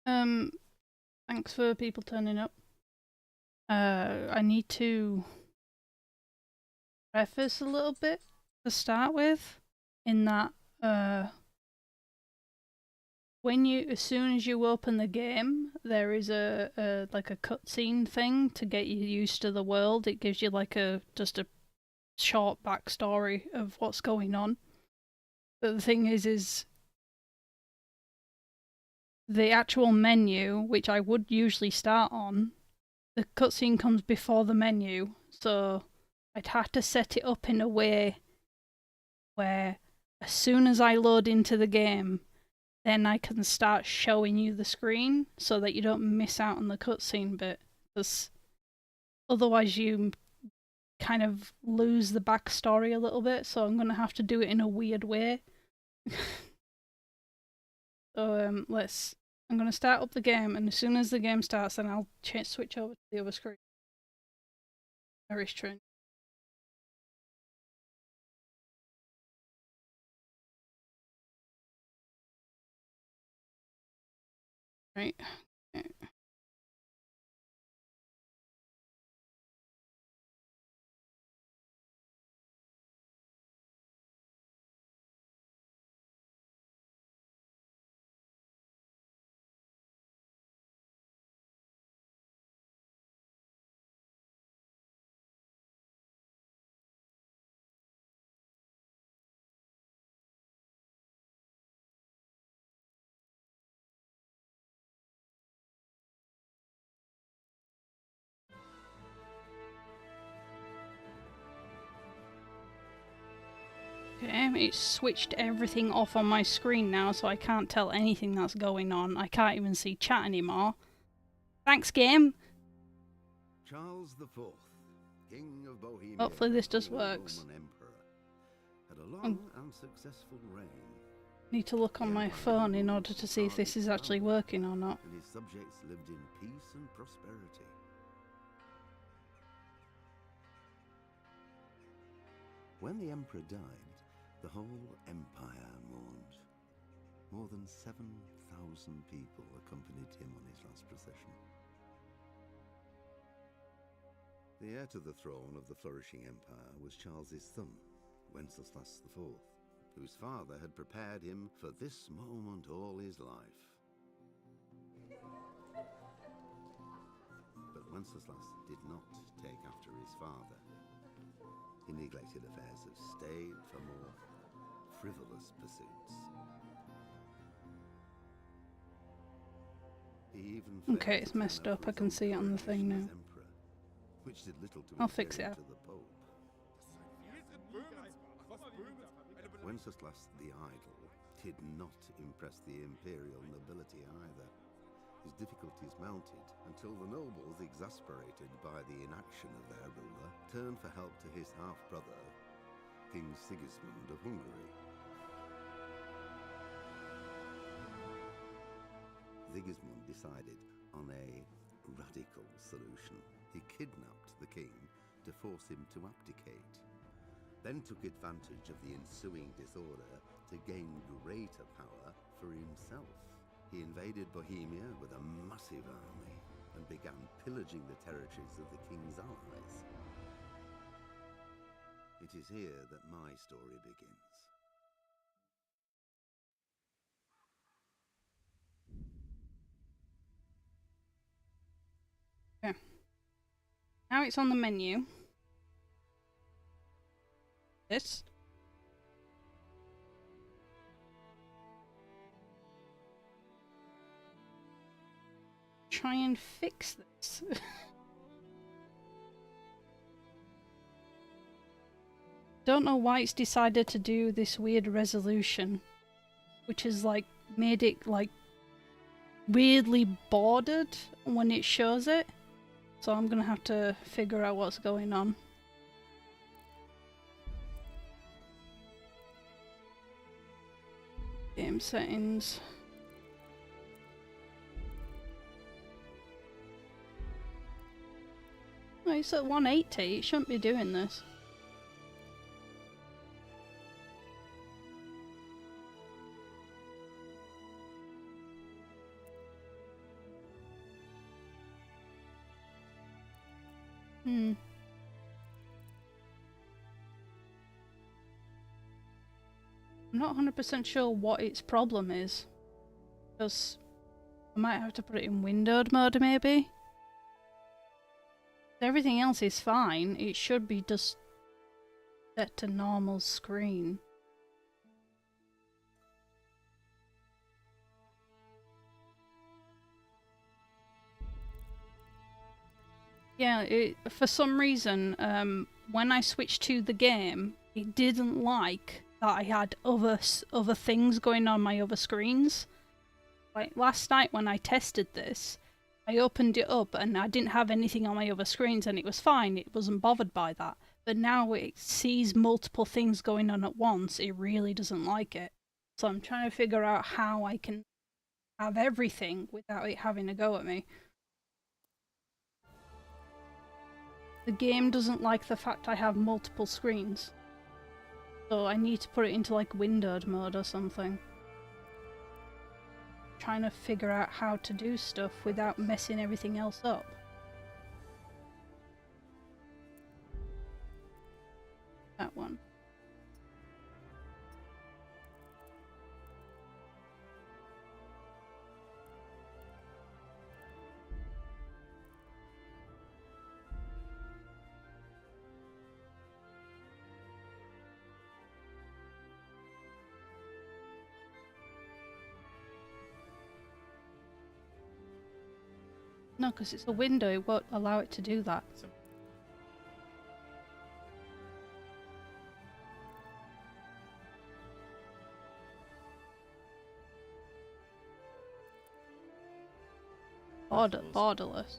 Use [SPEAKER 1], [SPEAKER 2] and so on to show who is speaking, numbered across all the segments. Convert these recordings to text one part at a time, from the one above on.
[SPEAKER 1] Um, Thanks for people turning up. I need to preface a little bit to start with, in that as soon as you open the game, there is a like a cutscene thing to get you used to the world. It gives you like just a short backstory of what's going on. But the thing is the actual menu, which I would usually start on, the cutscene comes before the menu, so I'd have to set it up in a way where as soon as I load into the game, then I can start showing you the screen so that you don't miss out on the cutscene bit. Because otherwise you kind of lose the backstory a little bit, so I'm going to have to do it in a weird way. So I'm going to start up the game, and as soon as the game starts, then I'll switch over to the other screen. Very strange. Right. Okay. Okay, it's switched everything off on my screen now, so I can't tell anything that's going on. I can't even see chat anymore. Thanks, game.
[SPEAKER 2] Charles IV, King of Bohemia.
[SPEAKER 1] Hopefully this just works.
[SPEAKER 2] Roman Emperor, had a long and successful reign.
[SPEAKER 1] Need to look on my phone in order to see if this is actually working or not.
[SPEAKER 2] And his subjects lived in peace and prosperity. When the emperor died, the whole empire mourned. More than 7,000 people accompanied him on his last procession. The heir to the throne of the flourishing empire was Charles's son, Wenceslas IV, whose father had prepared him for this moment all his life. But Wenceslas did not take after his father. He neglected affairs of state for more frivolous pursuits. He even
[SPEAKER 1] okay, it's messed up. I can see it on the thing now.
[SPEAKER 2] Emperor, which did little to
[SPEAKER 1] I'll fix it.
[SPEAKER 2] to the Pope. Wenceslas the Idle did not impress the imperial nobility either. His difficulties mounted until the nobles, exasperated by the inaction of their ruler, turned for help to his half-brother, King Sigismund of Hungary. Sigismund decided on a radical solution. He kidnapped the king to force him to abdicate, then took advantage of the ensuing disorder to gain greater power for himself. He invaded Bohemia with a massive army and began pillaging the territories of the king's allies. It is here that my story begins.
[SPEAKER 1] Okay. Now it's on the menu. This. Try and fix this. Don't know why it's decided to do this weird resolution, which has like made it like weirdly bordered when it shows it. So I'm gonna have to figure out what's going on. Game settings. Oh, it's at 180, it shouldn't be doing this. Hmm. I'm not 100% sure what its problem is. Because I might have to put it in windowed mode maybe. Everything else is fine. It should be just set to normal screen. Yeah, for some reason, when I switched to the game, it didn't like that I had other things going on my other screens. Like last night when I tested this, I opened it up and I didn't have anything on my other screens and it was fine. It wasn't bothered by that. But now it sees multiple things going on at once. It really doesn't like it. So I'm trying to figure out how I can have everything without it having a go at me. The game doesn't like the fact I have multiple screens. So I need to put it into like windowed mode or something. Trying to figure out how to do stuff without messing everything else up. That one. No, because it's a window, it won't allow it to do that. Borderless.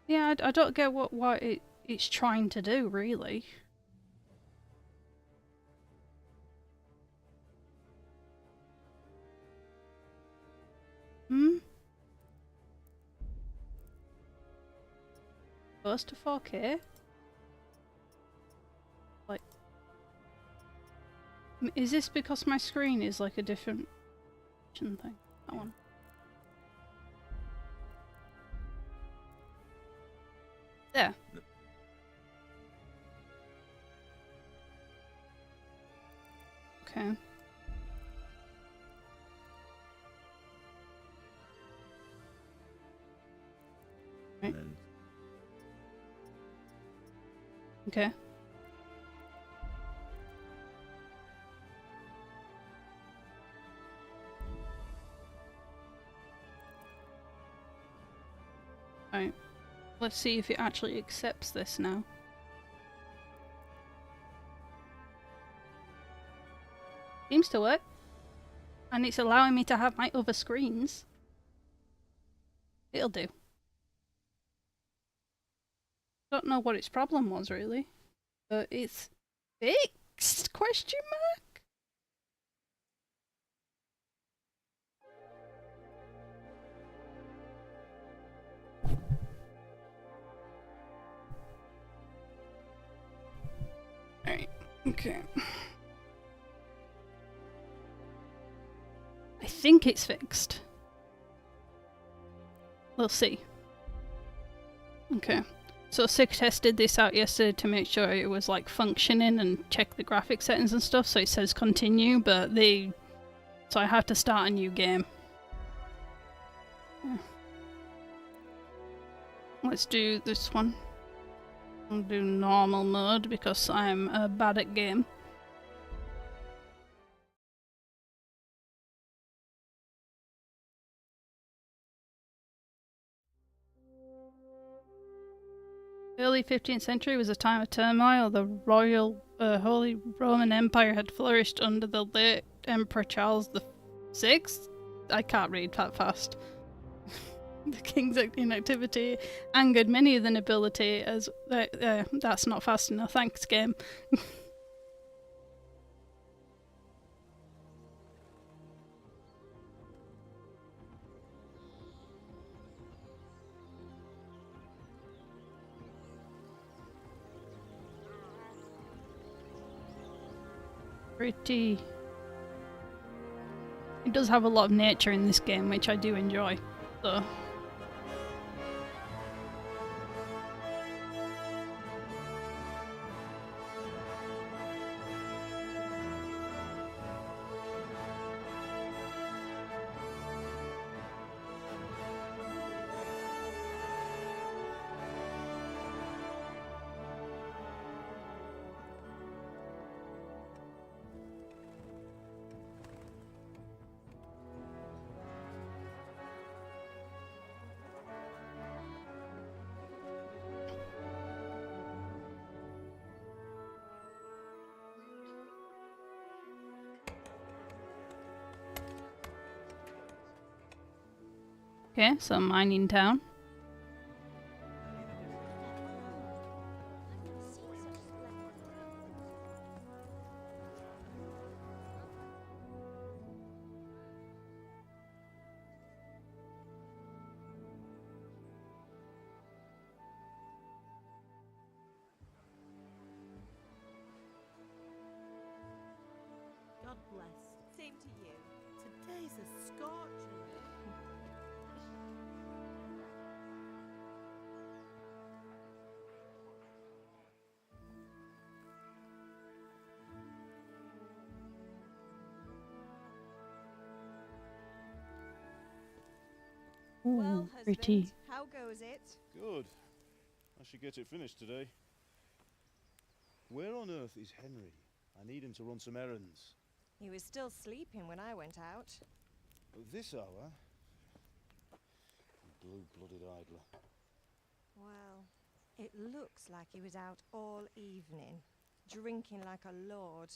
[SPEAKER 1] Yeah, I don't get what it's trying to do, really. Hmm? Goes to 4K? Like... Is this because my screen is like a different thing? That one. There. Okay. Right. Okay. Right. Let's see if it actually accepts this now. Seems to work. And it's allowing me to have my other screens. It'll do. Don't know what its problem was, really. But it's fixed? Question mark? Alright, okay. I think it's fixed. We'll see. Okay. So Sic tested this out yesterday to make sure it was like functioning and check the graphic settings and stuff, so it says continue, but so I have to start a new game. Yeah. Let's do this one. I'll do normal mode because I'm bad at game. Early 15th century was a time of turmoil. The Holy Roman Empire had flourished under the late Emperor Charles VI. I can't read that fast. The king's inactivity angered many of the nobility as... that's not fast enough, thanks game. pretty. It does have a lot of nature in this game, which I do enjoy. So. Okay, so mining town.
[SPEAKER 3] God bless. Same to you. Today's a scorcher. Well, husband,
[SPEAKER 1] Pretty.
[SPEAKER 3] how goes it?
[SPEAKER 4] Good. I should get it finished today. Where on earth is Henry? I need him to run some errands.
[SPEAKER 3] He was still sleeping when I went out.
[SPEAKER 4] At this hour? Blue-blooded idler.
[SPEAKER 3] Well, it looks like he was out all evening, drinking like a lord.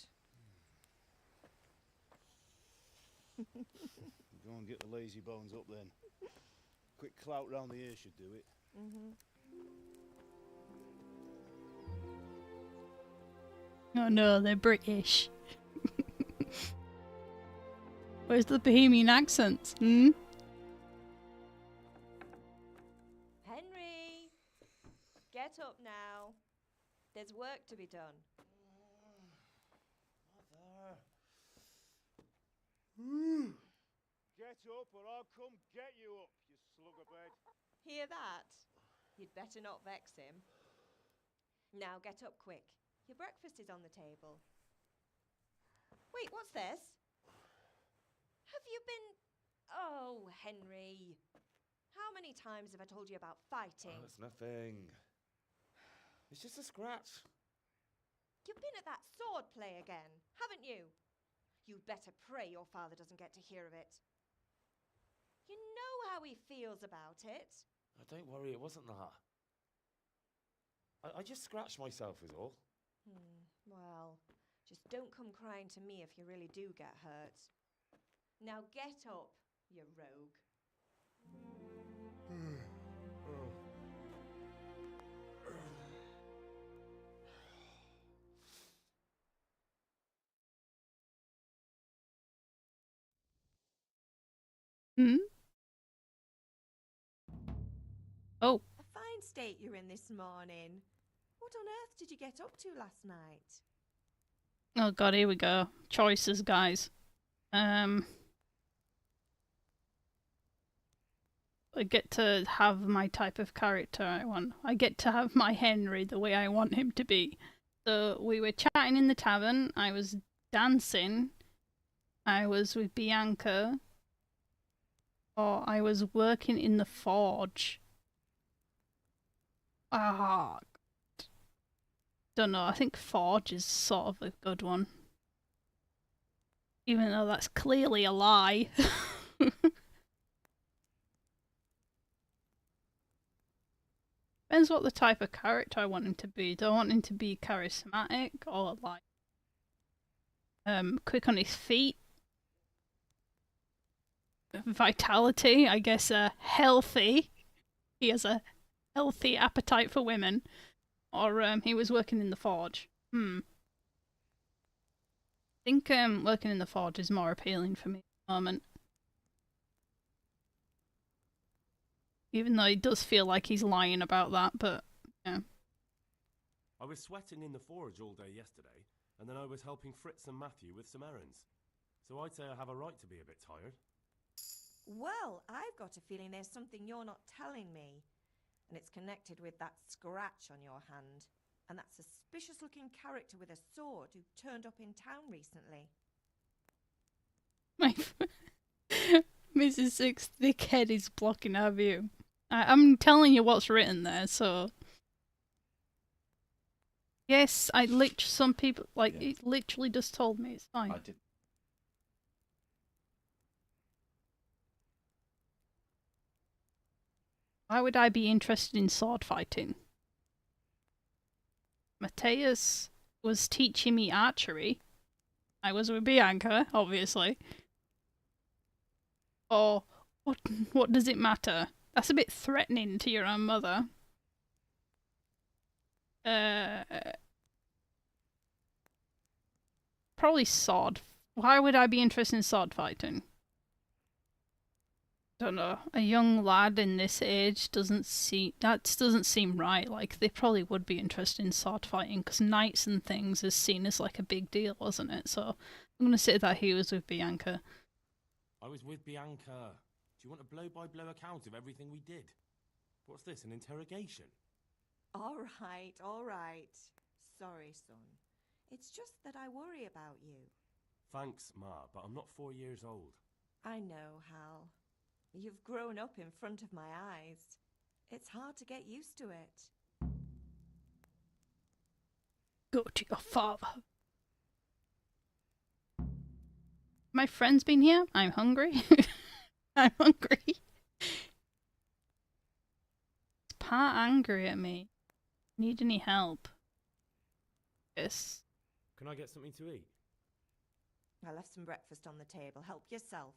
[SPEAKER 4] Go and get the lazy bones up then. Quick clout round the ear should do it.
[SPEAKER 1] Oh no, they're British. Where's the Bohemian accents?
[SPEAKER 3] Henry! Get up now. There's work to be done.
[SPEAKER 4] Mother! Get up or I'll come get you up, you slugabed.
[SPEAKER 3] Hear that? You'd better not vex him. Now get up quick. Your breakfast is on the table. Wait, what's this? Have you been... Oh, Henry. How many times have I told you about fighting?
[SPEAKER 5] Oh, it's nothing. It's just a scratch.
[SPEAKER 3] You've been at that sword play again, haven't you? You'd better pray your father doesn't get to hear of it. You know how he feels about it.
[SPEAKER 5] Oh, don't worry, it wasn't that. I just scratched myself is all.
[SPEAKER 3] Well, just don't come crying to me if you really do get hurt. Now get up, you rogue.
[SPEAKER 1] Hmm? Oh.
[SPEAKER 3] A fine state you're in this morning. What on earth did you get up to last night?
[SPEAKER 1] Oh god, here we go. Choices, guys. I get to have my type of character I want. I get to have my Henry the way I want him to be. So we were chatting in the tavern, I was dancing, I was with Bianca, or I was working in the forge. Ah, don't know, I think forge is sort of a good one. Even though that's clearly a lie. Depends what the type of character I want him to be. Do I want him to be charismatic or like quick on his feet? Vitality, I guess healthy. He has a healthy appetite for women. Or he was working in the forge. I think working in the forge is more appealing for me at the moment. Even though he does feel like he's lying about that, but yeah.
[SPEAKER 6] I was sweating in the forge all day yesterday, and then I was helping Fritz and Matthew with some errands. So I'd say I have a right to be a bit tired.
[SPEAKER 3] Well, I've got a feeling there's something you're not telling me. And it's connected with that scratch on your hand. And that suspicious-looking character with a sword who turned up in town recently.
[SPEAKER 1] Mrs Sic's thick head is blocking our view. I'm telling you what's written there, so... Yes, some people, like,
[SPEAKER 5] Yeah.
[SPEAKER 1] it literally just told me, it's fine.
[SPEAKER 5] I did.
[SPEAKER 1] Why would I be interested in sword fighting? Matthias was teaching me archery. I was with Bianca, obviously. Or, what does it matter? That's a bit threatening to your own mother. Probably sword. Why would I be interested in sword fighting? Don't know. A young lad in this age doesn't seem right. Like, they probably would be interested in sword fighting because knights and things is seen as like a big deal, wasn't it? So I'm gonna say that he was with Bianca.
[SPEAKER 6] I was with Bianca. Do you want a blow-by-blow account of everything we did? What's this, an interrogation?
[SPEAKER 3] All right, all right. Sorry, son. It's just that I worry about you.
[SPEAKER 6] Thanks, Ma, but I'm not 4 years old.
[SPEAKER 3] I know, Hal. You've grown up in front of my eyes. It's hard to get used to it.
[SPEAKER 1] Go to your father. My friend's been here. I'm hungry. I'm hungry. It's part angry at me. Need any help? Yes.
[SPEAKER 6] Can I get something to eat?
[SPEAKER 3] I left some breakfast on the table. Help yourself.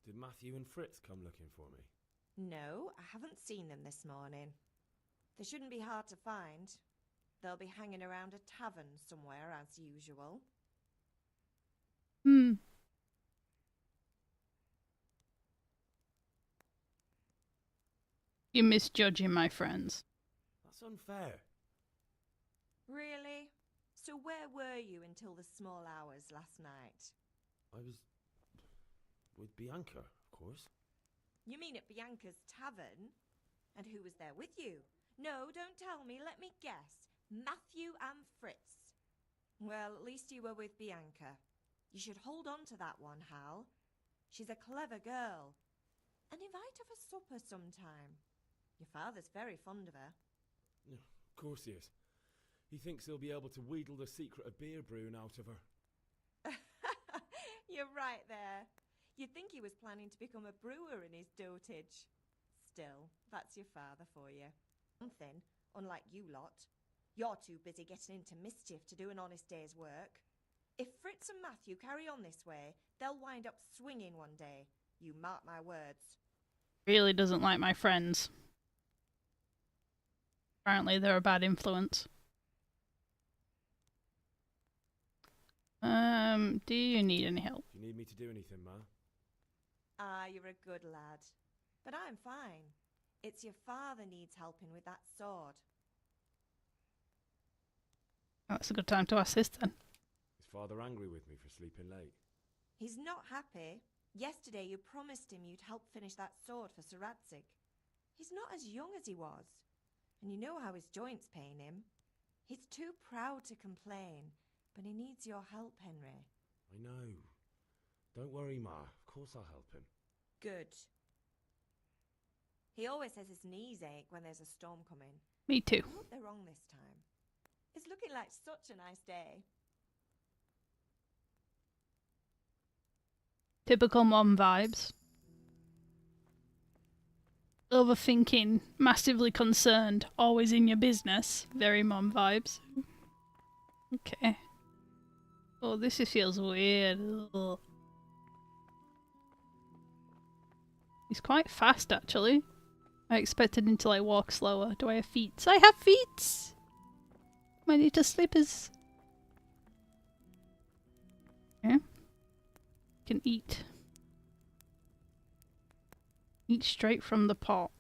[SPEAKER 6] Did Matthew and Fritz come looking for me?
[SPEAKER 3] No, I haven't seen them this morning. They shouldn't be hard to find. They'll be hanging around a tavern somewhere as usual.
[SPEAKER 1] You're misjudging my friends.
[SPEAKER 6] That's unfair.
[SPEAKER 3] Really? So where were you until the small hours last night?
[SPEAKER 6] I was with Bianca, of course.
[SPEAKER 3] You mean at Bianca's tavern? And who was there with you? No, don't tell me. Let me guess. Matthew and Fritz. Well, at least you were with Bianca. You should hold on to that one, Hal. She's a clever girl. And invite her for supper sometime. Your father's very fond of her.
[SPEAKER 6] Yeah, of course he is. He thinks he'll be able to wheedle the secret of beer brewing out of her.
[SPEAKER 3] You're right there. You'd think he was planning to become a brewer in his dotage. Still, that's your father for you. Something, unlike you lot. You're too busy getting into mischief to do an honest day's work. If Fritz and Matthew carry on this way, they'll wind up swinging one day. You mark my words.
[SPEAKER 1] Really doesn't like my friends. Apparently they're a bad influence. Do you need any help?
[SPEAKER 6] Do you need me to do anything, Ma?
[SPEAKER 3] Ah, you're a good lad. But I'm fine. It's your father needs helping with that sword.
[SPEAKER 1] Oh, it's a good time to ask this then.
[SPEAKER 6] Is Father angry with me for sleeping late?
[SPEAKER 3] He's not happy. Yesterday you promised him you'd help finish that sword for Sir Radzig. He's not as young as he was. And you know how his joints pain him. He's too proud to complain, but he needs your help, Henry.
[SPEAKER 6] I know. Don't worry, Ma. Of course I'll help him.
[SPEAKER 3] Good. He always says his knees ache when there's a storm coming.
[SPEAKER 1] Me too.
[SPEAKER 3] I hope they're wrong this time. It's looking like such a nice day.
[SPEAKER 1] Typical mom vibes. Overthinking, massively concerned, always in your business. Very mom vibes. Okay. Oh, this feels weird. Ugh. He's quite fast, actually. I expected him to, like, walk slower. Do I have feet? I have feet! My little slippers. Yeah. Can eat. Eat straight from the pot.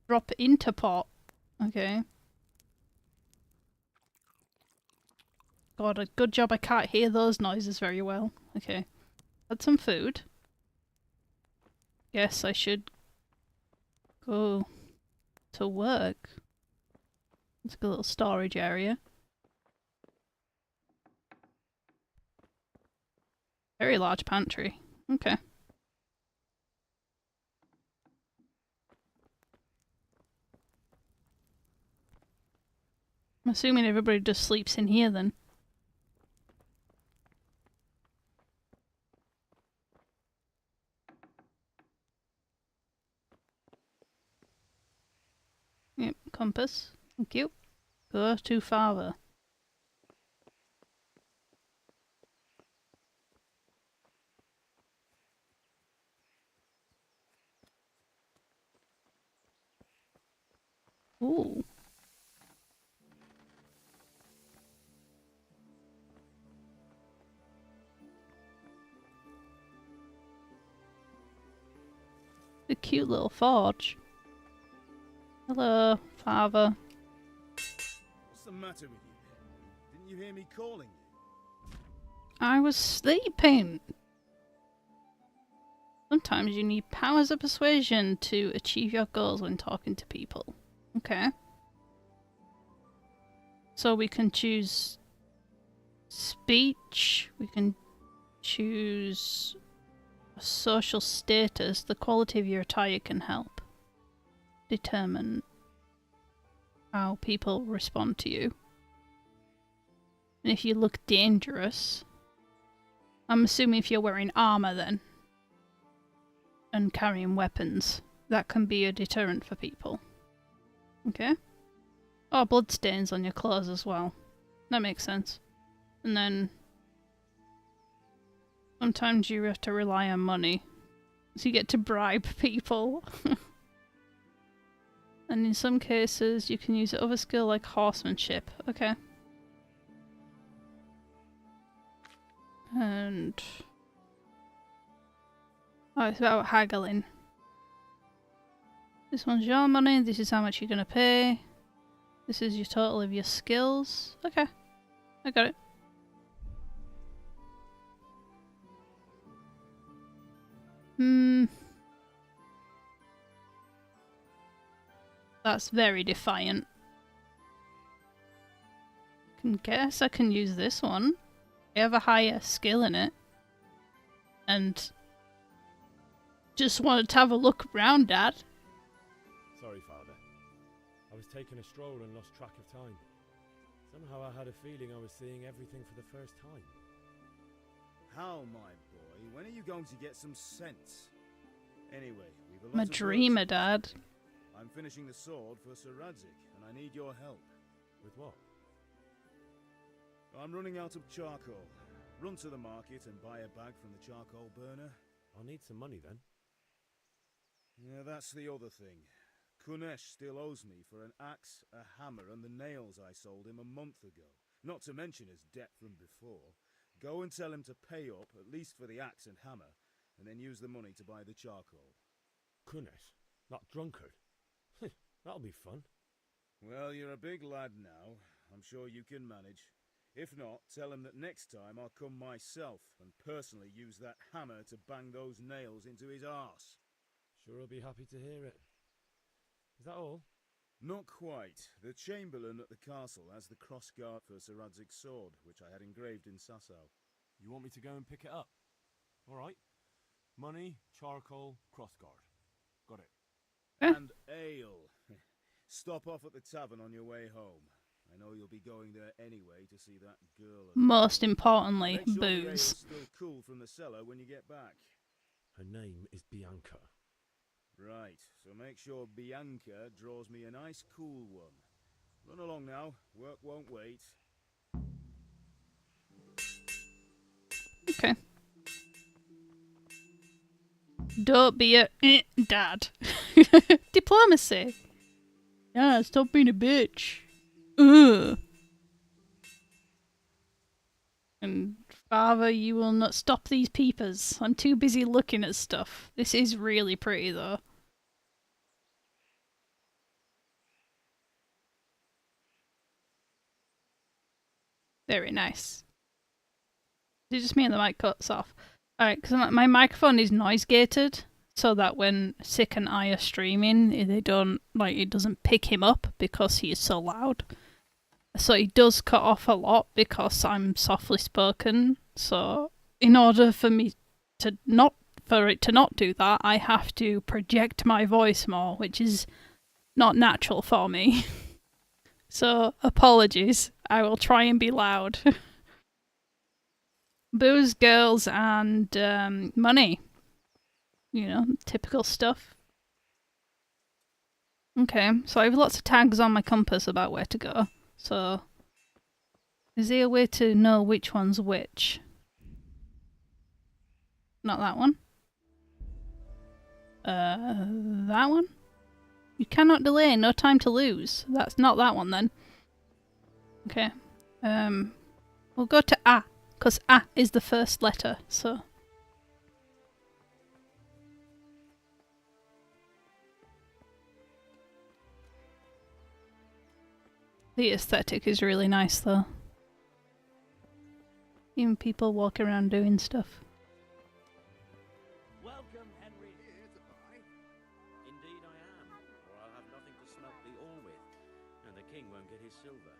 [SPEAKER 1] Drop into pot. Okay. God, a good job I can't hear those noises very well. Okay. Had some food. Guess I should go to work. It's like a little storage area. Very large pantry. Okay. I'm assuming everybody just sleeps in here then. Yep, compass. Thank you. Go to father. Ooh. A cute little forge. Hello, father.
[SPEAKER 4] What's the matter with you? Didn't you hear me calling you?
[SPEAKER 1] I was sleeping. Sometimes you need powers of persuasion to achieve your goals when talking to people. Okay. So we can choose speech, we can choose social status. The quality of your attire can help determine how people respond to you. And if you look dangerous, I'm assuming if you're wearing armor then, and carrying weapons, that can be a deterrent for people. Okay? Oh, bloodstains on your clothes as well. That makes sense. And then sometimes you have to rely on money. So you get to bribe people. And in some cases you can use other skill like horsemanship. Okay. And oh, it's about haggling. This one's your money, this is how much you're gonna pay. This is your total of your skills. Okay. I got it. That's very defiant. Guess I can use this one. I have a higher skill in it. And just wanted to have a look around, Dad.
[SPEAKER 5] Sorry, Father. I was taking a stroll and lost track of time. Somehow I had a feeling I was seeing everything for the first time.
[SPEAKER 4] How, my boy? When are you going to get some sense? Anyway, we've a lot
[SPEAKER 1] I'm a
[SPEAKER 4] of work
[SPEAKER 1] dreamer,
[SPEAKER 4] to do.
[SPEAKER 1] Dad.
[SPEAKER 4] I'm finishing the sword for Sir Radzik, and I need your help.
[SPEAKER 5] With what?
[SPEAKER 4] I'm running out of charcoal. Run to the market and buy a bag from the charcoal burner.
[SPEAKER 5] I'll need some money then.
[SPEAKER 4] Yeah, that's the other thing. Kunesh still owes me for an axe, a hammer, and the nails I sold him a month ago. Not to mention his debt from before. Go and tell him to pay up, at least for the axe and hammer, and then use the money to buy the charcoal.
[SPEAKER 5] Kunesh? That drunkard? That'll be fun.
[SPEAKER 4] Well, you're a big lad now. I'm sure you can manage. If not, tell him that next time I'll come myself and personally use that hammer to bang those nails into his arse.
[SPEAKER 5] Sure I'll be happy to hear it. Is that all?
[SPEAKER 4] Not quite. The Chamberlain at the castle has the crossguard for Sir Radzig's sword, which I had engraved in Sasau.
[SPEAKER 6] You want me to go and pick it up? All right. Money, charcoal, crossguard. Got it.
[SPEAKER 4] And ale. Stop off at the tavern on your way home. I know you'll be going there anyway to see that girl.
[SPEAKER 1] Most importantly,
[SPEAKER 4] Make sure the ale's
[SPEAKER 1] booze.
[SPEAKER 4] still cool from the cellar when you get back.
[SPEAKER 5] Her name is Bianca.
[SPEAKER 4] Right, so make sure Bianca draws me a nice cool one. Run along now, work won't wait.
[SPEAKER 1] Okay. Don't be a dad. Diplomacy. Yeah, stop being a bitch. Ugh. And father, you will not stop these peepers. I'm too busy looking at stuff. This is really pretty though. Very nice. Is it just me and the mic cuts off? Alright, because my microphone is noise gated, so that when Sic and I are streaming, they don't, like, it doesn't pick him up because he is so loud. So he does cut off a lot because I'm softly spoken. So in order for me to not, for it to not do that, I have to project my voice more, which is not natural for me. So apologies. I will try and be loud. Booze, girls, and money. You know, typical stuff. Okay, so I have lots of tags on my compass about where to go. So, is there a way to know which one's which? Not that one. That one? You cannot delay, no time to lose. That's not that one then. Okay. We'll go to A, because A is the first letter, so. The aesthetic is really nice though. Even people walk around doing stuff.
[SPEAKER 7] Welcome, Henry.
[SPEAKER 2] Here to buy.
[SPEAKER 7] Indeed I am, or I'll have nothing to smelt the ore with, and the king won't get his silver.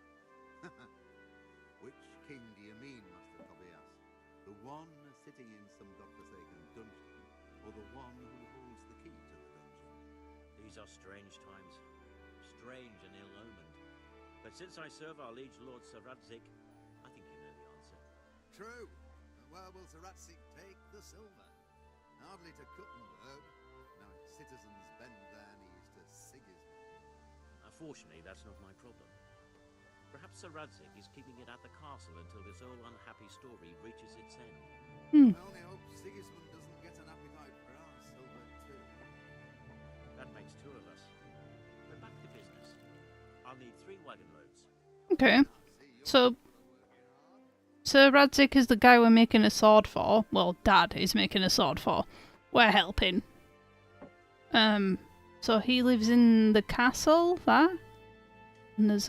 [SPEAKER 2] Which king do you mean, Master Tobias? The one sitting in some godforsaken dungeon, or the one who holds the key to the dungeon?
[SPEAKER 7] These are strange times, strange and ill-omened. But since I serve our liege lord Sir Radzik, I think you know the answer.
[SPEAKER 2] True. Where will Sir Ratsik take the silver? Hardly to Kuttenberg. Now its citizens bend their knees to Sigismund.
[SPEAKER 7] Unfortunately, that's not my problem. Perhaps Sir Radzik is keeping it at the castle until this old unhappy story reaches its end.
[SPEAKER 2] I only hope Sigismund doesn't get an appetite for our silver too.
[SPEAKER 7] That makes two of us. But back to business. I'll need 3 wagon loads.
[SPEAKER 1] Okay. So, Sir Radzik is the guy we're making a sword for. Well, Dad is making a sword for. We're helping. So he lives in the castle, there. And there's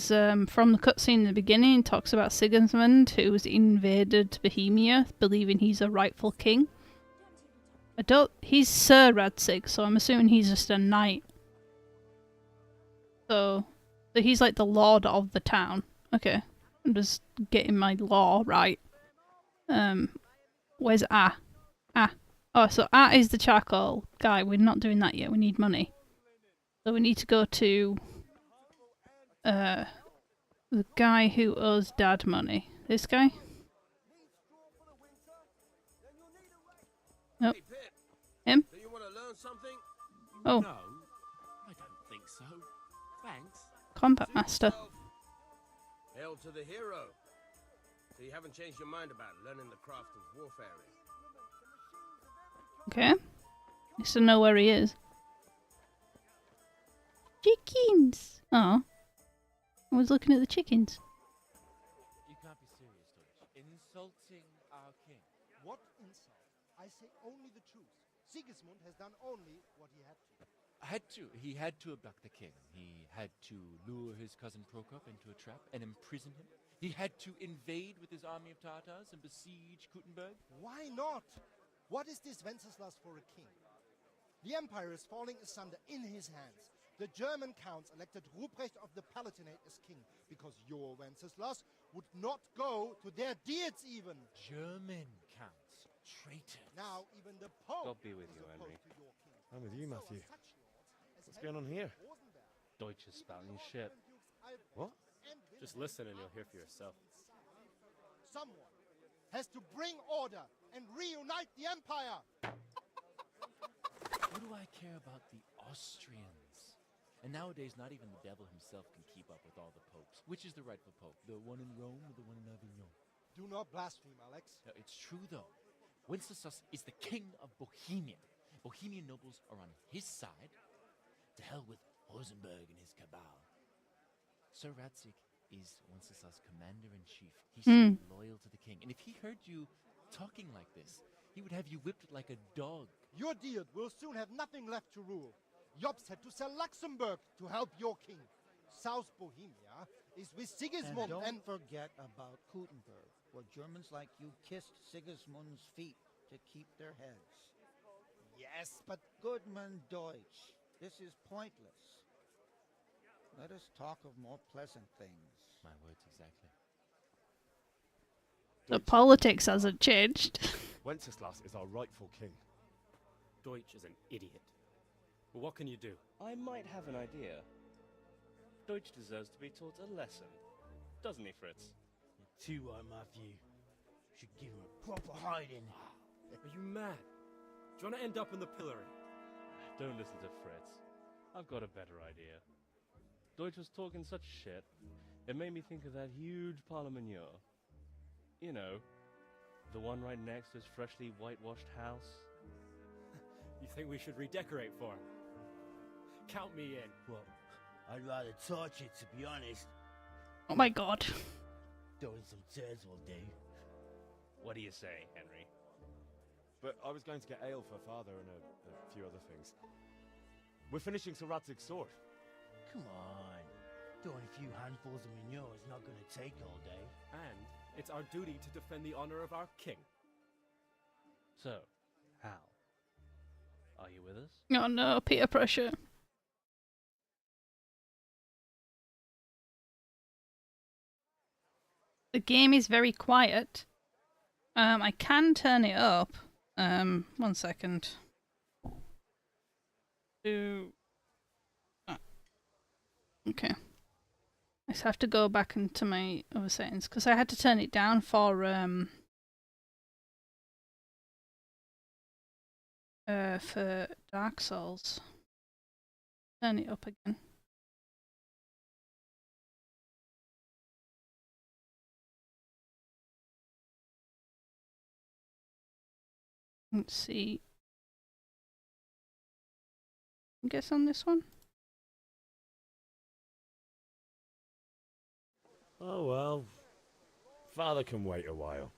[SPEAKER 1] from the cutscene in the beginning, it talks about Sigismund, who's invaded Bohemia, believing he's a rightful king. He's Sir Radzik, so I'm assuming he's just a knight. So he's like the lord of the town. Okay. I'm just getting my law right. Where's A? A. Oh, so A is the charcoal guy. We're not doing that yet. We need money. So we need to go to the guy who owes Dad money. This guy? Nope. Him?
[SPEAKER 6] Do you want to learn something?
[SPEAKER 1] Oh.
[SPEAKER 6] No, I don't think so. Thanks.
[SPEAKER 1] Combat master.
[SPEAKER 6] Hail to the hero. So you haven't changed your mind about learning the craft of warfaring?
[SPEAKER 1] Okay. Needs to know where he is. Chickens! Oh. I was looking at the chickens.
[SPEAKER 8] You can't be serious, Deutsch. Insulting our king.
[SPEAKER 9] What insult? I say only the truth. Sigismund has done only what he had to.
[SPEAKER 8] He had to abduct the king. He had to lure his cousin Prokop into a trap and imprison him. He had to invade with his army of Tartars and besiege Kuttenberg.
[SPEAKER 9] Why not? What is this Wenceslas for a king? The empire is falling asunder in his hands. The German counts elected Ruprecht of the Palatinate as king because your Wenceslas would not go to their deeds even.
[SPEAKER 8] German counts. Traitors.
[SPEAKER 9] Now even the Pope
[SPEAKER 5] God be with
[SPEAKER 9] is
[SPEAKER 5] you,
[SPEAKER 9] opposed
[SPEAKER 5] Henry.
[SPEAKER 9] to your king.
[SPEAKER 5] I'm with you,
[SPEAKER 9] So
[SPEAKER 5] Matthew.
[SPEAKER 9] are such lords as
[SPEAKER 5] What's going on here?
[SPEAKER 9] Rosenberg,
[SPEAKER 8] Deutsch is spouting his shit.
[SPEAKER 9] Albrecht,
[SPEAKER 5] What?
[SPEAKER 9] and
[SPEAKER 5] Just
[SPEAKER 9] Wilhelm
[SPEAKER 5] listen and you'll hear for yourself.
[SPEAKER 9] Someone has to bring order and reunite the empire.
[SPEAKER 8] What do I care about the Austrians? And nowadays, not even the devil himself can keep up with all the popes. Which is the rightful pope? The one in Rome or the one in Avignon?
[SPEAKER 9] Do not blaspheme, Alex.
[SPEAKER 8] No, it's true, though. Wenceslas is the king of Bohemia. Bohemian nobles are on his side. To hell with Rosenberg and his cabal. Sir Radzik is Wenceslas' commander-in-chief. He's so loyal to the king. And if he heard you talking like this, he would have you whipped like a dog.
[SPEAKER 9] Your Diet will soon have nothing left to rule. Jobst had to sell Luxembourg to help your king. South Bohemia is with Sigismund
[SPEAKER 10] And
[SPEAKER 9] and...
[SPEAKER 10] don't forget about Gutenberg, where Germans like you kissed Sigismund's feet to keep their heads.
[SPEAKER 9] Yes, but...
[SPEAKER 10] Goodman Deutsch, this is pointless. Let us talk of more pleasant things.
[SPEAKER 8] My words exactly.
[SPEAKER 1] The politics hasn't changed.
[SPEAKER 5] Wenceslas is our rightful king.
[SPEAKER 11] Deutsch is an idiot. Well, what can you do?
[SPEAKER 12] I might have an idea. Deutsch deserves to be taught a lesson. Doesn't he, Fritz?
[SPEAKER 10] You're too right, Matthew. Should give him a proper hiding.
[SPEAKER 11] Are you mad? Do you want to end up in the pillory?
[SPEAKER 12] Don't listen to Fritz. I've got a better idea. Deutsch was talking such shit, it made me think of that huge parliament. You know, the one right next to his freshly whitewashed house.
[SPEAKER 11] You think we should redecorate for him? Count me in.
[SPEAKER 10] Well, I'd rather torch it, to be honest.
[SPEAKER 1] Oh my god.
[SPEAKER 10] Throwing some tears will do.
[SPEAKER 12] What do you say, Henry?
[SPEAKER 5] But I was going to get ale for father and a few other things. We're finishing Sir Radzig's sword.
[SPEAKER 10] Come on. Throwing a few handfuls of manure is not going to take all day.
[SPEAKER 11] And it's our duty to defend the honor of our king.
[SPEAKER 12] So, Hal, are you with us?
[SPEAKER 1] Oh no, peer pressure. The game is very quiet. I can turn it up. 1 second. Okay. I just have to go back into my other settings because I had to turn it down for Dark Souls. Turn it up again. Let's see. I guess on this one.
[SPEAKER 5] Oh well. Father can wait a while.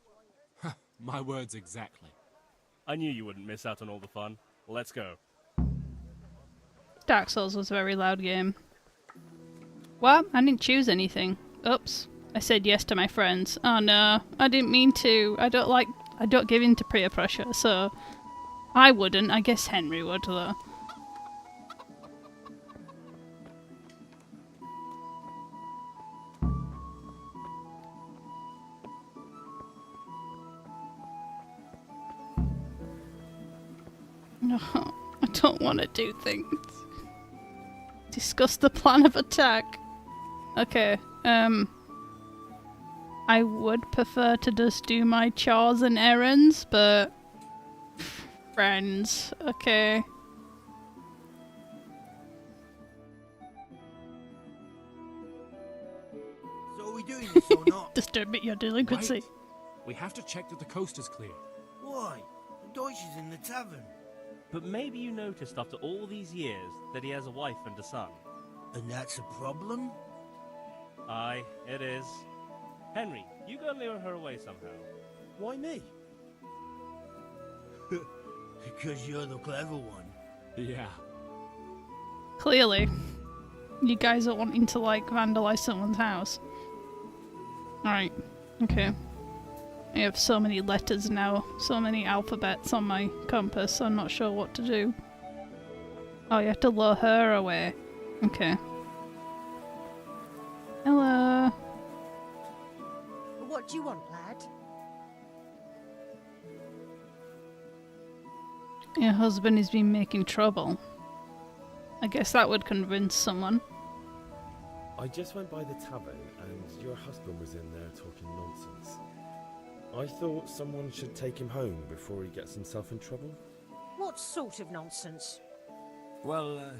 [SPEAKER 11] My words exactly.
[SPEAKER 12] I knew you wouldn't miss out on all the fun. Let's go.
[SPEAKER 1] Dark Souls was a very loud game. What? I didn't choose anything. Oops. I said yes to my friends. Oh no, I didn't mean to. I don't give in to peer pressure, so I wouldn't. I guess Henry would though. No, I don't want to do things. Discuss the plan of attack. Okay, I would prefer to just do my chores and errands, but... Friends, okay.
[SPEAKER 10] So are we doing this or not?
[SPEAKER 1] Just admit your delinquency.
[SPEAKER 11] Right. We have to check that the coast is clear.
[SPEAKER 10] Why? Deutsch is in the tavern.
[SPEAKER 12] But maybe you noticed after all these years that he has a wife and a son.
[SPEAKER 10] And that's a problem?
[SPEAKER 12] Aye, it is. Henry, you go lure her away somehow.
[SPEAKER 5] Why me?
[SPEAKER 10] Because you're the clever one.
[SPEAKER 11] Yeah.
[SPEAKER 1] Clearly. You guys are wanting to, like, vandalize someone's house. Alright, okay. I have so many letters now, so many alphabets on my compass, I'm not sure what to do. Oh, you have to lure her away. Okay. Hello.
[SPEAKER 3] What do you want, lad?
[SPEAKER 1] Your husband has been making trouble. I guess that would convince someone.
[SPEAKER 5] I just went by the tavern and your husband was in there talking nonsense. I thought someone should take him home before he gets himself in trouble.
[SPEAKER 3] What sort of nonsense?
[SPEAKER 6] Well,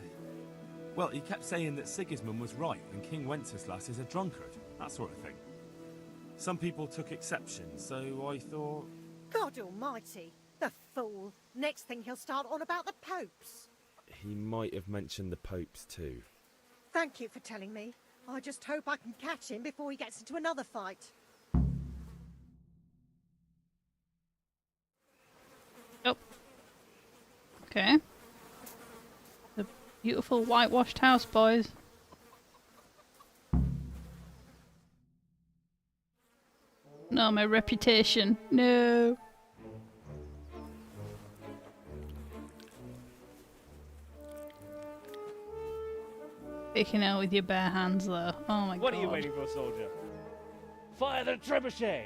[SPEAKER 6] he kept saying that Sigismund was right and King Wenceslas is a drunkard, that sort of thing. Some people took exception, so I thought...
[SPEAKER 3] God almighty, the fool. Next thing he'll start on about the popes.
[SPEAKER 5] He might have mentioned the popes too.
[SPEAKER 3] Thank you for telling me. I just hope I can catch him before he gets into another fight.
[SPEAKER 1] Oh. Okay. The beautiful whitewashed house, boys. No, my reputation. No. Taking out with your bare hands, though. Oh my god.
[SPEAKER 12] What are you waiting for, soldier? Fire the trebuchet!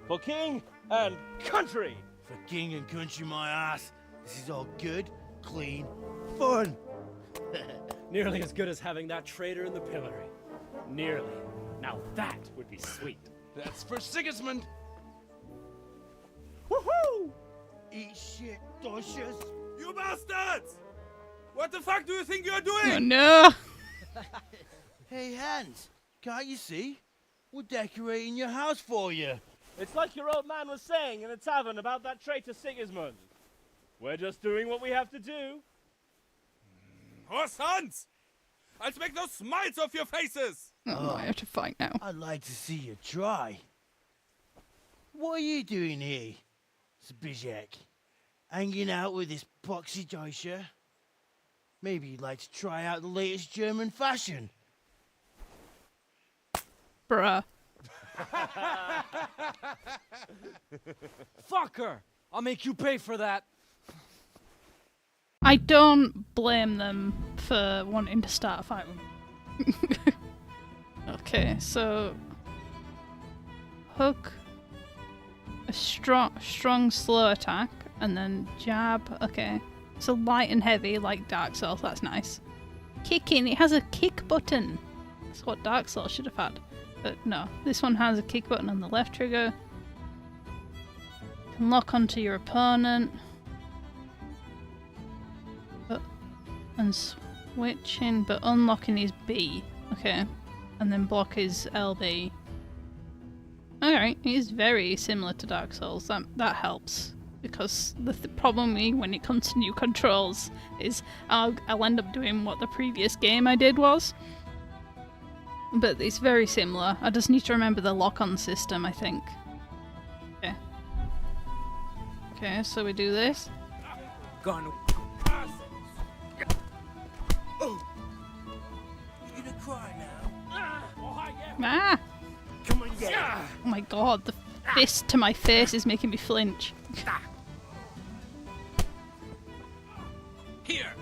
[SPEAKER 12] For king and country!
[SPEAKER 13] For king and country, my ass. This is all good, clean, fun.
[SPEAKER 11] Nearly as good as having that traitor in the pillory. Nearly. Now that would be sweet.
[SPEAKER 13] That's for Sigismund.
[SPEAKER 12] Woohoo!
[SPEAKER 13] Eat shit, doshes.
[SPEAKER 6] You bastards! What the fuck do you think you're doing?
[SPEAKER 1] Oh no!
[SPEAKER 13] Hey, Hans, can't you see? We're decorating your house for you.
[SPEAKER 12] It's like your old man was saying in the tavern about that traitor Sigismund. We're just doing what we have to do.
[SPEAKER 6] Oh, sons! I'll make those smiles off your faces!
[SPEAKER 1] Oh, I have to fight now.
[SPEAKER 13] I'd like to see you try. What are you doing here, Zbyszek? Hanging out with this poxy Deutscher? Maybe you'd like to try out the latest German fashion.
[SPEAKER 1] Bruh.
[SPEAKER 11] Fuck her! I'll make you pay for that.
[SPEAKER 1] I don't blame them for wanting to start a fight with me. Okay, so hook, a strong slow attack, and then jab. Okay, so light and heavy like Dark Souls. That's nice. Kicking, it has a kick button. That's what Dark Souls should have had. But no, this one has a kick button on the left trigger. Can lock onto your opponent. And switching, but unlocking is B. Okay. And then block is LB. Alright, it is very similar to Dark Souls. That helps. Because the problem when it comes to new controls is I'll end up doing what the previous game I did was. But it's very similar. I just need to remember the lock-on system, I think. Okay. Okay, so we do this.
[SPEAKER 13] Gone. Oh, you gonna cry now?
[SPEAKER 1] Ah!
[SPEAKER 13] Come on, get it.
[SPEAKER 1] Oh my god, the fist to my face is making me flinch.
[SPEAKER 6] Here!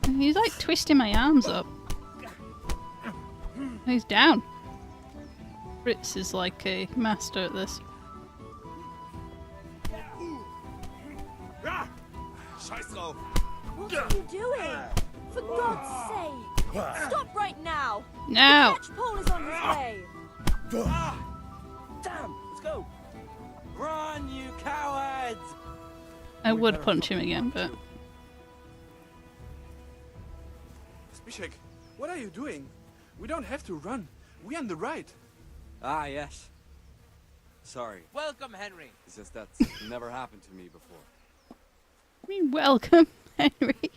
[SPEAKER 1] He's like twisting my arms up. He's down. Fritz is like a master at this.
[SPEAKER 6] Scheiß drauf!
[SPEAKER 3] What are you doing? For God's sake! Stop right now!
[SPEAKER 1] Now!
[SPEAKER 3] The catch pole is on his way!
[SPEAKER 6] Damn! Let's go! Run, you cowards!
[SPEAKER 1] I would punch him again, but...
[SPEAKER 6] Zbyszek, what are you doing? We don't have to run. We're on the right.
[SPEAKER 14] Ah, yes. Sorry.
[SPEAKER 8] Welcome, Henry.
[SPEAKER 14] It's just that's never happened to me before.
[SPEAKER 1] I mean, welcome, Henry.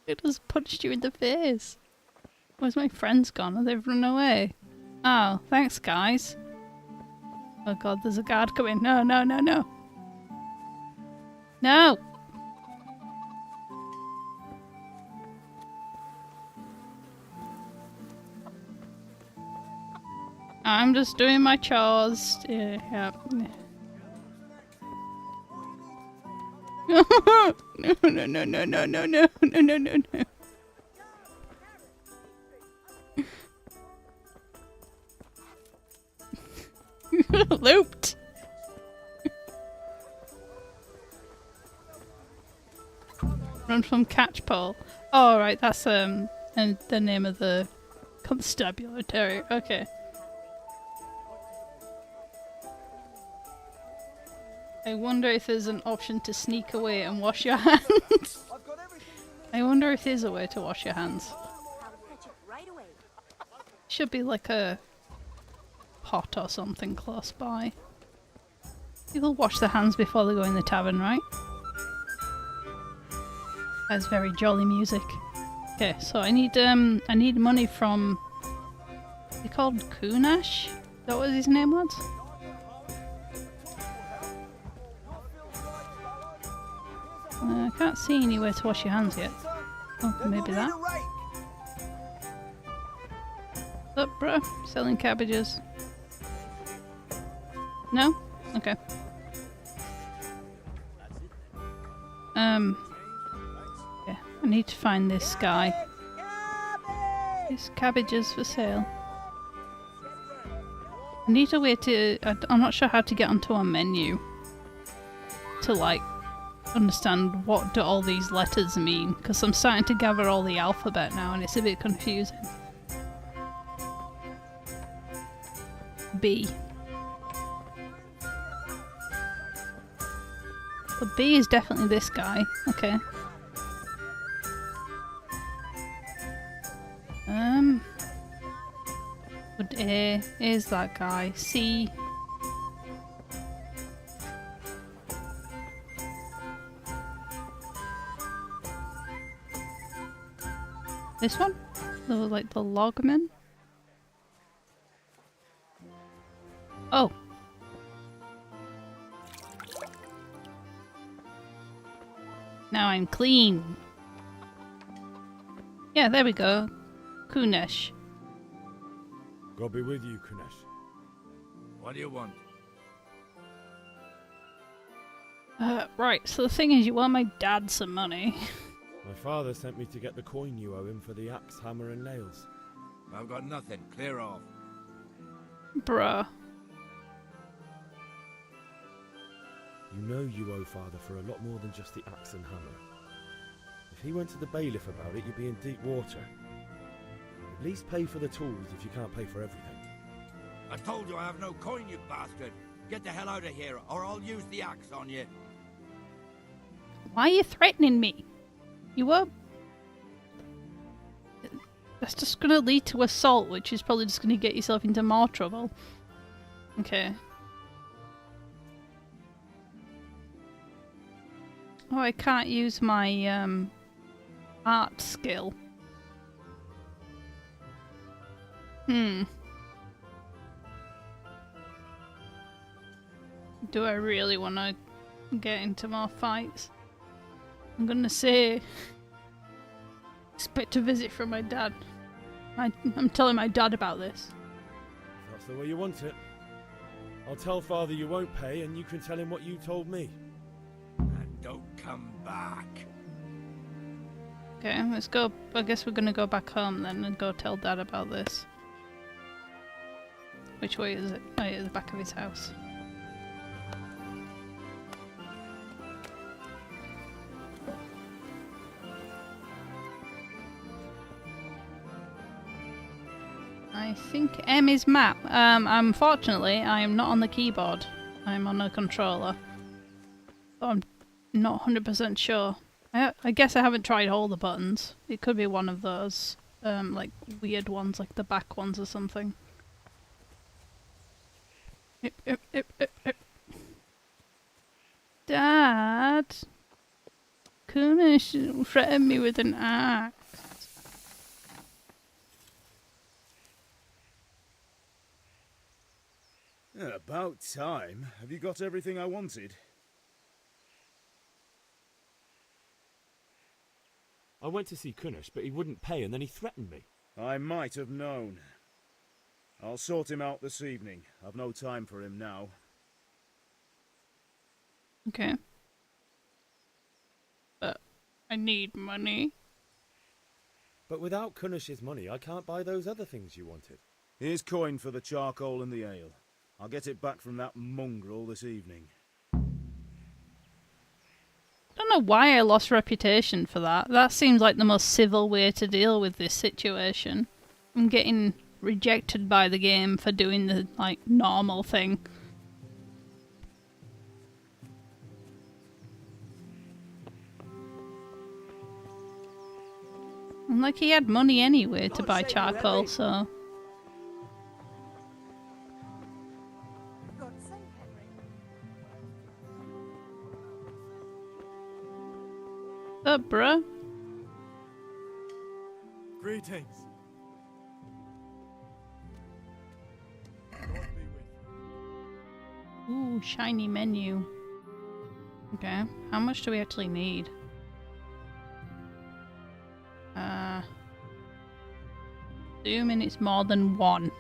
[SPEAKER 1] It just punched you in the face. Where's my friends gone? Have they run away? Oh, thanks, guys. Oh god, there's a guard coming. No, no, no, no. No! I'm just doing my chores. Yeah. No, no, no, no, no, no, no, no, no, no, no. Looped. Run from catchpole. Oh, right, that's and the name of the constabulary. Okay. I wonder if there's an option to sneak away and wash your hands. I wonder if there's a way to wash your hands. Should be like a pot or something close by. People wash their hands before they go in the tavern, right? That's very jolly music. Okay, so I need money from... Is he called Kunash? Is that what his name was? I can't see anywhere to wash your hands yet. Oh, maybe that. Up, bruh? Selling cabbages. No? Okay. Yeah, I need to find this guy. This cabbages for sale. I need a way to... I'm not sure how to get onto a menu. To, like, understand what do all these letters mean. Because I'm starting to gather all the alphabet now and it's a bit confusing. B. So B is definitely this guy. Okay. Good A is that guy. C. This one? Like the logman? Oh. Now I'm clean. Yeah, there we go. Kunesh.
[SPEAKER 4] God be with you, Kunesh.
[SPEAKER 15] What do you want?
[SPEAKER 1] Right, so the thing is, you owe my dad some money.
[SPEAKER 5] My father sent me to get the coin you owe him for the axe, hammer and nails.
[SPEAKER 15] I've got nothing. Clear off.
[SPEAKER 1] Bruh.
[SPEAKER 5] You know you owe father for a lot more than just the axe and hammer. If he went to the bailiff about it, you'd be in deep water. At least pay for the tools if you can't pay for everything.
[SPEAKER 15] I told you I have no coin, you bastard. Get the hell out of here, or I'll use the axe on you.
[SPEAKER 1] Why are you threatening me? You were... That's just gonna lead to assault, which is probably just gonna get yourself into more trouble. Okay. Oh, I can't use my, art skill. Do I really want to get into more fights? I'm gonna say... expect a visit from my dad. I'm telling my dad about this.
[SPEAKER 5] If that's the way you want it. I'll tell father you won't pay and you can tell him what you told me.
[SPEAKER 15] And don't come back.
[SPEAKER 1] Okay, let's go. I guess we're gonna go back home then and go tell dad about this. Which way is it? Oh yeah, the back of his house. I think M is map. Unfortunately, I am not on the keyboard. I'm on a controller. But I'm not 100% sure. I guess I haven't tried all the buttons. It could be one of those, like, weird ones, like the back ones or something. Dad! Kunish threatened me with an axe.
[SPEAKER 4] About time. Have you got everything I wanted?
[SPEAKER 5] I went to see Kunesh, but he wouldn't pay and then he threatened me.
[SPEAKER 4] I might have known. I'll sort him out this evening. I've no time for him now.
[SPEAKER 1] Okay. But I need money.
[SPEAKER 5] But without Kunesh's money, I can't buy those other things you wanted.
[SPEAKER 4] Here's coin for the charcoal and the ale. I'll get it back from that mongrel this evening.
[SPEAKER 1] I don't know why I lost reputation for that. That seems like the most civil way to deal with this situation. I'm getting rejected by the game for doing the, like, normal thing. And, like, he had money anyway to buy charcoal, so... What's up, bruh?
[SPEAKER 6] Greetings.
[SPEAKER 1] Ooh, shiny menu. Okay, how much do we actually need? Assuming it's more than 1.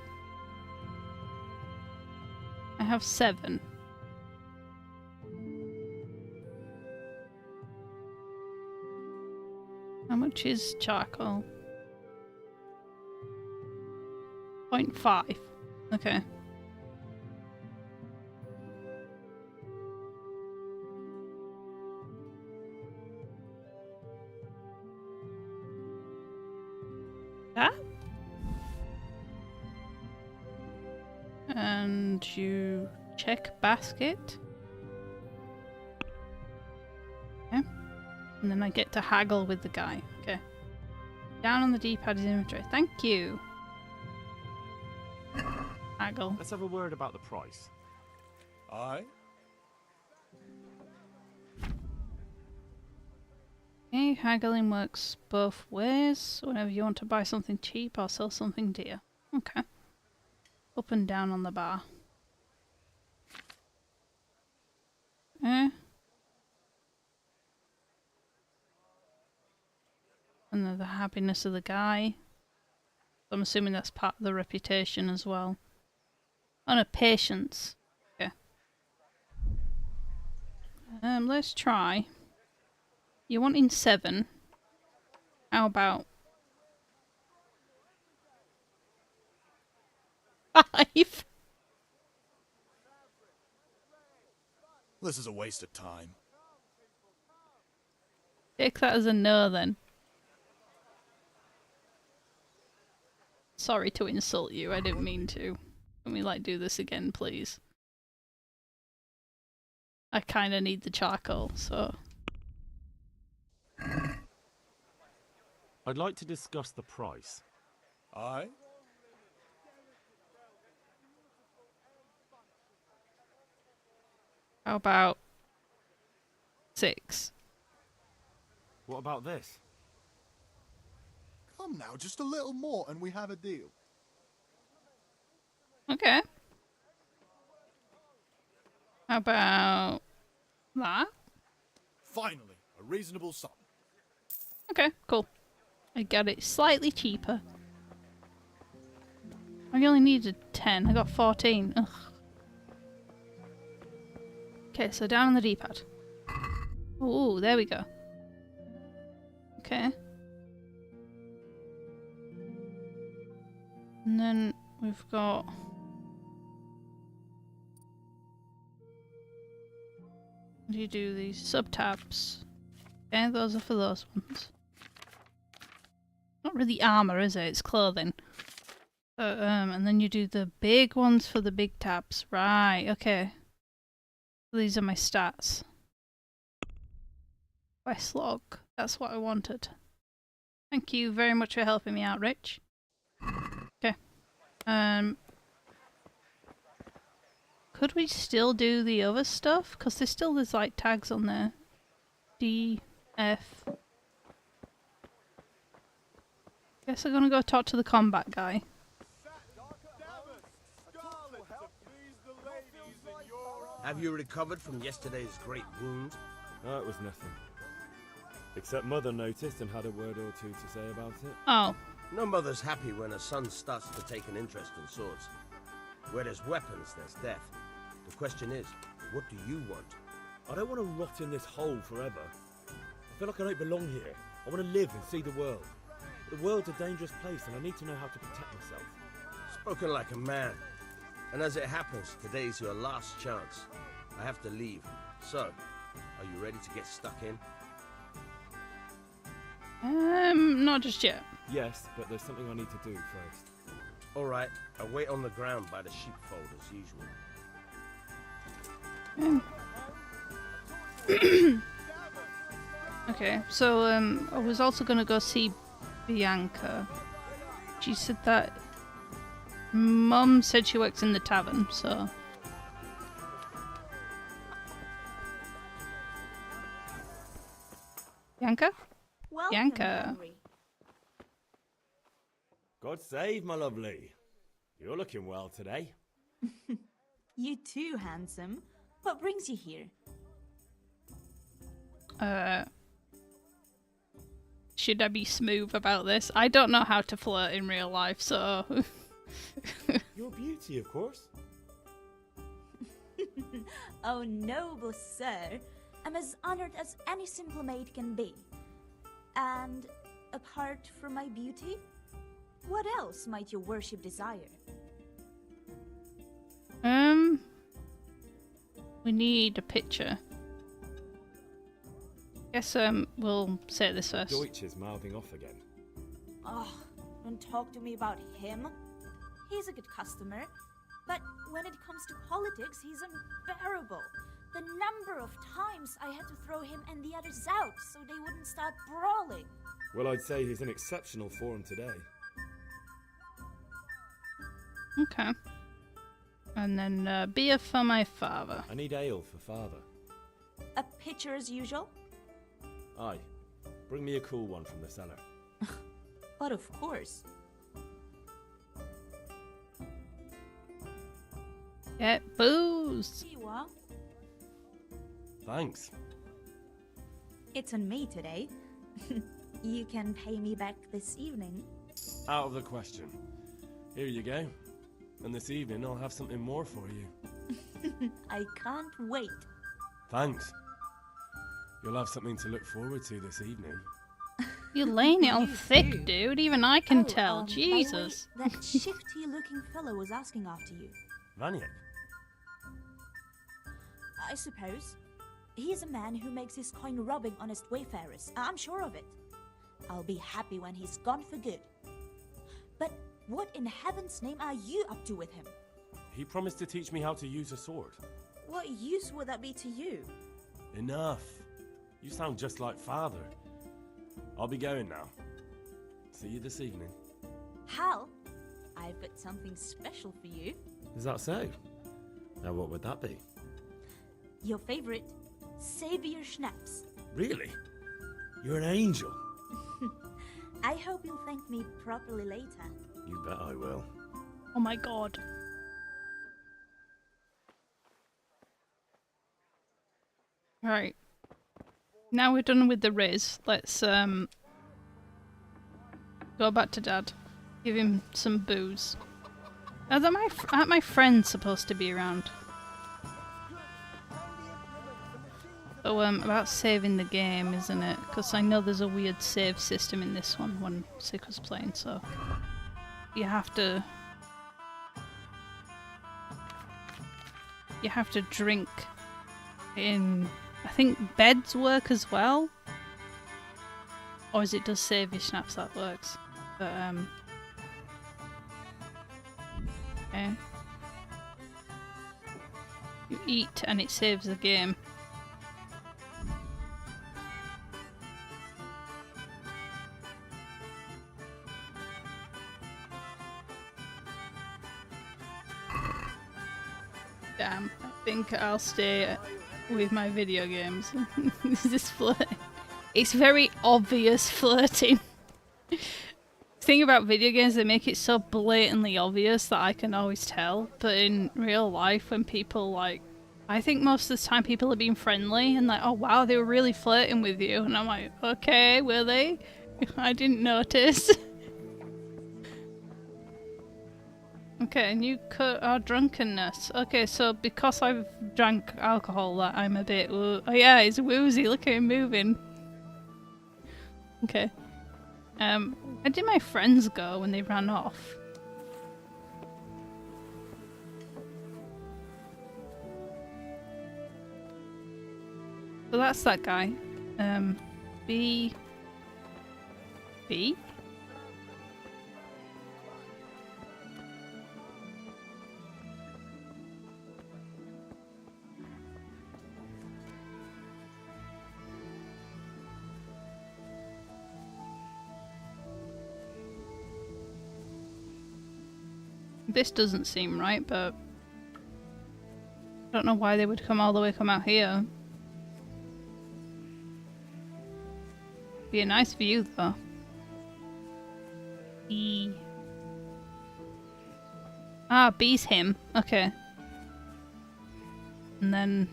[SPEAKER 1] I have 7. How much is charcoal? 0.5. Okay. That? And you check basket. Okay. And then I get to haggle with the guy. Okay. Down on the D-pad is inventory. Thank you. Haggle.
[SPEAKER 6] Let's have a word about the price.
[SPEAKER 4] Aye?
[SPEAKER 1] Okay, haggling works both ways. Whenever you want to buy something cheap or sell something dear. Okay. Up and down on the bar. Eh. And then the happiness of the guy. I'm assuming that's part of the reputation as well. Oh no, patience. Okay. Let's try. You're wanting 7. How about 5?
[SPEAKER 4] This is a waste of time.
[SPEAKER 1] Take that as a no then. Sorry to insult you, I didn't mean to. Can we do this again, please? I kinda need the charcoal, so...
[SPEAKER 6] I'd like to discuss the price.
[SPEAKER 4] Aye?
[SPEAKER 1] How about 6?
[SPEAKER 6] What about this?
[SPEAKER 16] Come now, just a little more and we have a deal.
[SPEAKER 1] Okay. How about that?
[SPEAKER 16] Finally, a reasonable sum.
[SPEAKER 1] Okay, cool. I got it slightly cheaper. I only needed 10. I got 14. Ugh. Okay, so down on the D-pad. Ooh, there we go. Okay. And then we've got... How do you do these? Sub-tabs. Okay, those are for those ones. Not really armor, is it? It's clothing. And then you do the big ones for the big tabs. Right, okay. These are my stats. Quest log. That's what I wanted. Thank you very much for helping me out, Rich. Okay. Could we still do the other stuff? Because there's like tags on there. D, F. Guess I'm gonna go talk to the combat guy.
[SPEAKER 17] Have you recovered from yesterday's great wound?
[SPEAKER 5] No, it was nothing. Except Mother noticed and had a word or two to say about it.
[SPEAKER 1] Oh.
[SPEAKER 17] No mother's happy when her son starts to take an interest in swords. Where there's weapons, there's death. The question is, what do you want?
[SPEAKER 5] I don't want to rot in this hole forever. I feel like I don't belong here. I want to live and see the world. The world's a dangerous place and I need to know how to protect myself.
[SPEAKER 17] Spoken like a man. And as it happens, today's your last chance. I have to leave. So, are you ready to get stuck in?
[SPEAKER 1] Not just yet.
[SPEAKER 5] Yes, but there's something I need to do first.
[SPEAKER 17] Alright, I'll wait on the ground by the sheepfold as usual.
[SPEAKER 1] Okay, so I was also gonna go see Bianca. She said that Mum said she works in the tavern, so... Bianca?
[SPEAKER 18] Welcome,
[SPEAKER 1] Bianca.
[SPEAKER 18] Henry.
[SPEAKER 5] God save, my lovely. You're looking well today.
[SPEAKER 18] You too, handsome. What brings you
[SPEAKER 1] should I be smooth about this? I don't know how to flirt in real life, so...
[SPEAKER 5] Your beauty, of course.
[SPEAKER 18] Oh, noble sir. I'm as honored as any simple maid can be. And apart from my beauty, what else might your worship desire?
[SPEAKER 1] We need a picture. Guess we'll say this first.
[SPEAKER 5] Deutsch is mouthing off again.
[SPEAKER 18] Oh, don't talk to me about him. He's a good customer, but when it comes to politics, he's unbearable. The number of times I had to throw him and the others out so they wouldn't start brawling.
[SPEAKER 5] Well, I'd say he's in exceptional form today.
[SPEAKER 1] Okay. And then beer for my father.
[SPEAKER 5] I need ale for father.
[SPEAKER 18] A pitcher as usual?
[SPEAKER 5] Aye. Bring me a cool one from the cellar.
[SPEAKER 18] But of course.
[SPEAKER 1] Get booze.
[SPEAKER 18] Here you are.
[SPEAKER 12] Thanks.
[SPEAKER 18] It's on me today. You can pay me back this evening.
[SPEAKER 12] Out of the question. Here you go. And this evening I'll have something more for you.
[SPEAKER 18] I can't wait.
[SPEAKER 12] Thanks. You'll have something to look forward to this evening.
[SPEAKER 1] You're laying it on thick, dude. Even I can tell.
[SPEAKER 18] By the
[SPEAKER 1] Jesus.
[SPEAKER 18] way, that shifty-looking fellow was asking after you.
[SPEAKER 12] Vanya?
[SPEAKER 18] I suppose. He's a man who makes his coin robbing honest wayfarers. I'm sure of it. I'll be happy when he's gone for good. But what in heaven's name are you up to with him?
[SPEAKER 12] He promised to teach me how to use a sword.
[SPEAKER 18] What use would that be to you?
[SPEAKER 12] Enough. You sound just like father. I'll be going now. See you this evening.
[SPEAKER 18] Hal, I've got something special for you.
[SPEAKER 5] Is that so? Now what would that be?
[SPEAKER 18] Your favorite, Savior Schnapps.
[SPEAKER 5] Really? You're an angel.
[SPEAKER 18] I hope you'll thank me properly later.
[SPEAKER 5] You bet I will.
[SPEAKER 1] Oh my god. Right. Now we're done with the Riz. Let's go back to Dad. Give him some booze. Aren't my friends supposed to be around? Oh, about saving the game, isn't it? Because I know there's a weird save system in this one when Sic was playing, so you have to drink in, I think beds work as well, or is it just save your schnapps that works? But okay, you eat and it saves the game. Damn, I think I'll stay with my video games. Is this flirt? It's very obvious flirting. The thing about video games, they make it so blatantly obvious that I can always tell. But in real life, when people like, I think most of the time people are being friendly and like, oh wow, they were really flirting with you. And I'm like, okay, were they? I didn't notice. Okay, and you cut our drunkenness. Okay, so because I've drank alcohol, that I'm a bit. Oh yeah, he's woozy. Look at him moving. Okay. Where did my friends go when they ran off? So that's that guy. B. This doesn't seem right, but I don't know why they would come all the way out here. Be a nice view though. E. Ah, B's him. Okay. And then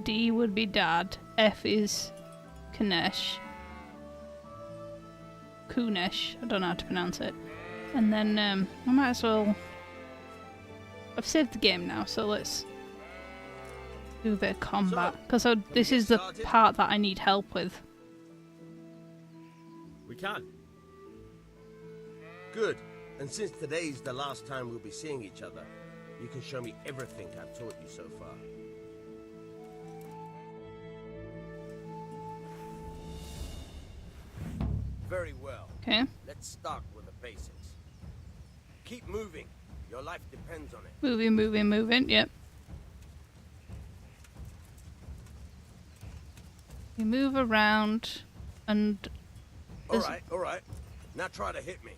[SPEAKER 1] D would be Dad. F is Kanesh. Kunesh. I don't know how to pronounce it. And then I might as well... I've saved the game now, so let's do a bit of combat. Because this is the part that I need help with.
[SPEAKER 17] We can. Good. And since today's the last time we'll be seeing each other, you can show me everything I've taught you so far. Very well.
[SPEAKER 1] Okay.
[SPEAKER 17] Let's start with the basics. Keep moving. Your life depends on it.
[SPEAKER 1] Moving, yep. You move around and...
[SPEAKER 17] Alright. Now try to hit me.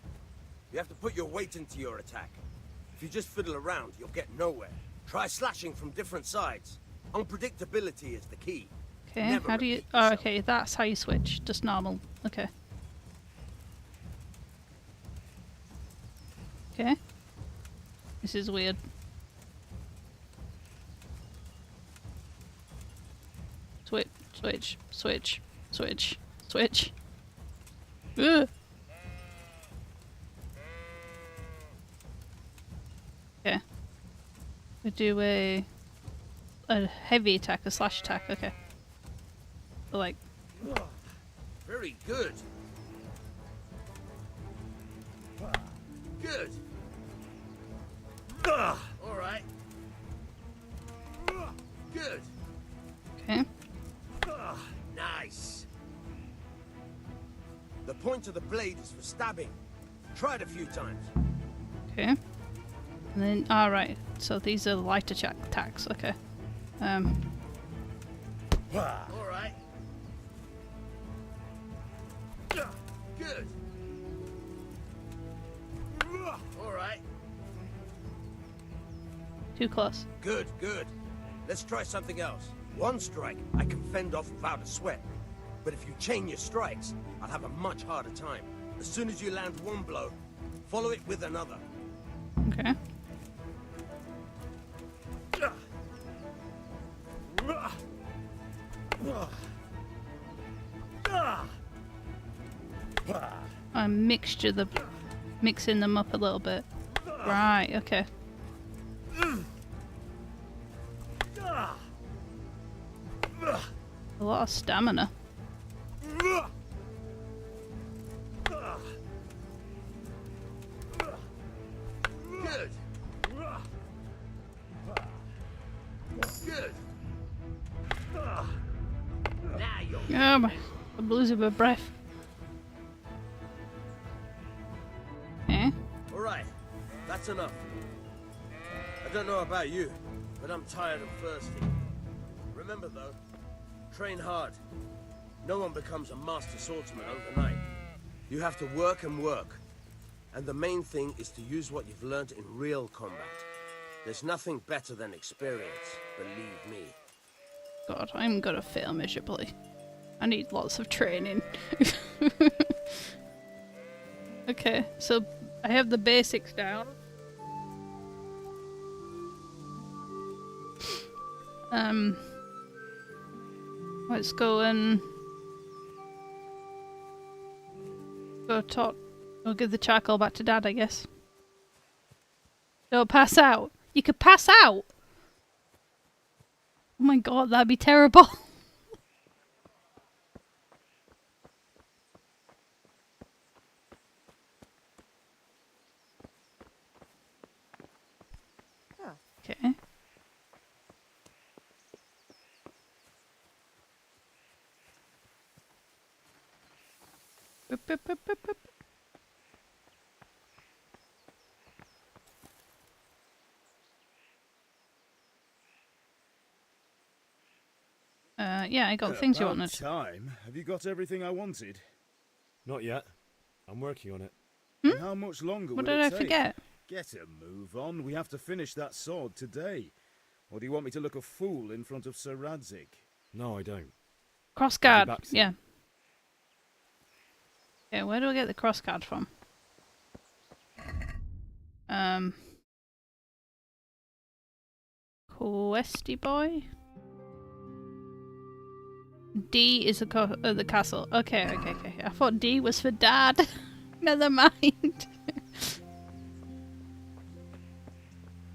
[SPEAKER 17] You have to put your weight into your attack. If you just fiddle around, you'll get nowhere. Try slashing from different sides. Unpredictability is the key.
[SPEAKER 1] Okay, how do you... Oh, okay, that's how you switch. Just normal. Okay. Okay. This is weird. Switch. Ugh. Okay. We do a heavy attack, a slash attack, okay. So like...
[SPEAKER 17] Very good. Good. Alright. Good.
[SPEAKER 1] Okay.
[SPEAKER 17] Nice. The point of the blade is for stabbing. Try it a few times.
[SPEAKER 1] Okay. And then, alright, so these are light attacks, okay.
[SPEAKER 17] Alright. Good. Alright.
[SPEAKER 1] Too close.
[SPEAKER 17] Good. Let's try something else. One strike I can fend off without a sweat. But if you chain your strikes, I'll have a much harder time. As soon as you land one blow, follow it with another.
[SPEAKER 1] Okay. A mixture, mixing them up a little bit. Right, okay. A lot of stamina.
[SPEAKER 17] Good. Good. Now you're...
[SPEAKER 1] Oh my, I'm losing my breath. Okay.
[SPEAKER 17] Alright, that's enough. I don't know about you, but I'm tired and thirsty. Remember though, train hard. No one becomes a master swordsman overnight. You have to work and work. And the main thing is to use what you've learned in real combat. There's nothing better than experience, believe me.
[SPEAKER 1] God, I'm gonna fail miserably. I need lots of training. Okay, so I have the basics down. Let's go and go talk. We'll give the charcoal back to Dad, I guess. Don't pass out. You could pass out. Oh my god, that'd be terrible. Okay. Yeah, I got things you
[SPEAKER 4] About
[SPEAKER 1] wanted.
[SPEAKER 4] time. Have you got everything I wanted?
[SPEAKER 5] Not yet. I'm working on it.
[SPEAKER 4] And how much longer
[SPEAKER 1] What
[SPEAKER 4] will
[SPEAKER 1] did
[SPEAKER 4] it
[SPEAKER 1] I
[SPEAKER 4] take?
[SPEAKER 1] forget?
[SPEAKER 4] Get a move on. We have to finish that sword today. Or do you want me to look a fool in front of Sir Radzik?
[SPEAKER 5] No, I don't.
[SPEAKER 1] Crossguard,
[SPEAKER 5] back soon.
[SPEAKER 1] yeah. Yeah, where do I get the crossguard from? Questy boy? D is the castle. Okay. I thought D was for dad. Never mind.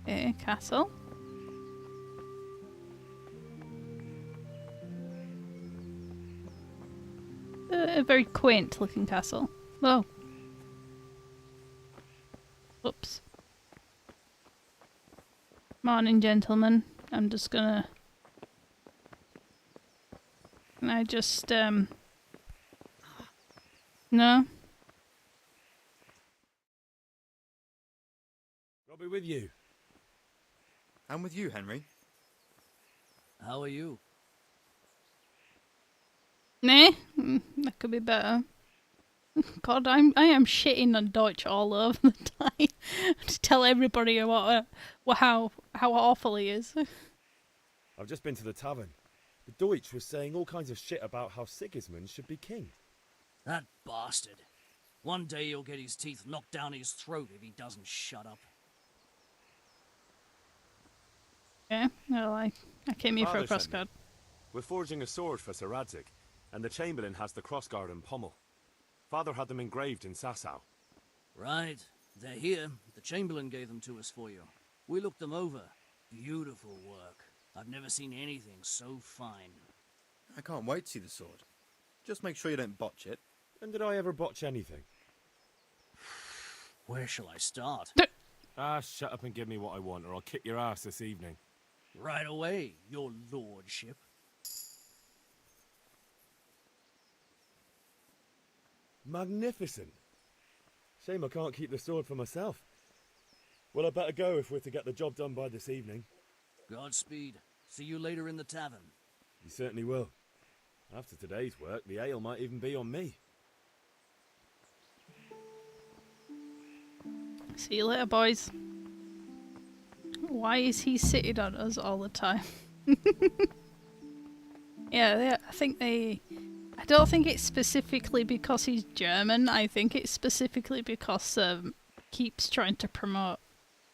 [SPEAKER 1] Okay, castle. A very quaint looking castle. Whoa. Oops. Morning, gentlemen. I'm just gonna... Can I just, No?
[SPEAKER 5] I'll be with you.
[SPEAKER 19] I'm with you, Henry.
[SPEAKER 20] How are you?
[SPEAKER 1] Nah, that could be better. God, I am shitting on Deutsch all over the time to tell everybody how awful he is.
[SPEAKER 5] I've just been to the tavern. The Deutsch was saying all kinds of shit about how Sigismund should be king.
[SPEAKER 20] That bastard. One day he'll get his teeth knocked down his throat if he doesn't shut up.
[SPEAKER 1] Yeah, well, I came here for a
[SPEAKER 6] Father sent me.
[SPEAKER 1] crossguard.
[SPEAKER 6] We're forging a sword for Sir Radzig, and the Chamberlain has the crossguard and pommel. Father had them engraved in Sasau.
[SPEAKER 20] Right. They're here. The Chamberlain gave them to us for you. We looked them over. Beautiful work. I've never seen anything so fine.
[SPEAKER 19] I can't wait to see the sword. Just make sure you don't botch it.
[SPEAKER 5] When did I ever botch anything?
[SPEAKER 20] Where shall I start?
[SPEAKER 6] Shut up and give me what I want, or I'll kick your ass this evening.
[SPEAKER 20] Right away, your lordship.
[SPEAKER 5] Magnificent. Shame I can't keep the sword for myself. Well, I better go if we're to get the job done by this evening.
[SPEAKER 20] Godspeed. See you later in the tavern.
[SPEAKER 5] You certainly will. After today's work, the ale might even be on me.
[SPEAKER 1] See you later, boys. Why is he sitting on us all the time? Yeah, I don't think it's specifically because he's German. I think it's specifically because keeps trying to promote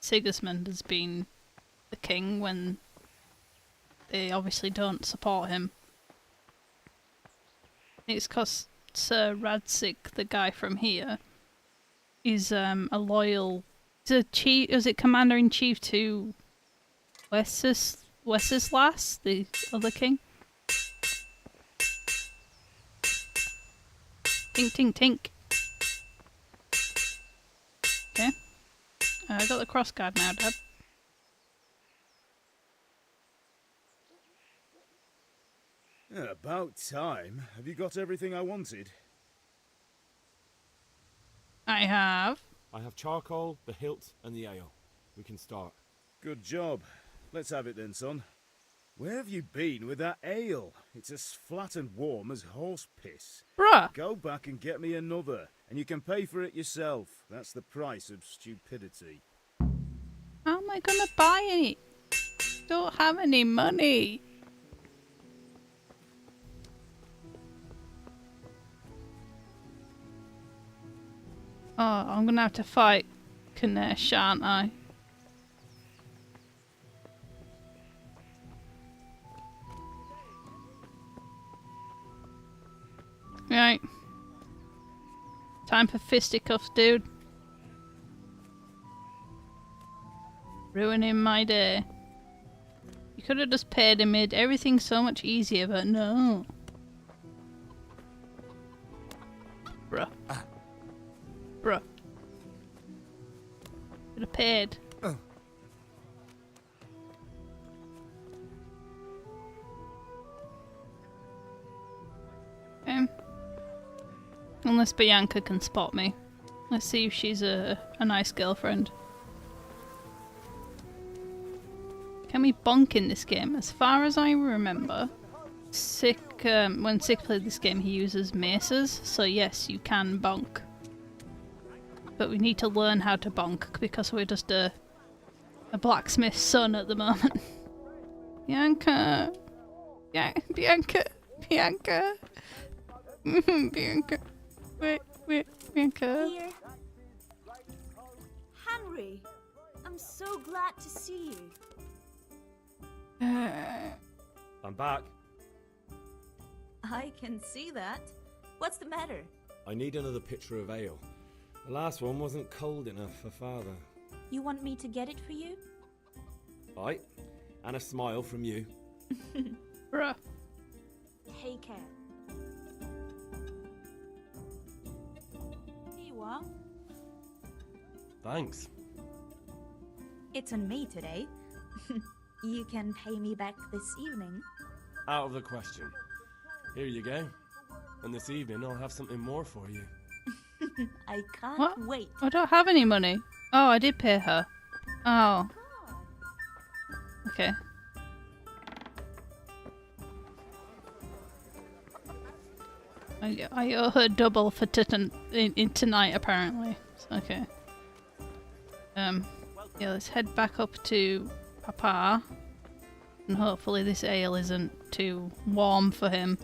[SPEAKER 1] Sigismund as being the king when they obviously don't support him. It's because Sir Radzig, the guy from here, is a loyal... Is it Commander-in-Chief to Wenceslas, the other king? Tink, tink, tink. Okay. I got the crossguard now, Dad.
[SPEAKER 4] About time. Have you got everything I wanted?
[SPEAKER 1] I have.
[SPEAKER 5] I have charcoal, the hilt, and the ale. We can start.
[SPEAKER 4] Good job. Let's have it then, son. Where have you been with that ale? It's as flat and warm as horse piss.
[SPEAKER 1] Bruh!
[SPEAKER 4] Go back and get me another, and you can pay for it yourself. That's the price of stupidity.
[SPEAKER 1] How am I gonna buy any? Don't have any money. Oh, I'm gonna have to fight Kanesh, aren't I? Right. Time for fisticuffs, dude. Ruining my day. You could have just paid him, made everything so much easier, but no. Bruh. Bruh. Could have paid. Okay. Unless Bianca can spot me. Let's see if she's a nice girlfriend. Can we bonk in this game? As far as I remember, when Sic played this game, he uses maces, so yes, you can bonk. But we need to learn how to bonk because we're just a blacksmith's son at the moment. Bianca! Yeah, Bianca! Bianca! Bianca! Wait, Bianca!
[SPEAKER 18] Here. Henry, I'm so glad to see you.
[SPEAKER 5] I'm back.
[SPEAKER 18] I can see that. What's the matter?
[SPEAKER 5] I need another pitcher of ale. The last one wasn't cold enough for Father.
[SPEAKER 18] You want me to get it for you?
[SPEAKER 5] Aye, and a smile from you.
[SPEAKER 1] Bruh.
[SPEAKER 18] Take care. Here you are.
[SPEAKER 12] Thanks.
[SPEAKER 18] It's on me today. You can pay me back this evening.
[SPEAKER 12] Out of the question. Here you go. And this evening I'll have something more for you.
[SPEAKER 18] I can't
[SPEAKER 1] What?
[SPEAKER 18] wait.
[SPEAKER 1] I don't have any money. Oh, I did pay her. Oh. Okay. I owe her double for in tonight, apparently. So, okay. Yeah, let's head back up to Papa. And hopefully this ale isn't too warm for him.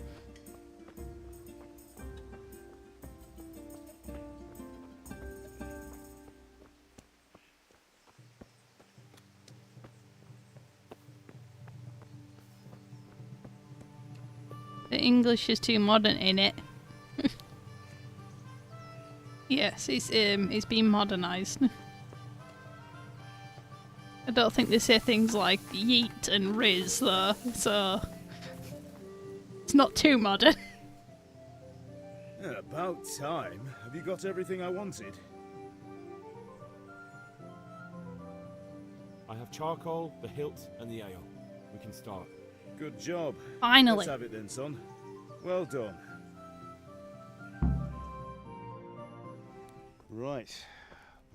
[SPEAKER 1] The English is too modern in it. Yes, it's been modernised. I don't think they say things like yeet and riz though, so it's not too modern.
[SPEAKER 4] Yeah, about time. Have you got everything I wanted?
[SPEAKER 5] I have charcoal, the hilt, and the ale. We can start.
[SPEAKER 4] Good job.
[SPEAKER 1] Finally.
[SPEAKER 4] Let's have it then, son. Well done. Right.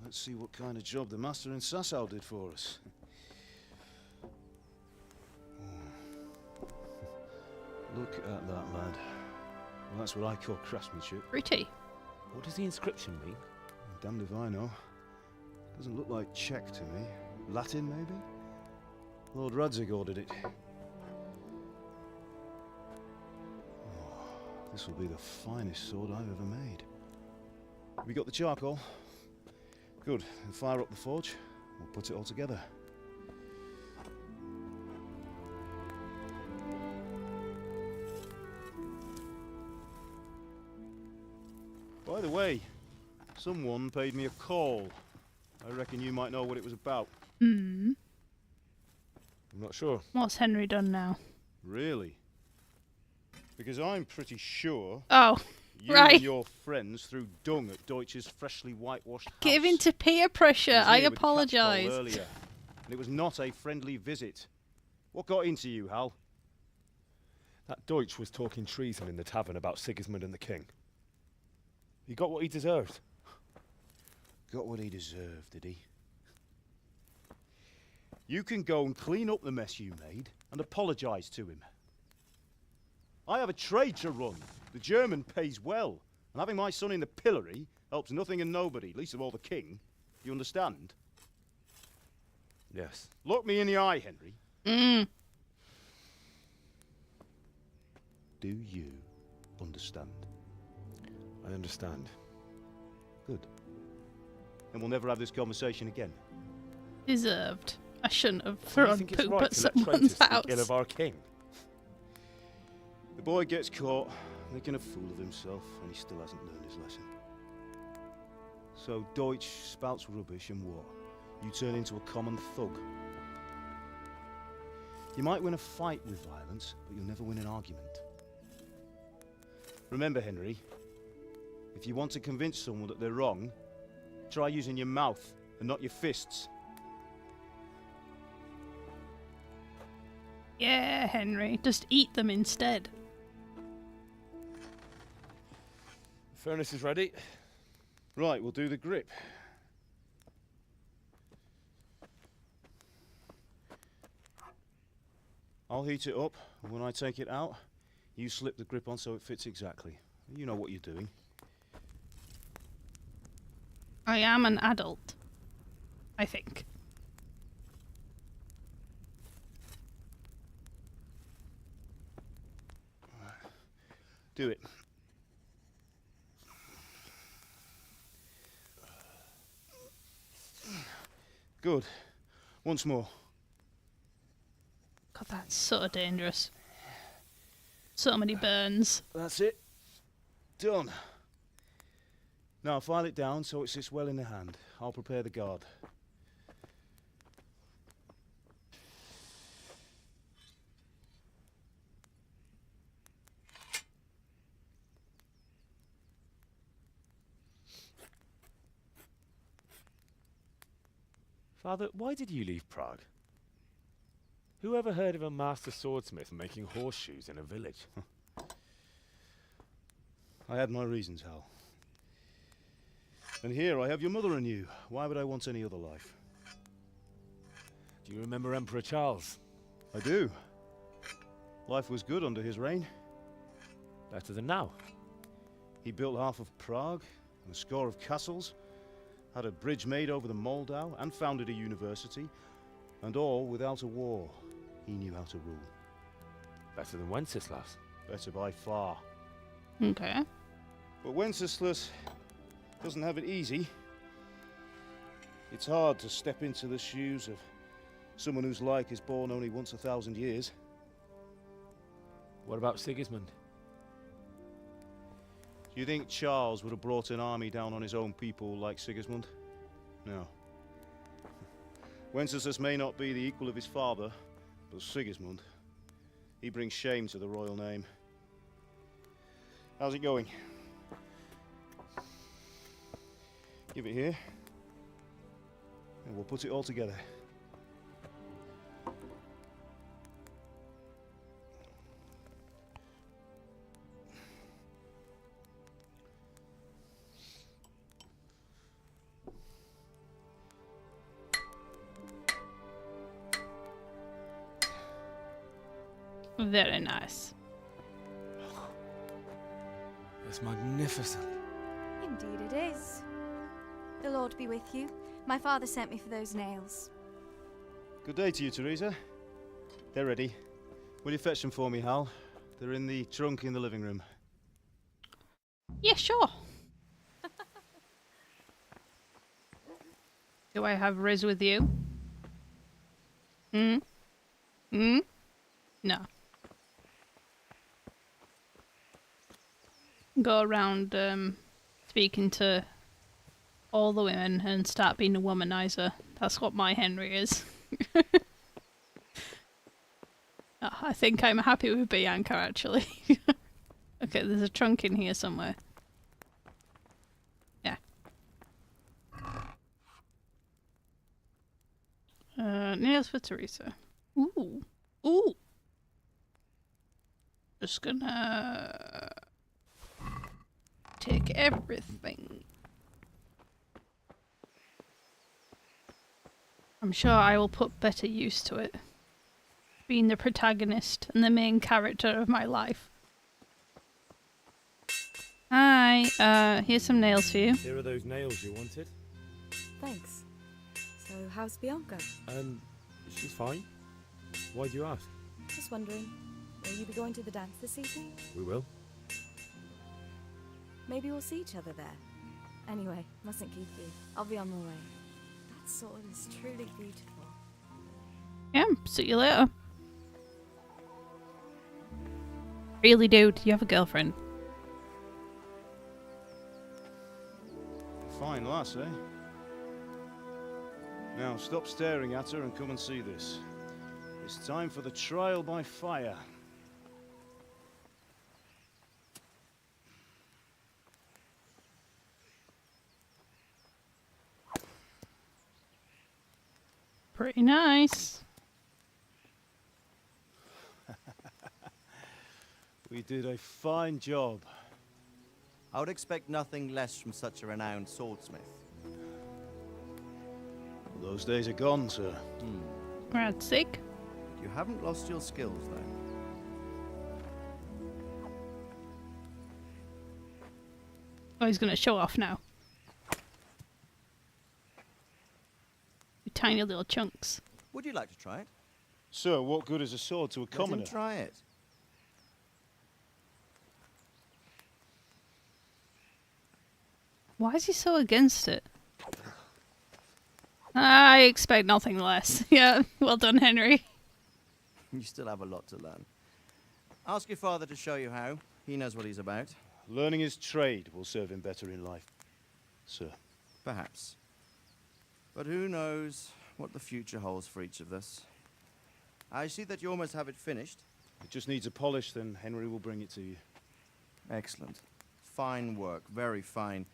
[SPEAKER 4] Let's see what kind of job the master in Sasau did for us. Look at that, lad. Well, that's what I call craftsmanship.
[SPEAKER 1] Pretty.
[SPEAKER 5] What does the inscription mean?
[SPEAKER 4] Damned if I know. Doesn't look like Czech to me. Latin, maybe? Lord Radzig ordered it. This will be the finest sword I've ever made. Have you got the charcoal? Good. Then fire up the forge. We'll put it all together. By the way, someone paid me a call. I reckon you might know what it was about.
[SPEAKER 1] Hmm.
[SPEAKER 5] I'm not sure.
[SPEAKER 1] What's Henry done now?
[SPEAKER 4] Really? Because I'm pretty sure
[SPEAKER 1] Oh,
[SPEAKER 4] you
[SPEAKER 1] right.
[SPEAKER 4] and your friends threw dung at Deutsch's freshly whitewashed house.
[SPEAKER 1] Give in to peer pressure.
[SPEAKER 4] He was
[SPEAKER 1] I
[SPEAKER 4] here with Catchpole
[SPEAKER 1] apologise.
[SPEAKER 4] earlier, and it was not a friendly visit. What got into you, Hal?
[SPEAKER 5] That Deutsch was talking treason in the tavern about Sigismund and the king. He got what he deserved.
[SPEAKER 4] Got what he deserved, did he? You can go and clean up the mess you made and apologise to him. I have a trade to run. The German pays well, and having my son in the pillory helps nothing and nobody, least of all the king. You understand?
[SPEAKER 5] Yes.
[SPEAKER 4] Look me in the eye, Henry. Do you understand?
[SPEAKER 5] I understand.
[SPEAKER 4] Good. Then we'll never have this conversation again.
[SPEAKER 1] Deserved. I shouldn't have
[SPEAKER 5] Do you
[SPEAKER 1] thrown
[SPEAKER 5] think it's
[SPEAKER 1] poop
[SPEAKER 5] right
[SPEAKER 1] at
[SPEAKER 5] to let
[SPEAKER 1] someone's
[SPEAKER 5] traitors
[SPEAKER 1] house.
[SPEAKER 5] speak ill of our king?
[SPEAKER 4] The boy gets caught, making a fool of himself, and he still hasn't learned his lesson. So Deutsch spouts rubbish, and what? You turn into a common thug. You might win a fight with violence, but you'll never win an argument. Remember, Henry, if you want to convince someone that they're wrong, try using your mouth and not your fists.
[SPEAKER 1] Yeah, Henry. Just eat them instead.
[SPEAKER 5] The furnace is ready.
[SPEAKER 4] Right, we'll do the grip. I'll heat it up, and when I take it out, you slip the grip on so it fits exactly. You know what you're doing.
[SPEAKER 1] I am an adult. I think.
[SPEAKER 4] Do it. Good. Once more.
[SPEAKER 1] God, that's so dangerous. So many burns.
[SPEAKER 4] That's it. Done. Now file it down so it sits well in the hand. I'll prepare the guard.
[SPEAKER 5] Father, why did you leave Prague? Who ever heard of a master swordsmith making horseshoes in a village?
[SPEAKER 4] I had my reasons, Hal. And here I have your mother and you. Why would I want any other life?
[SPEAKER 5] Do you remember Emperor Charles?
[SPEAKER 4] I do. Life was good under his reign.
[SPEAKER 5] Better than now.
[SPEAKER 4] He built half of Prague and a score of castles, had a bridge made over the Moldau, and founded a university, and all without a war. He knew how to rule.
[SPEAKER 5] Better than Wenceslas.
[SPEAKER 4] Better by far.
[SPEAKER 1] Okay.
[SPEAKER 4] But Wenceslas doesn't have it easy. It's hard to step into the shoes of someone whose like is born only once 1,000 years.
[SPEAKER 5] What about Sigismund?
[SPEAKER 4] Do you think Charles would have brought an army down on his own people like Sigismund? No. Wenceslas may not be the equal of his father, but Sigismund, he brings shame to the royal name. How's it going? Give it here, and we'll put it all together.
[SPEAKER 1] Very nice.
[SPEAKER 5] It's magnificent.
[SPEAKER 21] Indeed it is. The Lord be with you. My father sent me for those nails.
[SPEAKER 4] Good day to you, Teresa. They're ready. Will you fetch them for me, Hal? They're in the trunk in the living room.
[SPEAKER 1] Yeah, sure. Do I have Riz with you? No. Go around speaking to all the women and start being a womanizer. That's what my Henry is. I think I'm happy with Bianca, actually. Okay, there's a trunk in here somewhere. Yeah. Nails for Teresa. Ooh. Ooh. Just gonna take everything. I'm sure I will put better use to it. Being the protagonist and the main character of my life. Hi, here's some nails for you.
[SPEAKER 5] Here are those nails you wanted.
[SPEAKER 21] Thanks. So, how's Bianca?
[SPEAKER 5] She's fine. Why do you ask?
[SPEAKER 21] Just wondering, will you be going to the dance this evening?
[SPEAKER 5] We will.
[SPEAKER 21] Maybe we'll see each other there. Anyway, mustn't keep you. I'll be on my way. That sword is truly beautiful.
[SPEAKER 1] Yeah, see you later. Really, dude, you have a girlfriend.
[SPEAKER 4] Fine lass, eh? Now stop staring at her and come and see this. It's time for the trial by fire.
[SPEAKER 1] Pretty nice.
[SPEAKER 4] We did a fine job.
[SPEAKER 22] I would expect nothing less from such a renowned swordsmith.
[SPEAKER 4] Well, those days are gone, sir.
[SPEAKER 1] Sic.
[SPEAKER 22] You haven't lost your skills, though.
[SPEAKER 1] Oh, he's gonna show off now. Tiny little chunks.
[SPEAKER 22] Would you like to try it?
[SPEAKER 4] Sir, what good is a sword to a commoner?
[SPEAKER 22] Let him try it.
[SPEAKER 1] Why is he so against it? I expect nothing less. Yeah, well done, Henry.
[SPEAKER 22] You still have a lot to learn. Ask your father to show you how. He knows what he's about.
[SPEAKER 4] Learning his trade will serve him better in life, sir.
[SPEAKER 22] Perhaps. But who knows what the future holds for each of us. I see that you almost have it finished.
[SPEAKER 4] It just needs a polish, then Henry will bring it to you.
[SPEAKER 22] Excellent. Fine work, very fine.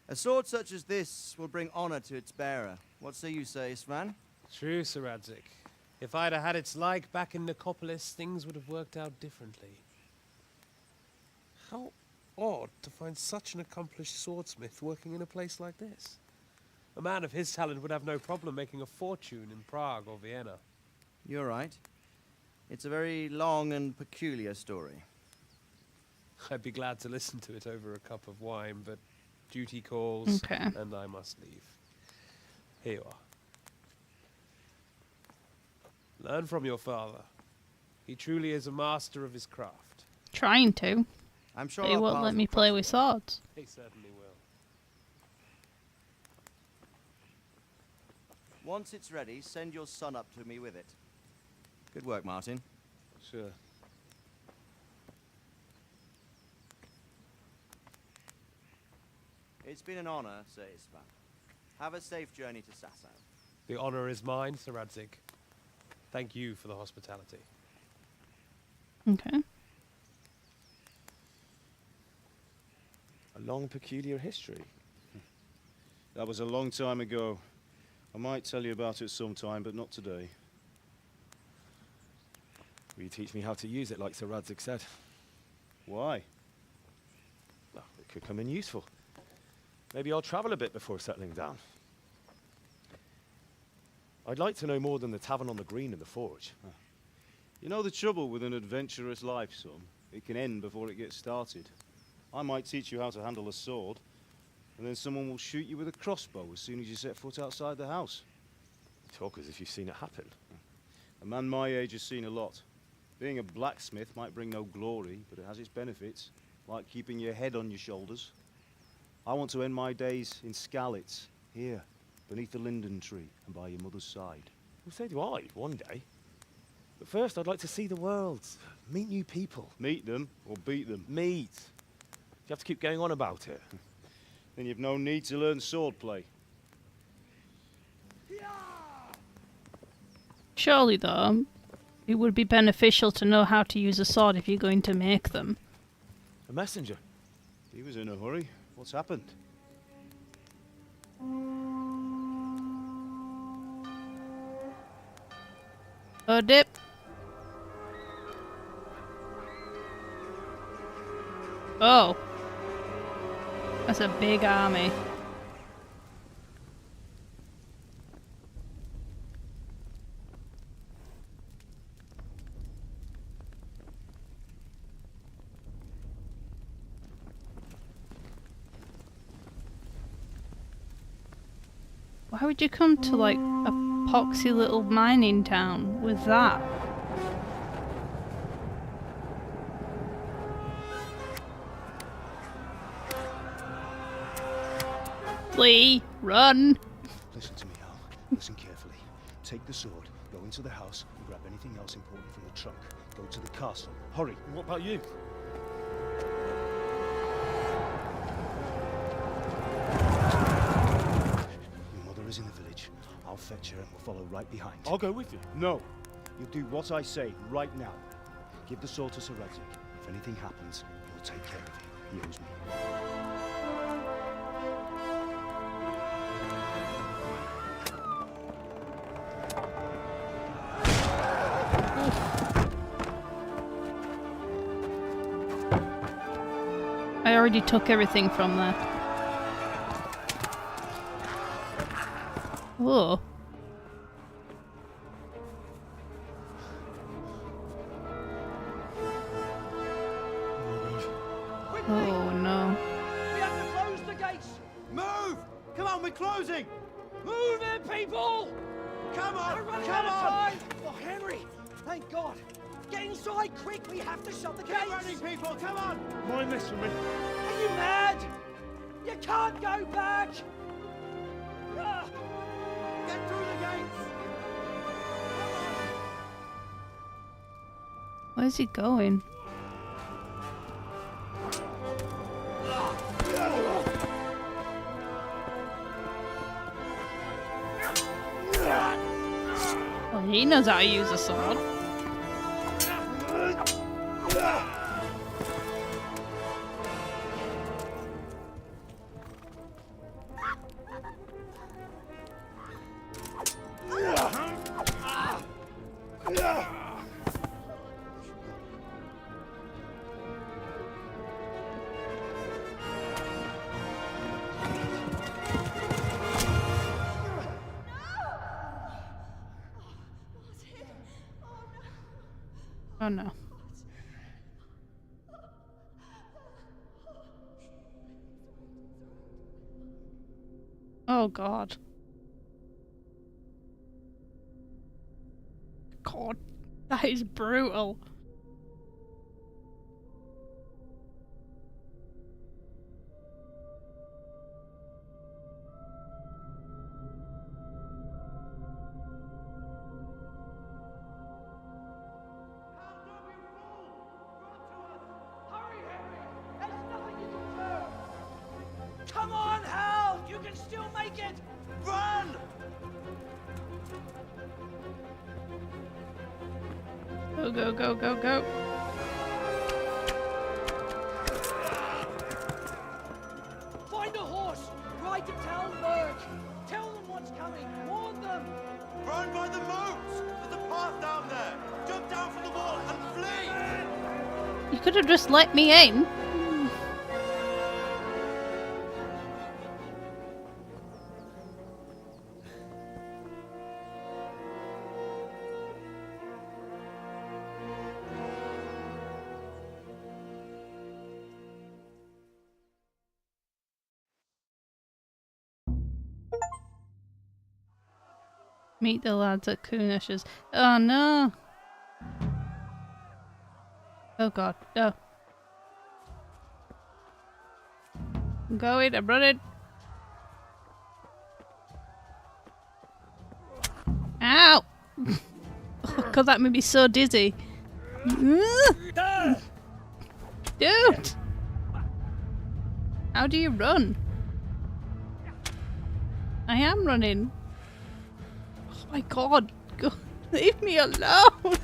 [SPEAKER 22] A sword such as this will bring honor to its bearer. What say you, Svan?
[SPEAKER 11] True, Sir Radzik. If I'd have had its like back in Nicopolis, things would have worked out differently. How odd to find such an accomplished swordsmith working in a place like this. A man of his talent would have no problem making a fortune in Prague or Vienna.
[SPEAKER 22] You're right. It's a very long and peculiar story.
[SPEAKER 11] I'd be glad to listen to it over a cup of wine, but duty calls,
[SPEAKER 1] Okay.
[SPEAKER 11] and I must leave. Here you are. Learn from your father. He truly is a master of his craft.
[SPEAKER 1] Trying to.
[SPEAKER 22] I'm sure
[SPEAKER 1] But he
[SPEAKER 22] our
[SPEAKER 1] won't
[SPEAKER 22] paths
[SPEAKER 1] let me
[SPEAKER 22] will
[SPEAKER 1] play
[SPEAKER 22] cross
[SPEAKER 1] with
[SPEAKER 22] again.
[SPEAKER 1] swords.
[SPEAKER 11] He certainly will.
[SPEAKER 22] Once it's ready, send your son up to me with it. Good work, Martin.
[SPEAKER 4] Sir.
[SPEAKER 22] It's been an honor, Sir Isvan. Have a safe journey to Sasau.
[SPEAKER 11] The honor is mine, Sir Radzik. Thank you for the hospitality.
[SPEAKER 1] Okay.
[SPEAKER 4] A long, peculiar history. That was a long time ago. I might tell you about it sometime, but not today.
[SPEAKER 5] Will you teach me how to use it, like Sir Radzik said?
[SPEAKER 4] Why?
[SPEAKER 5] Well, it could come in useful. Maybe I'll travel a bit before settling down. I'd like to know more than the tavern on the green and the forge.
[SPEAKER 4] You know the trouble with an adventurous life, son? It can end before it gets started. I might teach you how to handle a sword, and then someone will shoot you with a crossbow as soon as you set foot outside the house.
[SPEAKER 5] You talk as if you've seen it happen.
[SPEAKER 4] A man my age has seen a lot. Being a blacksmith might bring no glory, but it has its benefits, like keeping your head on your shoulders. I want to end my days in Skalitz, here, beneath the linden tree and by your mother's side.
[SPEAKER 5] Well, so do I, one day. But first, I'd like to see the world, meet new people.
[SPEAKER 4] Meet them or beat them?
[SPEAKER 5] Meet. You have to keep going on about it.
[SPEAKER 4] Then you've no need to learn swordplay.
[SPEAKER 1] Surely, though, it would be beneficial to know how to use a sword if you're going to make them.
[SPEAKER 5] A messenger.
[SPEAKER 4] He was in a hurry. What's happened?
[SPEAKER 1] Oh, dip. Oh. That's a big army. Why would you come to, like, a poxy little mining town with that? Lee, run!
[SPEAKER 4] Listen to me, Al. Listen carefully. Take the sword, go into the house, and grab anything else important from the trunk. Go to the castle. Hurry.
[SPEAKER 5] What about you?
[SPEAKER 4] Your mother is in the village. I'll fetch her and we'll follow right behind.
[SPEAKER 5] I'll go with you.
[SPEAKER 4] No. You'll do what I say right now. Give the sword to Sir Radzik. If anything happens, he'll take care of you. He owes me.
[SPEAKER 1] I already took everything from there. Oh. Oh no.
[SPEAKER 2] We have to close the gates!
[SPEAKER 13] Move! Come on, we're closing!
[SPEAKER 2] Move it, people!
[SPEAKER 13] Come on!
[SPEAKER 2] We're running
[SPEAKER 13] Come
[SPEAKER 2] out of
[SPEAKER 13] on!
[SPEAKER 2] time! Oh, Henry! Thank God! Get inside, quick! We have to shut the
[SPEAKER 13] Get
[SPEAKER 2] gates!
[SPEAKER 13] running, people! Come on!
[SPEAKER 5] Mind this for me.
[SPEAKER 2] Are you mad? You can't go back! Ah.
[SPEAKER 13] Get through the gates!
[SPEAKER 1] Where's he going? Well, he knows how to use a sword. Oh no. Oh god. God, that is brutal.
[SPEAKER 2] Come on, Hal! You can still make it! Run!
[SPEAKER 1] Go, go, go, go, go.
[SPEAKER 2] Find a horse! Ride to Talmberg! Tell them what's coming! Warn them!
[SPEAKER 7] Run by the moats! There's a path down there! Jump down from the wall and flee!
[SPEAKER 1] You could have just let me in. Meet the lads at Kunish's. Oh no! Oh god, no. I'm going, I'm running. Ow! Oh god, that made me so dizzy. Dude! How do you run? I am running. Oh my god, go, leave me alone!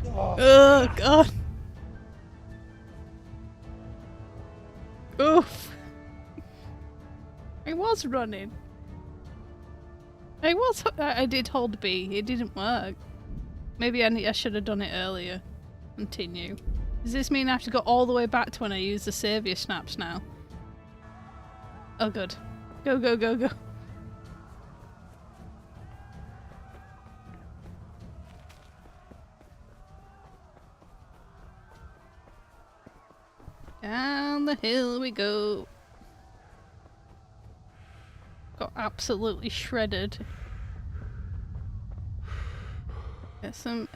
[SPEAKER 1] Oh god. Oof. I was running. I did hold B. It didn't work. Maybe I should have done it earlier. Continue. Does this mean I have to go all the way back to when I use the saviour snaps now? Oh good. Go, go, go, go. Down the hill we go. Got absolutely shredded. Get some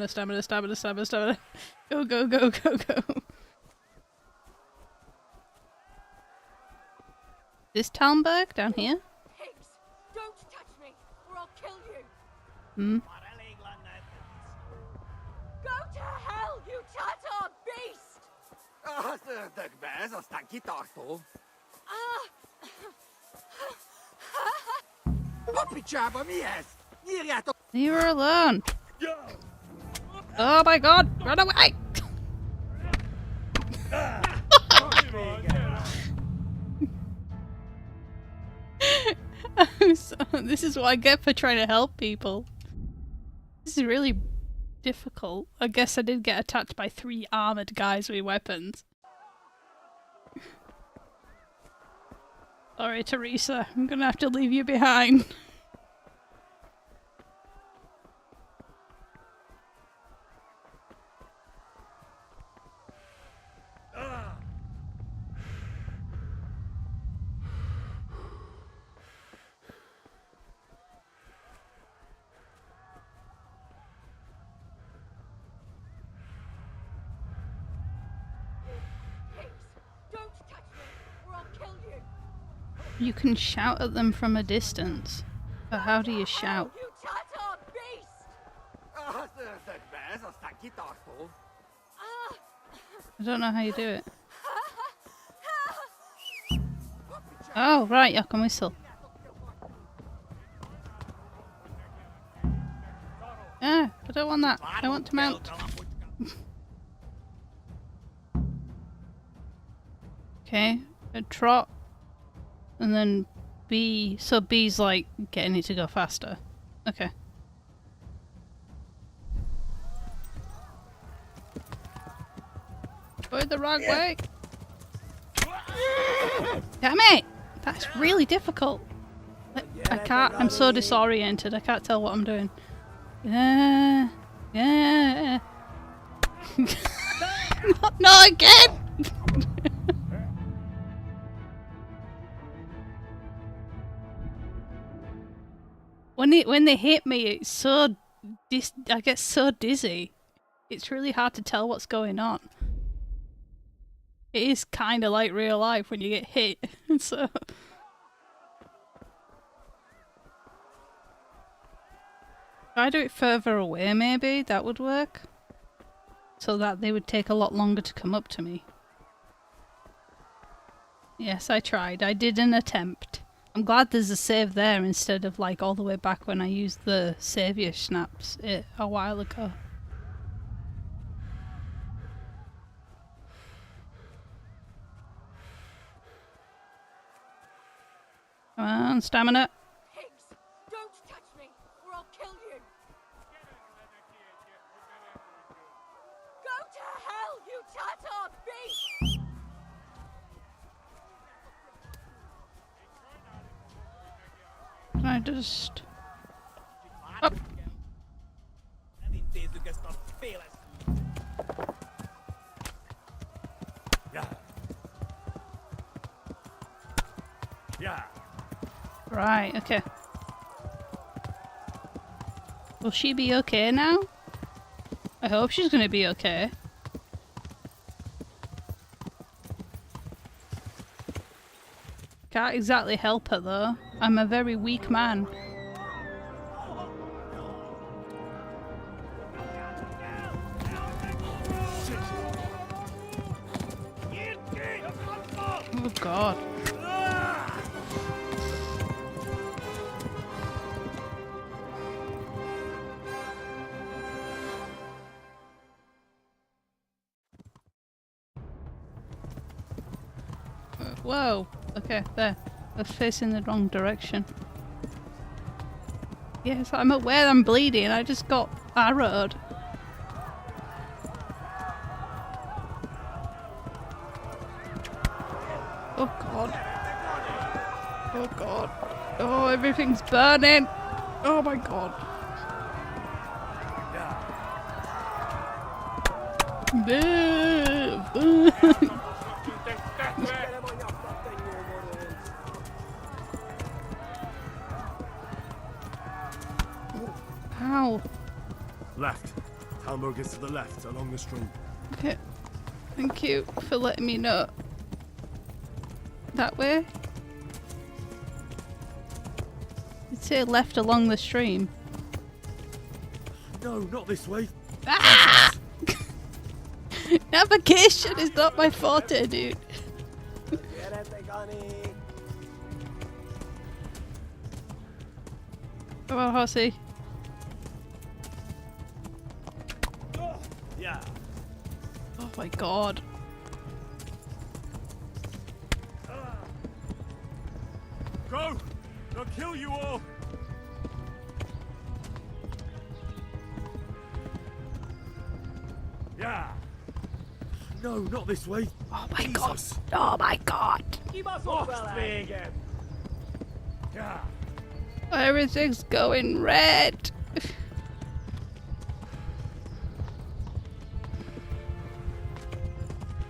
[SPEAKER 1] stamina. Go, go, go, go, go. This Talmberg down here?
[SPEAKER 9] Pigs! Don't touch me, or I'll kill you!
[SPEAKER 1] Hmm.
[SPEAKER 9] Go to hell, you Tatar beast!
[SPEAKER 1] Leave her alone. Oh my god, run away! This is what I get for trying to help people. This is really difficult. I guess I did get attacked by 3 armoured guys with weapons. Sorry, Teresa. I'm gonna have to leave you behind.
[SPEAKER 9] Don't touch me, or I'll kill you!
[SPEAKER 1] You can shout at them from a distance. But how do you shout?
[SPEAKER 9] You Tatar beast!
[SPEAKER 1] I don't know how you do it. Oh, right, I can whistle. Ah, I don't want that. I want to mount. Okay, a trot. And then B. So B's like getting it to go faster. Okay. Going the wrong way. Damn it! That's really difficult. I can't. I'm so disoriented. I can't tell what I'm doing. Yeah. Yeah. Not again! When they hit me, it's so I get so dizzy. It's really hard to tell what's going on. It is kind of like real life when you get hit. So if I do it further away, maybe that would work, so that they would take a lot longer to come up to me. Yes, I tried. I did an attempt. I'm glad there's a save there instead of like all the way back when I used the saviour snaps a while ago. Come on, stamina.
[SPEAKER 9] Pigs! Don't touch me, or I'll kill you! Go to hell, you Tatar beast!
[SPEAKER 1] Can I just... Up.
[SPEAKER 5] Yeah.
[SPEAKER 1] Right, okay. Will she be okay now? I hope she's gonna be okay. Can't exactly help her though. I'm a very weak man. Oh god. Whoa. Okay, there. I was facing the wrong direction. Yes, I'm aware I'm bleeding. I just got arrowed. Oh god. Oh god. Oh, everything's burning. Oh my god. Ow.
[SPEAKER 5] Left. Talmberg is to the left, along the stream.
[SPEAKER 1] Okay. Thank you for letting me know. That way? You'd say left along the stream.
[SPEAKER 5] No, not this way.
[SPEAKER 1] Ah! Navigation is not my forte, dude. Come on, horsey.
[SPEAKER 5] Yeah.
[SPEAKER 1] Oh my god.
[SPEAKER 5] Go! They'll kill you all! Yeah. No, not this way.
[SPEAKER 1] Oh my god. Oh my god.
[SPEAKER 5] Lost me again. Yeah.
[SPEAKER 1] Everything's going red.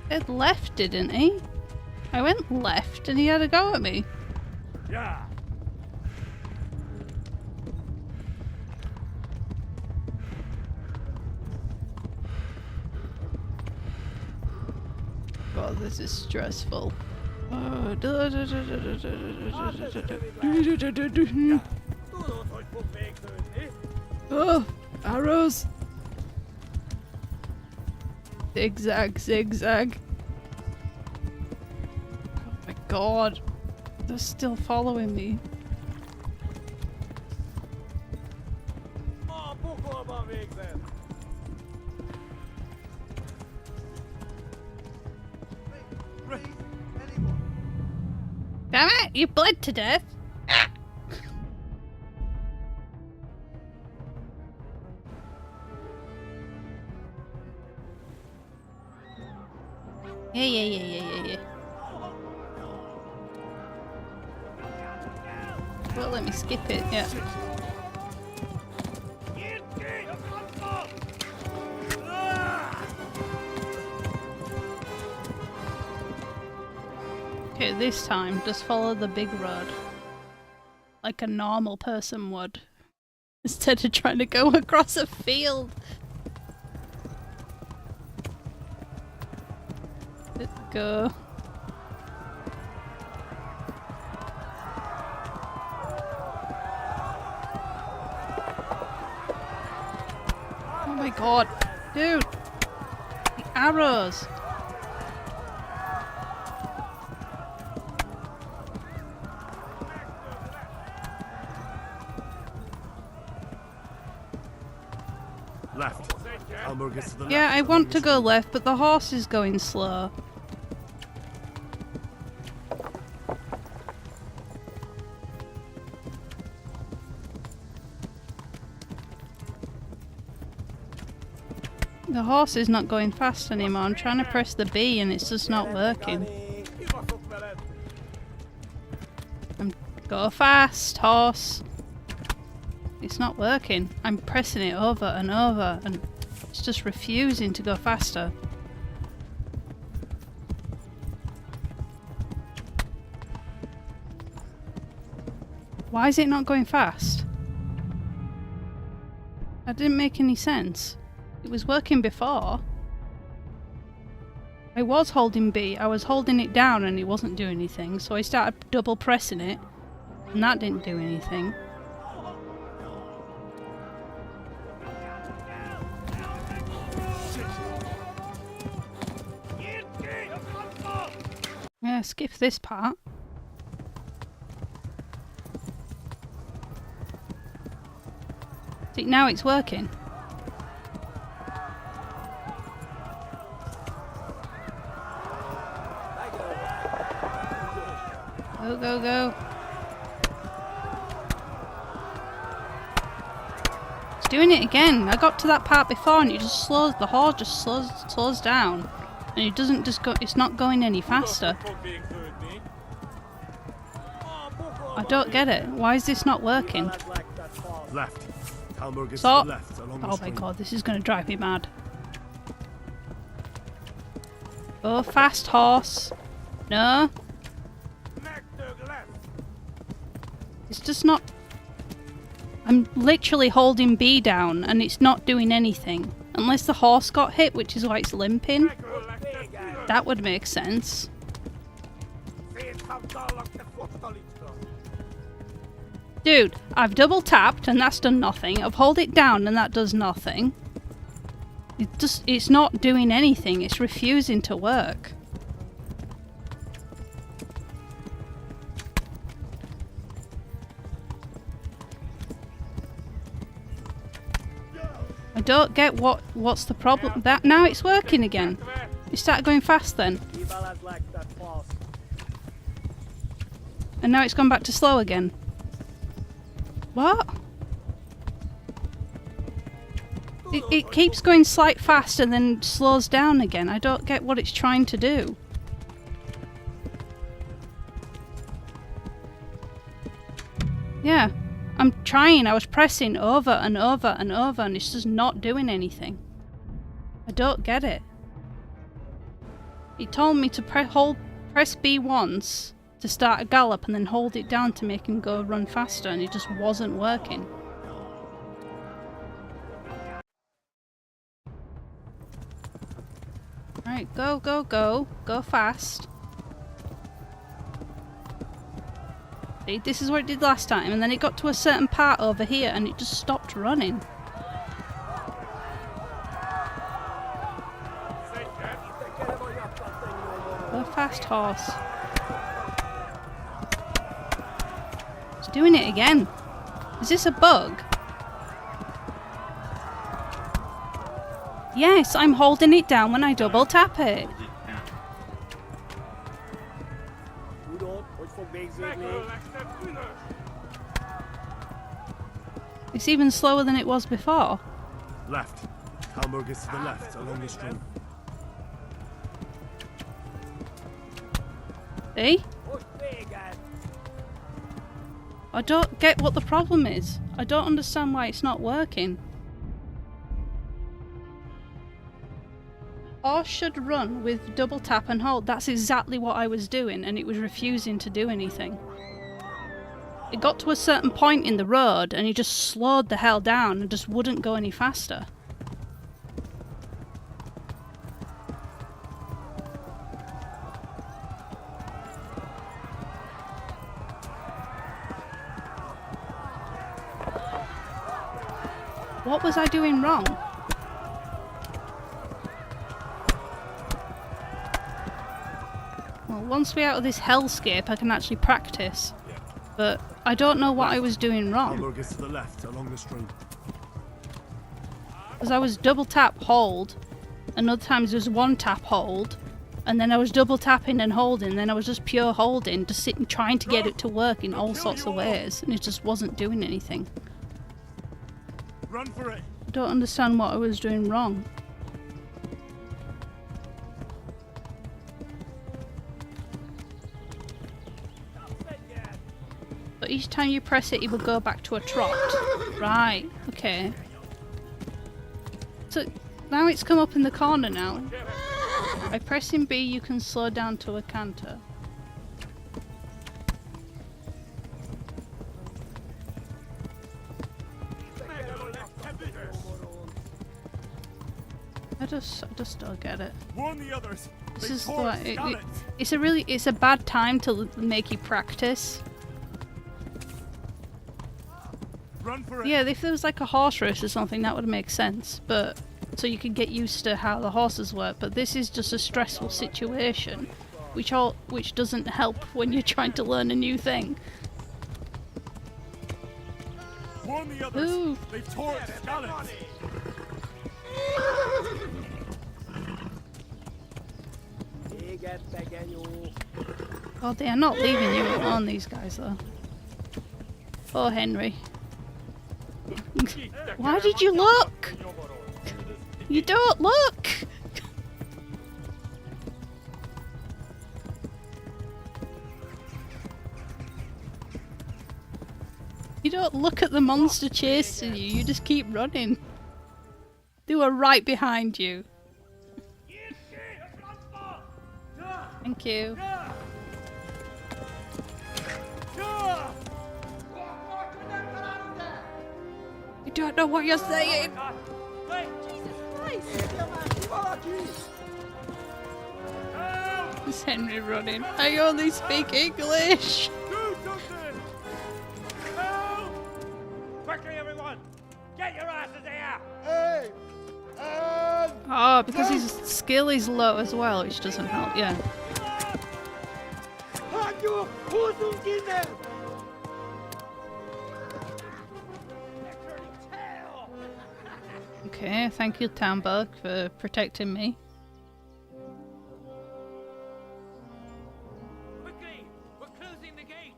[SPEAKER 1] It left, didn't he? I went left and he had a go at me.
[SPEAKER 5] Yeah.
[SPEAKER 1] God, this is stressful. Oh, arrows. Zigzag, zigzag. Oh my god. They're still following me. Damn it! You bled to death! Yeah. Well, let me skip it, yeah. Okay, this time, just follow the big road. Like a normal person would. Instead of trying to go across a field. Let's go. Oh my god. Dude! The arrows!
[SPEAKER 6] Left. Elmer gets to the left.
[SPEAKER 1] Yeah, I want to go left, but the horse is going slow. The horse is not going fast anymore. I'm trying to press the B and it's just not working. Go fast, horse. It's not working. I'm pressing it over and over and it's just refusing to go faster. Why is it not going fast? That didn't make any sense. It was working before. I was holding B, I was holding it down and it wasn't doing anything, so I started double pressing it and that didn't do anything. Yeah, skip this part. See, now it's working. Go, go, go. It's doing it again. I got to that part before and it just slows, the horse just slows down. And it doesn't just go, it's not going any faster. I don't get it. Why is this not working?
[SPEAKER 6] Left. Elmer gets
[SPEAKER 1] So,
[SPEAKER 6] to the left along the
[SPEAKER 1] oh my
[SPEAKER 6] stream.
[SPEAKER 1] god, this is going to drive me mad. Go fast, horse. No. It's just not... I'm literally holding B down and it's not doing anything. Unless the horse got hit, which is why it's limping. That would make sense. Dude, I've double tapped and that's done nothing. I've held it down and that does nothing. It's not doing anything. It's refusing to work. I don't get what's the problem. That now it's working again. It started going fast then. And now it's gone back to slow again. What? It keeps going slight fast and then slows down again. I don't get what it's trying to do. Yeah, I'm trying. I was pressing over and over and over and it's just not doing anything. I don't get it. He told me to press B once to start a gallop and then hold it down to make him go run faster and it just wasn't working. Right, go, go, go. Go fast. See, this is what it did last time, and then it got to a certain part over here and it just stopped running. A fast horse. It's doing it again. Is this a bug? Yes, I'm holding it down when I double tap it. It's even slower than it was before.
[SPEAKER 6] Left. Hamburg is to the left, along the stream.
[SPEAKER 1] See? I don't get what the problem is. I don't understand why it's not working. Horse should run with double tap and hold. That's exactly what I was doing, and it was refusing to do anything. It got to a certain point in the road and it just slowed the hell down and just wouldn't go any faster. What was I doing wrong? Well, once we're out of this hellscape I can actually practice. But I don't know what I was doing wrong.
[SPEAKER 6] Hamburg is to the left, along the stream.
[SPEAKER 1] Because I was double tap hold, and other times there was one tap hold, and then I was double tapping and holding, then I was just pure holding, just sitting trying to get it to work in all sorts of ways, and it just wasn't doing anything.
[SPEAKER 6] Run for it.
[SPEAKER 1] I don't understand what I was doing wrong. But each time you press it, it will go back to a trot. Right, okay. So now it's come up in the corner now. By pressing B, you can slow down to a canter. I just don't get it.
[SPEAKER 6] Warn the others.
[SPEAKER 1] This is like it's a bad time to make you practice.
[SPEAKER 6] Run for it.
[SPEAKER 1] Yeah, if there was like a horse race or something, that would make sense. But so you could get used to how the horses work. But this is just a stressful situation, which doesn't help when you're trying to learn a new thing.
[SPEAKER 6] Warn the others.
[SPEAKER 1] Ooh.
[SPEAKER 6] They tore at scallops.
[SPEAKER 1] Oh, they are not leaving you alone, these guys, though. Poor Henry. Why did you look? You don't look! You don't look at the monster chasing you, you just keep running. They were right behind you. Thank you. I don't know what you're saying. Is Henry running? I only speak English.
[SPEAKER 2] Quickly, everyone! Get your asses here!
[SPEAKER 17] Hey!
[SPEAKER 1] Oh, because his skill is low as well, which doesn't help, yeah. Okay, thank you, Tamberg, for protecting me.
[SPEAKER 2] Quickly! We're closing the gate!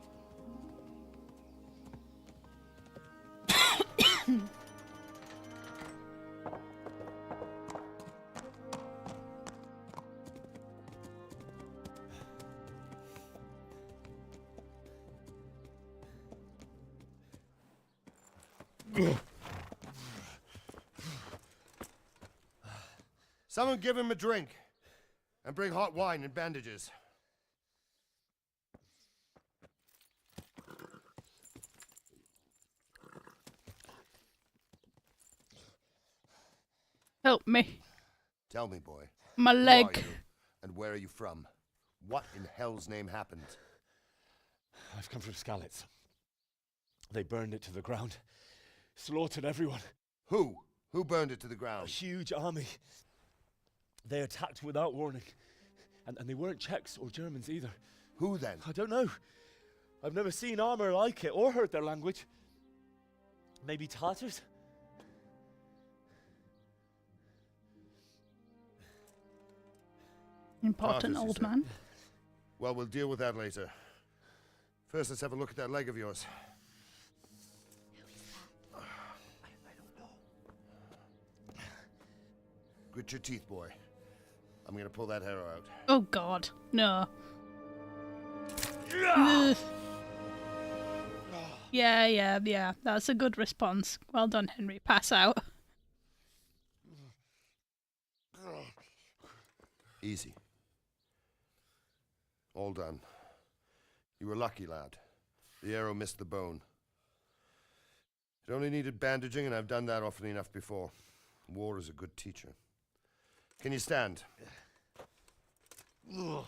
[SPEAKER 3] Someone give him a drink. And bring hot wine and bandages.
[SPEAKER 1] Help me.
[SPEAKER 3] Tell me, boy.
[SPEAKER 1] My
[SPEAKER 3] who
[SPEAKER 1] leg.
[SPEAKER 3] are you, and where are you from? What in hell's name happened?
[SPEAKER 5] I've come from Skalitz. They burned it to the ground. Slaughtered everyone.
[SPEAKER 3] Who? Who burned it to the ground?
[SPEAKER 5] A huge army. They attacked without warning. And they weren't Czechs or Germans either.
[SPEAKER 3] Who then?
[SPEAKER 5] I don't know. I've never seen armor like it or heard their language. Maybe Tatars?
[SPEAKER 1] Important
[SPEAKER 3] Tatars, you
[SPEAKER 1] old
[SPEAKER 3] say?
[SPEAKER 1] man.
[SPEAKER 3] Well, we'll deal with that later. First, let's have a look at that leg of yours. Grit your teeth, boy. I'm gonna pull that arrow out.
[SPEAKER 1] Oh God, no. Ugh. Yeah. That's a good response. Well done, Henry. Pass out.
[SPEAKER 3] Easy. All done. You were lucky, lad. The arrow missed the bone. It only needed bandaging, and I've done that often enough before. War is a good teacher. Can you stand? There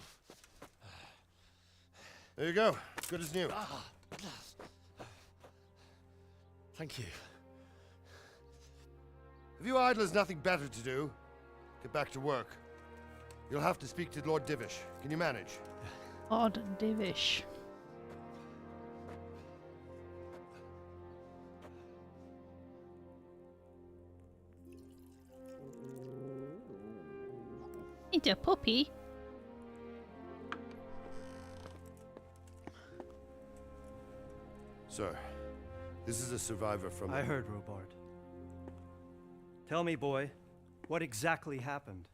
[SPEAKER 3] you go. Good as new.
[SPEAKER 5] Thank you.
[SPEAKER 3] If you idlers nothing better to do, get back to work. You'll have to speak to Lord Divish. Can you manage?
[SPEAKER 1] Lord Divish. It's a puppy.
[SPEAKER 3] Sir, this is a survivor from...
[SPEAKER 8] I heard, Robard. Tell me, boy, what exactly happened?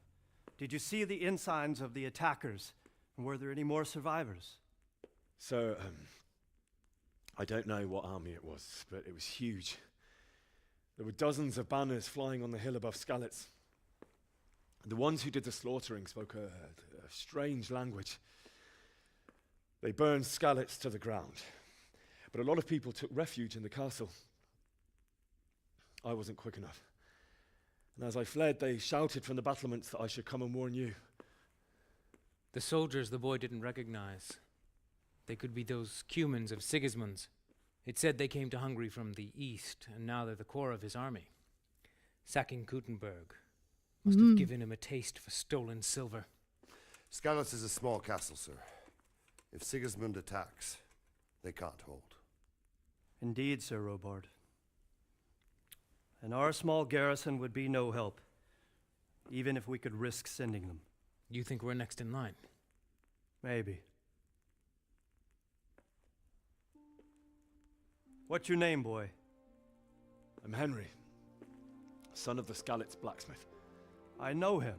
[SPEAKER 8] Did you see the ensigns of the attackers? And were there any more survivors?
[SPEAKER 5] So, I don't know what army it was, but it was huge. There were dozens of banners flying on the hill above Skalitz. The ones who did the slaughtering spoke a strange language. They burned Skalitz to the ground. But a lot of people took refuge in the castle. I wasn't quick enough. And as I fled, they shouted from the battlements that I should come and warn you.
[SPEAKER 10] The soldiers the boy didn't recognize. They could be those Cumans of Sigismund's. It said they came to Hungary from the east, and now they're the core of his army. Sacking Gutenberg must have given him a taste for stolen silver.
[SPEAKER 3] Skalitz is a small castle, sir. If Sigismund attacks, they can't hold.
[SPEAKER 8] Indeed, Sir Robard. And our small garrison would be no help, even if we could risk sending them.
[SPEAKER 10] You think we're next in line?
[SPEAKER 8] Maybe. What's your name, boy?
[SPEAKER 5] I'm Henry, son of the Skalitz blacksmith.
[SPEAKER 8] I know him.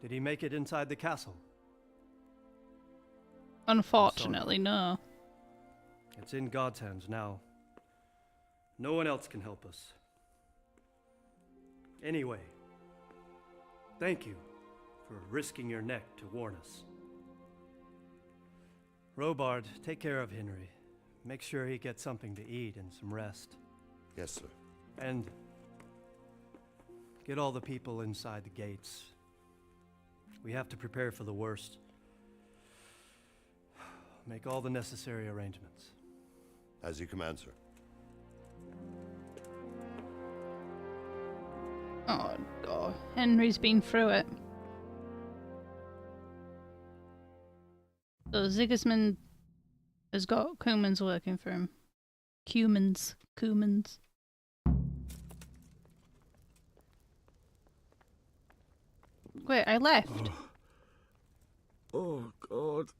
[SPEAKER 8] Did he make it inside the castle?
[SPEAKER 1] Unfortunately, no.
[SPEAKER 8] It's in God's hands now. No one else can help us. Anyway, thank you for risking your neck to warn us. Robard, take care of Henry. Make sure he gets something to eat and some rest.
[SPEAKER 3] Yes, sir.
[SPEAKER 8] And get all the people inside the gates. We have to prepare for the worst. Make all the necessary arrangements.
[SPEAKER 3] As you command, sir.
[SPEAKER 1] Oh God, Henry's been through it. So Sigismund has got Cumans working for him. Cumans. Wait, I left.
[SPEAKER 5] Oh God.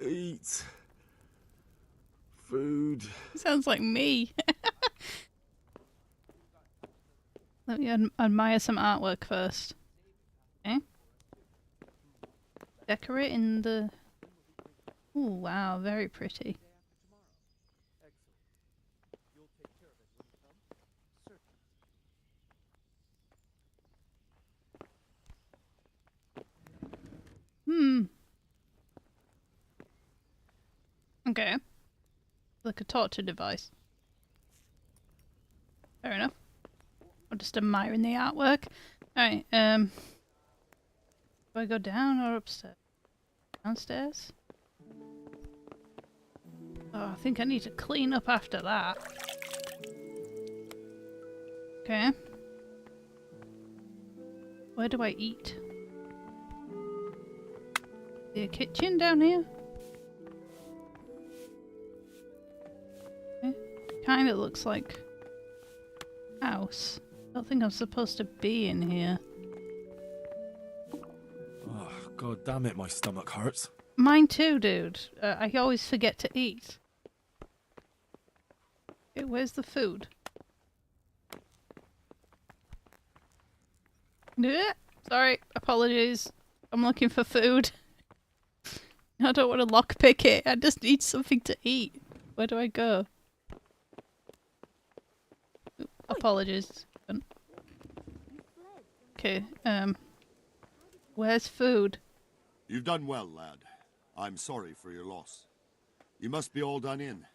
[SPEAKER 5] Eat. Food.
[SPEAKER 1] Sounds like me. Let me admire some artwork first. Okay. Decorating the... Oh wow, very pretty. Okay. Like a torture device. Fair enough. I'm just admiring the artwork. Alright, do I go down or upstairs? Downstairs? Oh, I think I need to clean up after that. Okay. Where do I eat? Is there a kitchen down here? Okay. Kinda looks like a house. I don't think I'm supposed to be in here.
[SPEAKER 6] Oh, God damn it, my stomach hurts.
[SPEAKER 1] Mine too, dude. I always forget to eat. Okay, where's the food? Sorry, apologies. I'm looking for food. I don't want to lockpick it. I just need something to eat. Where do I go? Apologies. Okay, where's food?
[SPEAKER 14] You've done well, lad. I'm sorry for your loss. You must be all done in.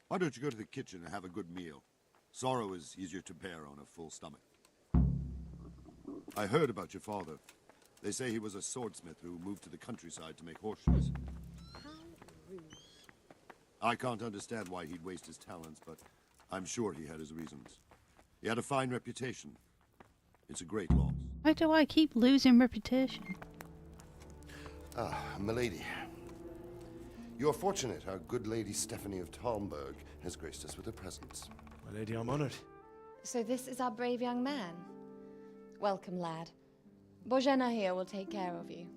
[SPEAKER 14] Why don't you go to the kitchen and have a good meal? Sorrow is easier to bear on a full stomach. I heard about your father. They say he was a swordsmith who moved to the countryside to make horseshoes. I can't understand why he'd waste his talents, but I'm sure he had his reasons. He had a fine reputation. It's a great loss.
[SPEAKER 1] Why do I keep losing reputation?
[SPEAKER 3] Ah, milady. You're fortunate our good lady Stephanie of Talmberg has graced us with her presence.
[SPEAKER 5] My lady, I'm honored.
[SPEAKER 21] So this is our brave young man. Welcome, lad. Bojena here will take care of you.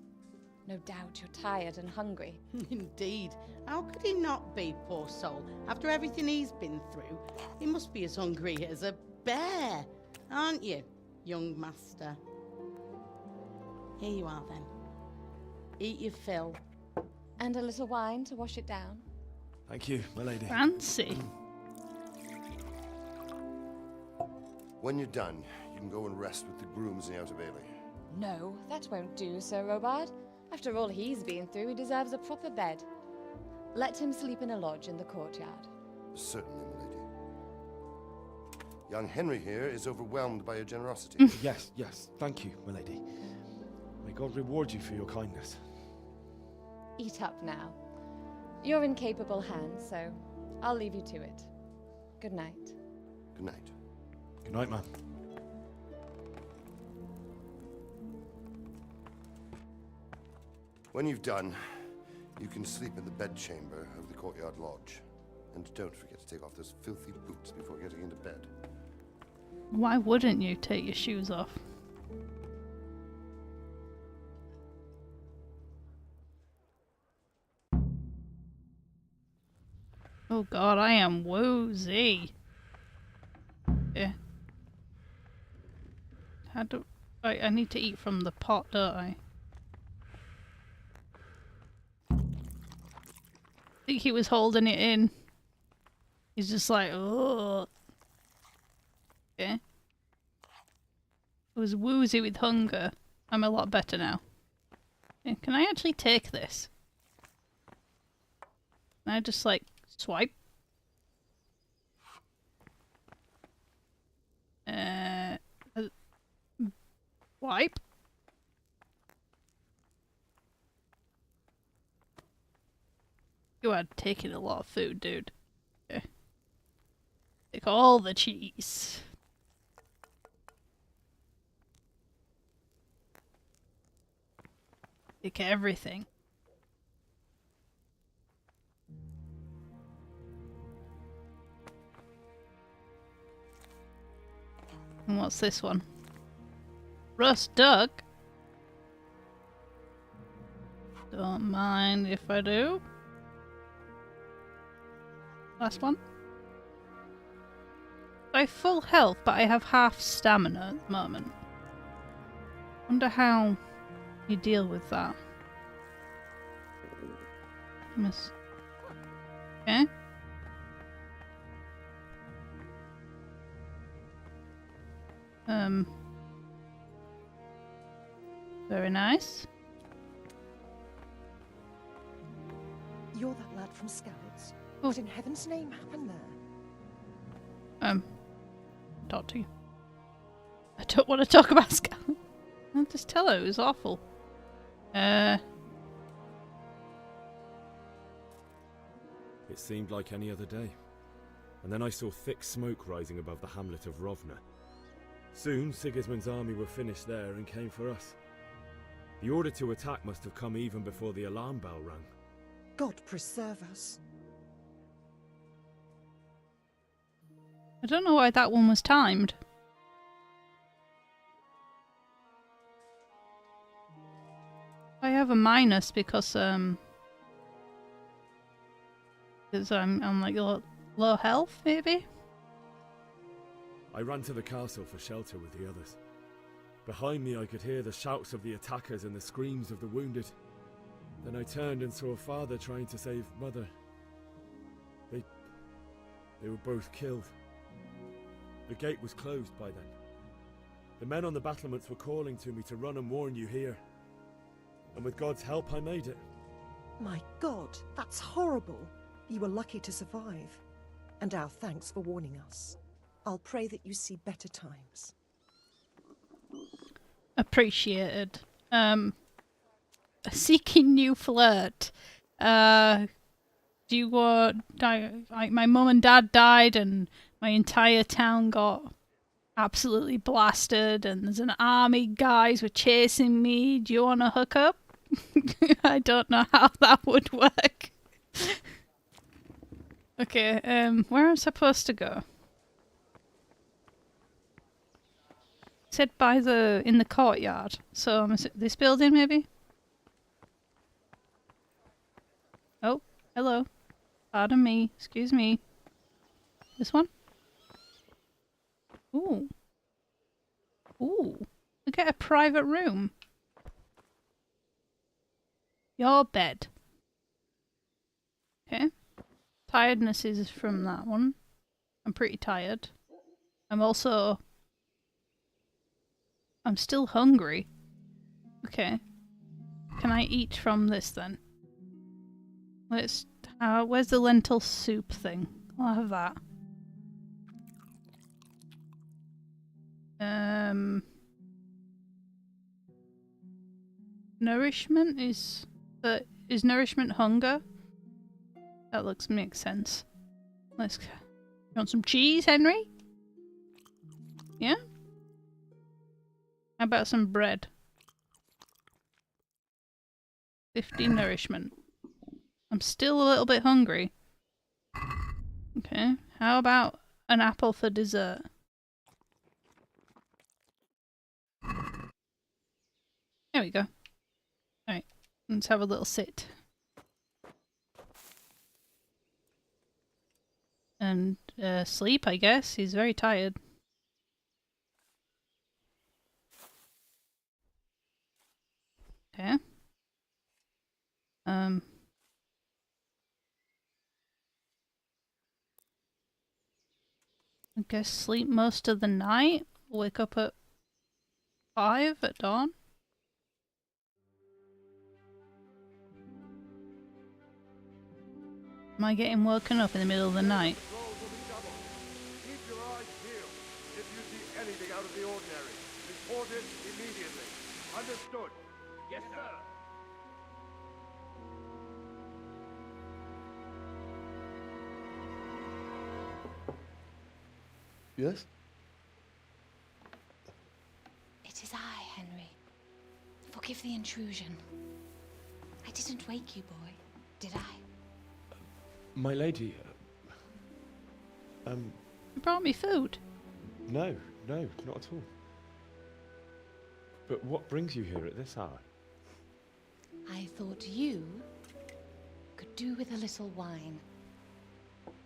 [SPEAKER 21] No doubt you're tired and hungry.
[SPEAKER 15] Indeed. How could he not be, poor soul? After everything he's been through, he must be as hungry as a bear, aren't you, young master? Here you are, then. Eat your fill.
[SPEAKER 21] And a little wine to wash it down.
[SPEAKER 5] Thank you, my lady.
[SPEAKER 1] Fancy.
[SPEAKER 3] When you're done, you can go and rest with the grooms in the Outer Bailey.
[SPEAKER 21] No, that won't do, Sir Robard. After all he's been through, he deserves a proper bed. Let him sleep in a lodge in the courtyard.
[SPEAKER 3] Certainly, milady. Young Henry here is overwhelmed by your generosity.
[SPEAKER 5] Yes, yes. Thank you, my lady. May God reward you for your kindness.
[SPEAKER 21] Eat up now. You're in capable hands, so I'll leave you to it. Good night.
[SPEAKER 3] Good night.
[SPEAKER 5] Good night, man.
[SPEAKER 3] When you've done, you can sleep in the bedchamber of the courtyard lodge. And don't forget to take off those filthy boots before getting into bed.
[SPEAKER 1] Why wouldn't you take your shoes off? Oh god, I am woozy. Yeah. How do I need to eat from the pot, don't I? I think he was holding it in. He's just like, oh. Okay. I was woozy with hunger. I'm a lot better now. Yeah, can I actually take this? Can I just like swipe? Wipe? You are taking a lot of food, dude. Okay. Take all the cheese. Take everything. And what's this one? Roast duck? Don't mind if I do. Last one. I have full health, but I have half stamina at the moment. Wonder how you deal with that. Miss. Okay. Very nice.
[SPEAKER 23] You're that lad from Scouts. What in heaven's name happened there?
[SPEAKER 1] Talk to you. I don't want to talk about Scout. I'll just tell her it was awful.
[SPEAKER 5] It's it seemed like any other day. And then I saw thick smoke rising above the hamlet of Rovna. Soon, Sigismund's army were finished there and came for us. The order to attack must have come even before the alarm bell rang.
[SPEAKER 23] God preserve us.
[SPEAKER 1] I don't know why that one was timed. I have a minus because I'm like low health, maybe?
[SPEAKER 5] I ran to the castle for shelter with the others. Behind me I could hear the shouts of the attackers and the screams of the wounded. Then I turned and saw Father trying to save Mother. They were both killed. The gate was closed by then. The men on the battlements were calling to me to run and warn you here. And with God's help I made it.
[SPEAKER 23] My God, that's horrible. You were lucky to survive. And our thanks for warning us. I'll pray that you see better times.
[SPEAKER 1] Appreciated. Seeking new flirt. Do you want... Like, my mum and dad died and my entire town got absolutely blasted and there's an army guys were chasing me. Do you want to hook up? I don't know how that would work. Okay, where am I supposed to go? It said in the courtyard. So this building maybe? Oh, hello. Pardon me, excuse me. This one? Ooh. Ooh. I get a private room. Your bed. Okay. Tiredness is from that one. I'm pretty tired. I'm still hungry. Okay. Can I eat from this then? Where's the lentil soup thing? I'll have that. Nourishment is nourishment hunger? That makes sense. You want some cheese, Henry? Yeah? How about some bread? 50 nourishment. I'm still a little bit hungry. Okay. How about an apple for dessert? There we go. Alright. Let's have a little sit. And sleep, I guess. He's very tired. Okay. I guess sleep most of the night. Wake up at 5 at dawn. Am I getting woken up in the middle of the night?
[SPEAKER 7] Keep your eyes peeled. If you see anything out of the ordinary, report it immediately. Understood? Yes, sir.
[SPEAKER 16] Yes?
[SPEAKER 19] It is I, Henry. Forgive the intrusion. I didn't wake you, boy, did I?
[SPEAKER 5] My lady,
[SPEAKER 1] You brought me food.
[SPEAKER 5] no, not at all. But what brings you here at this hour?
[SPEAKER 19] I thought you could do with a little wine.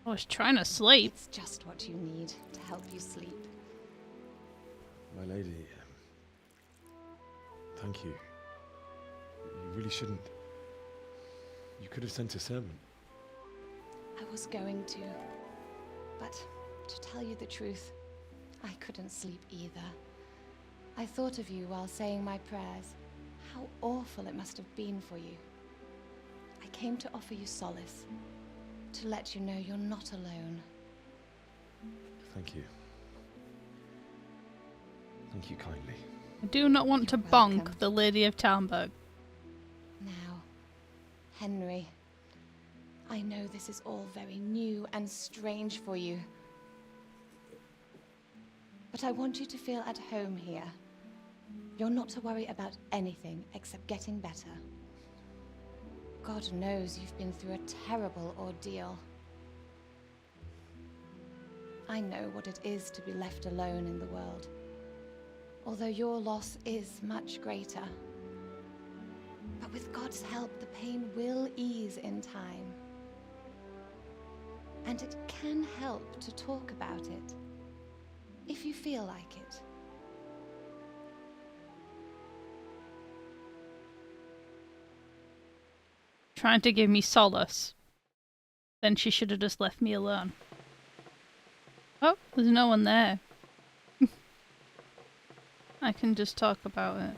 [SPEAKER 1] I was trying to sleep.
[SPEAKER 19] It's just what you need to help you sleep.
[SPEAKER 5] My lady, thank you. You really shouldn't. You could have sent a servant.
[SPEAKER 19] I was going to, but to tell you the truth, I couldn't sleep either. I thought of you while saying my prayers. How awful it must have been for you. I came to offer you solace, to let you know you're not alone.
[SPEAKER 5] Thank you. Thank you kindly.
[SPEAKER 1] I do not want to bonk the Lady of Talmberg.
[SPEAKER 19] Now, Henry,
[SPEAKER 21] I know this is all very new and strange for you. But I want you to feel at home here. You're not to worry about anything except getting better. God knows you've been through a terrible ordeal. I know what it is to be left alone in the world, although your loss is much greater. But with God's help, the pain will ease in time. And it can help to talk about it, if you feel like it.
[SPEAKER 1] Trying to give me solace. Then she should have just left me alone. Oh, there's no one there. I can just talk about it.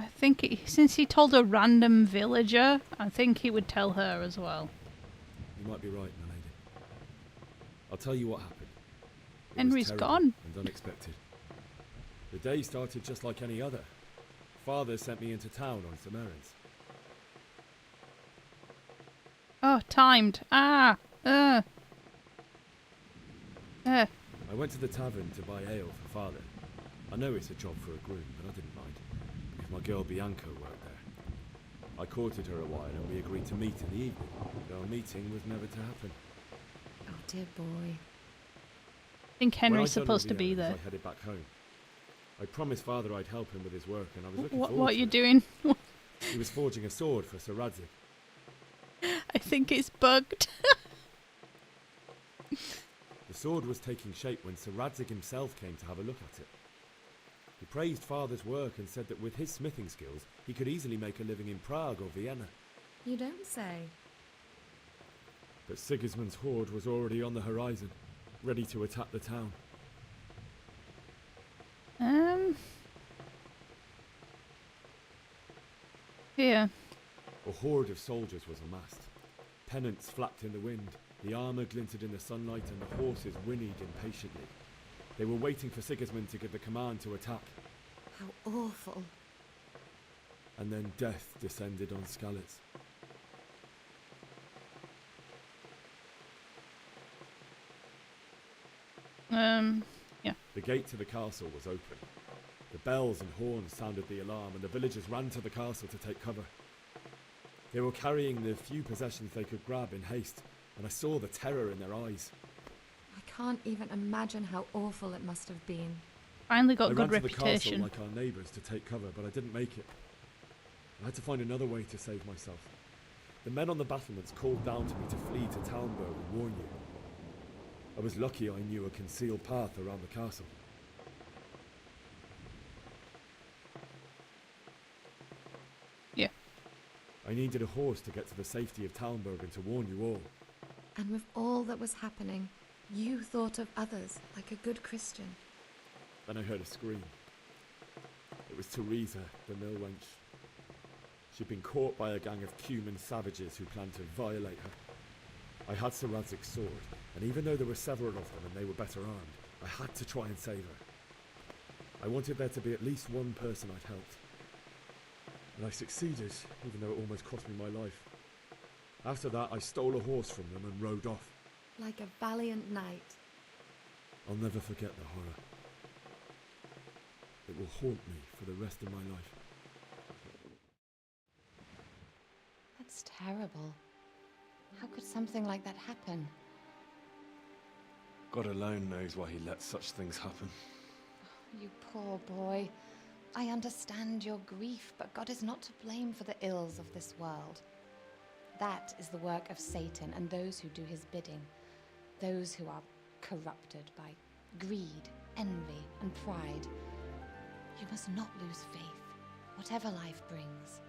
[SPEAKER 1] I think since he told a random villager, I think he would tell her as well.
[SPEAKER 5] You might be right, my lady. I'll tell you what happened. It
[SPEAKER 1] Henry's
[SPEAKER 5] was terrible
[SPEAKER 1] gone.
[SPEAKER 5] and unexpected. The day started just like any other. Father sent me into town on some errands.
[SPEAKER 1] Oh, timed. I
[SPEAKER 5] went to the tavern to buy ale for Father. I know it's a job for a groom, but I didn't mind, because my girl Bianca worked there. I courted her a while and we agreed to meet in the evening, but our meeting was never to happen.
[SPEAKER 21] Oh, dear boy.
[SPEAKER 1] I think
[SPEAKER 5] When
[SPEAKER 1] Henry's
[SPEAKER 5] I'd done all
[SPEAKER 1] supposed
[SPEAKER 5] the
[SPEAKER 1] to be there.
[SPEAKER 5] errands, I headed back home. I promised Father I'd help him with his work, and I was looking forward
[SPEAKER 1] What are
[SPEAKER 5] to
[SPEAKER 1] you
[SPEAKER 5] it.
[SPEAKER 1] doing?
[SPEAKER 5] He was forging a sword for Sir Radzig.
[SPEAKER 1] I think it's bugged.
[SPEAKER 5] The sword was taking shape when Sir Radzig himself came to have a look at it. He praised Father's work and said that with his smithing skills, he could easily make a living in Prague or Vienna.
[SPEAKER 21] You don't say.
[SPEAKER 5] But Sigismund's horde was already on the horizon, ready to attack the town.
[SPEAKER 1] Here.
[SPEAKER 5] A horde of soldiers was amassed. Pennants flapped in the wind, the armour glinted in the sunlight, and the horses whinnied impatiently. They were waiting for Sigismund to give the command to attack.
[SPEAKER 21] How awful.
[SPEAKER 5] And then death descended on Skalitz.
[SPEAKER 1] Yeah.
[SPEAKER 5] The gate to the castle was open. The bells and horns sounded the alarm, and the villagers ran to the castle to take cover. They were carrying the few possessions they could grab in haste, and I saw the terror in their eyes.
[SPEAKER 21] I can't even imagine how awful it must have been.
[SPEAKER 1] Finally got
[SPEAKER 5] I
[SPEAKER 1] good
[SPEAKER 5] ran to the
[SPEAKER 1] reputation.
[SPEAKER 5] castle like our neighbours to take cover, but I didn't make it. I had to find another way to save myself. The men on the battlements called down to me to flee to Talmberg and warn you. I was lucky I knew a concealed path around the castle.
[SPEAKER 1] Yeah.
[SPEAKER 5] I needed a horse to get to the safety of Talmberg and to warn you all.
[SPEAKER 21] And with all that was happening, you thought of others like a good Christian.
[SPEAKER 5] Then I heard a scream. It was Teresa, the mill wench. She'd been caught by a gang of Cuman savages who planned to violate her. I had Sir Radzig's sword, and even though there were several of them and they were better armed, I had to try and save her. I wanted there to be at least one person I'd helped. And I succeeded, even though it almost cost me my life. After that, I stole a horse from them and rode off.
[SPEAKER 21] Like a valiant knight.
[SPEAKER 5] I'll never forget the horror. It will haunt me for the rest of my life.
[SPEAKER 21] That's terrible. How could something like that happen?
[SPEAKER 6] God alone knows why he lets such things happen.
[SPEAKER 21] You poor boy. I understand your grief, but God is not to blame for the ills of this world. That is the work of Satan and those who do his bidding. Those who are corrupted by greed, envy, and pride. You must not lose faith, whatever life brings.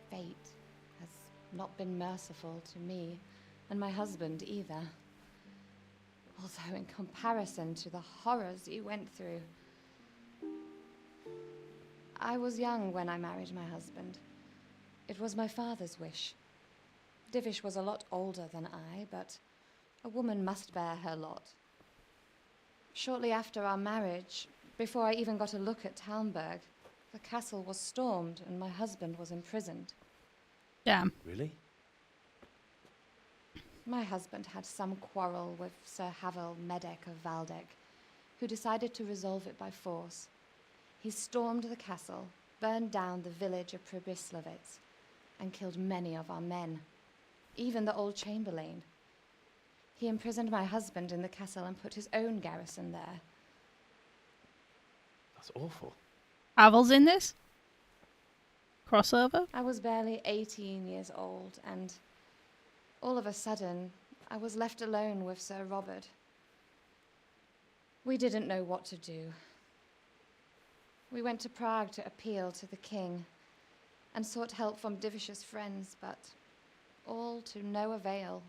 [SPEAKER 21] Fate has not been merciful to me, and my husband either. Although in comparison to the horrors you went through. I was young when I married my husband. It was my father's wish. Divish was a lot older than I, but a woman must bear her lot. Shortly after our marriage, Before I even got a look at Talmberg, the castle was stormed and my husband was imprisoned.
[SPEAKER 1] Damn.
[SPEAKER 5] Really?
[SPEAKER 21] My husband had some quarrel with Sir Havel Medek of Valdek, who decided to resolve it by force. He stormed the castle, burned down the village of Pribyslavitz, and killed many of our men, even the old chamberlain. He imprisoned my husband in the castle and put his own garrison there.
[SPEAKER 5] That's awful.
[SPEAKER 1] Havel's in this? Crossover?
[SPEAKER 21] I was barely 18 years old, and all of a sudden, I was left alone with Sir Robert. We didn't know what to do. We went to Prague to appeal to the king and sought help from Divish's friends, but all to no avail.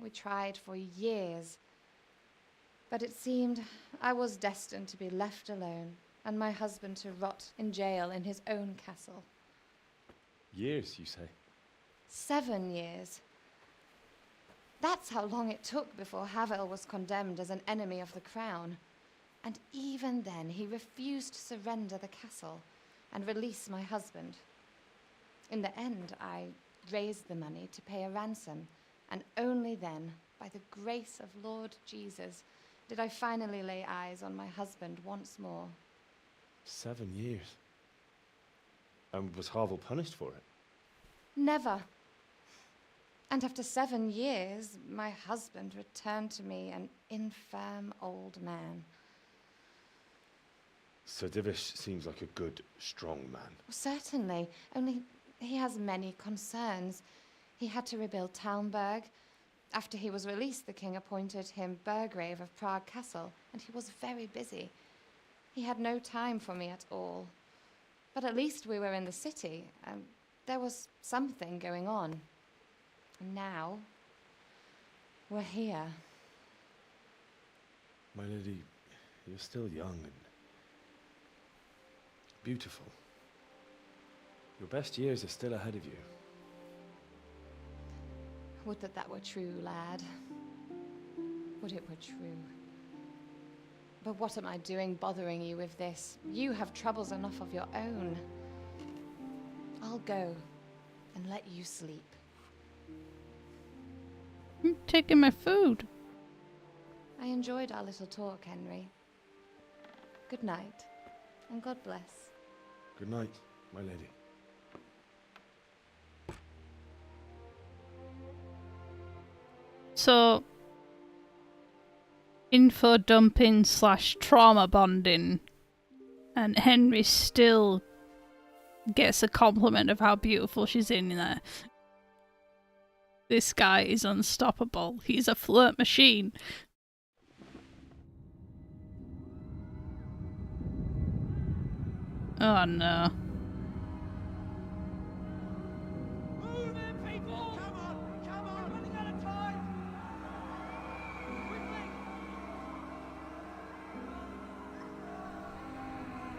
[SPEAKER 21] We tried for years, but it seemed I was destined to be left alone and my husband to rot in jail in his own castle.
[SPEAKER 5] Years, you say?
[SPEAKER 21] 7 years. That's how long it took before Havel was condemned as an enemy of the crown. And even then, he refused to surrender the castle and release my husband. In the end, I raised the money to pay a ransom, and only then, by the grace of Lord Jesus, did I finally lay eyes on my husband once more.
[SPEAKER 5] 7 years. And was Havel punished for it?
[SPEAKER 21] Never. And after 7 years, my husband returned to me an infirm old man.
[SPEAKER 5] Sir Divish seems like a good, strong man.
[SPEAKER 21] Certainly, only he has many concerns. He had to rebuild Talmberg. After he was released, the king appointed him Burgrave of Prague Castle, and he was very busy. He had no time for me at all. But at least we were in the city, and there was something going on. And now, we're here.
[SPEAKER 5] My lady, you're still young and beautiful. Your best years are still ahead of you.
[SPEAKER 21] Would that that were true, lad. Would it were true. But what am I doing bothering you with this? You have troubles enough of your own. I'll go and let you sleep.
[SPEAKER 1] I'm taking my food.
[SPEAKER 21] I enjoyed our little talk, Henry. Good night, and God bless.
[SPEAKER 5] Good night, my lady.
[SPEAKER 1] So, info dumping / trauma bonding, and Henry still gets a compliment of how beautiful she's in there. This guy is unstoppable. He's a flirt machine. Oh no.
[SPEAKER 2] Move in, people! Come on! Come on! Running out of time! Quickly!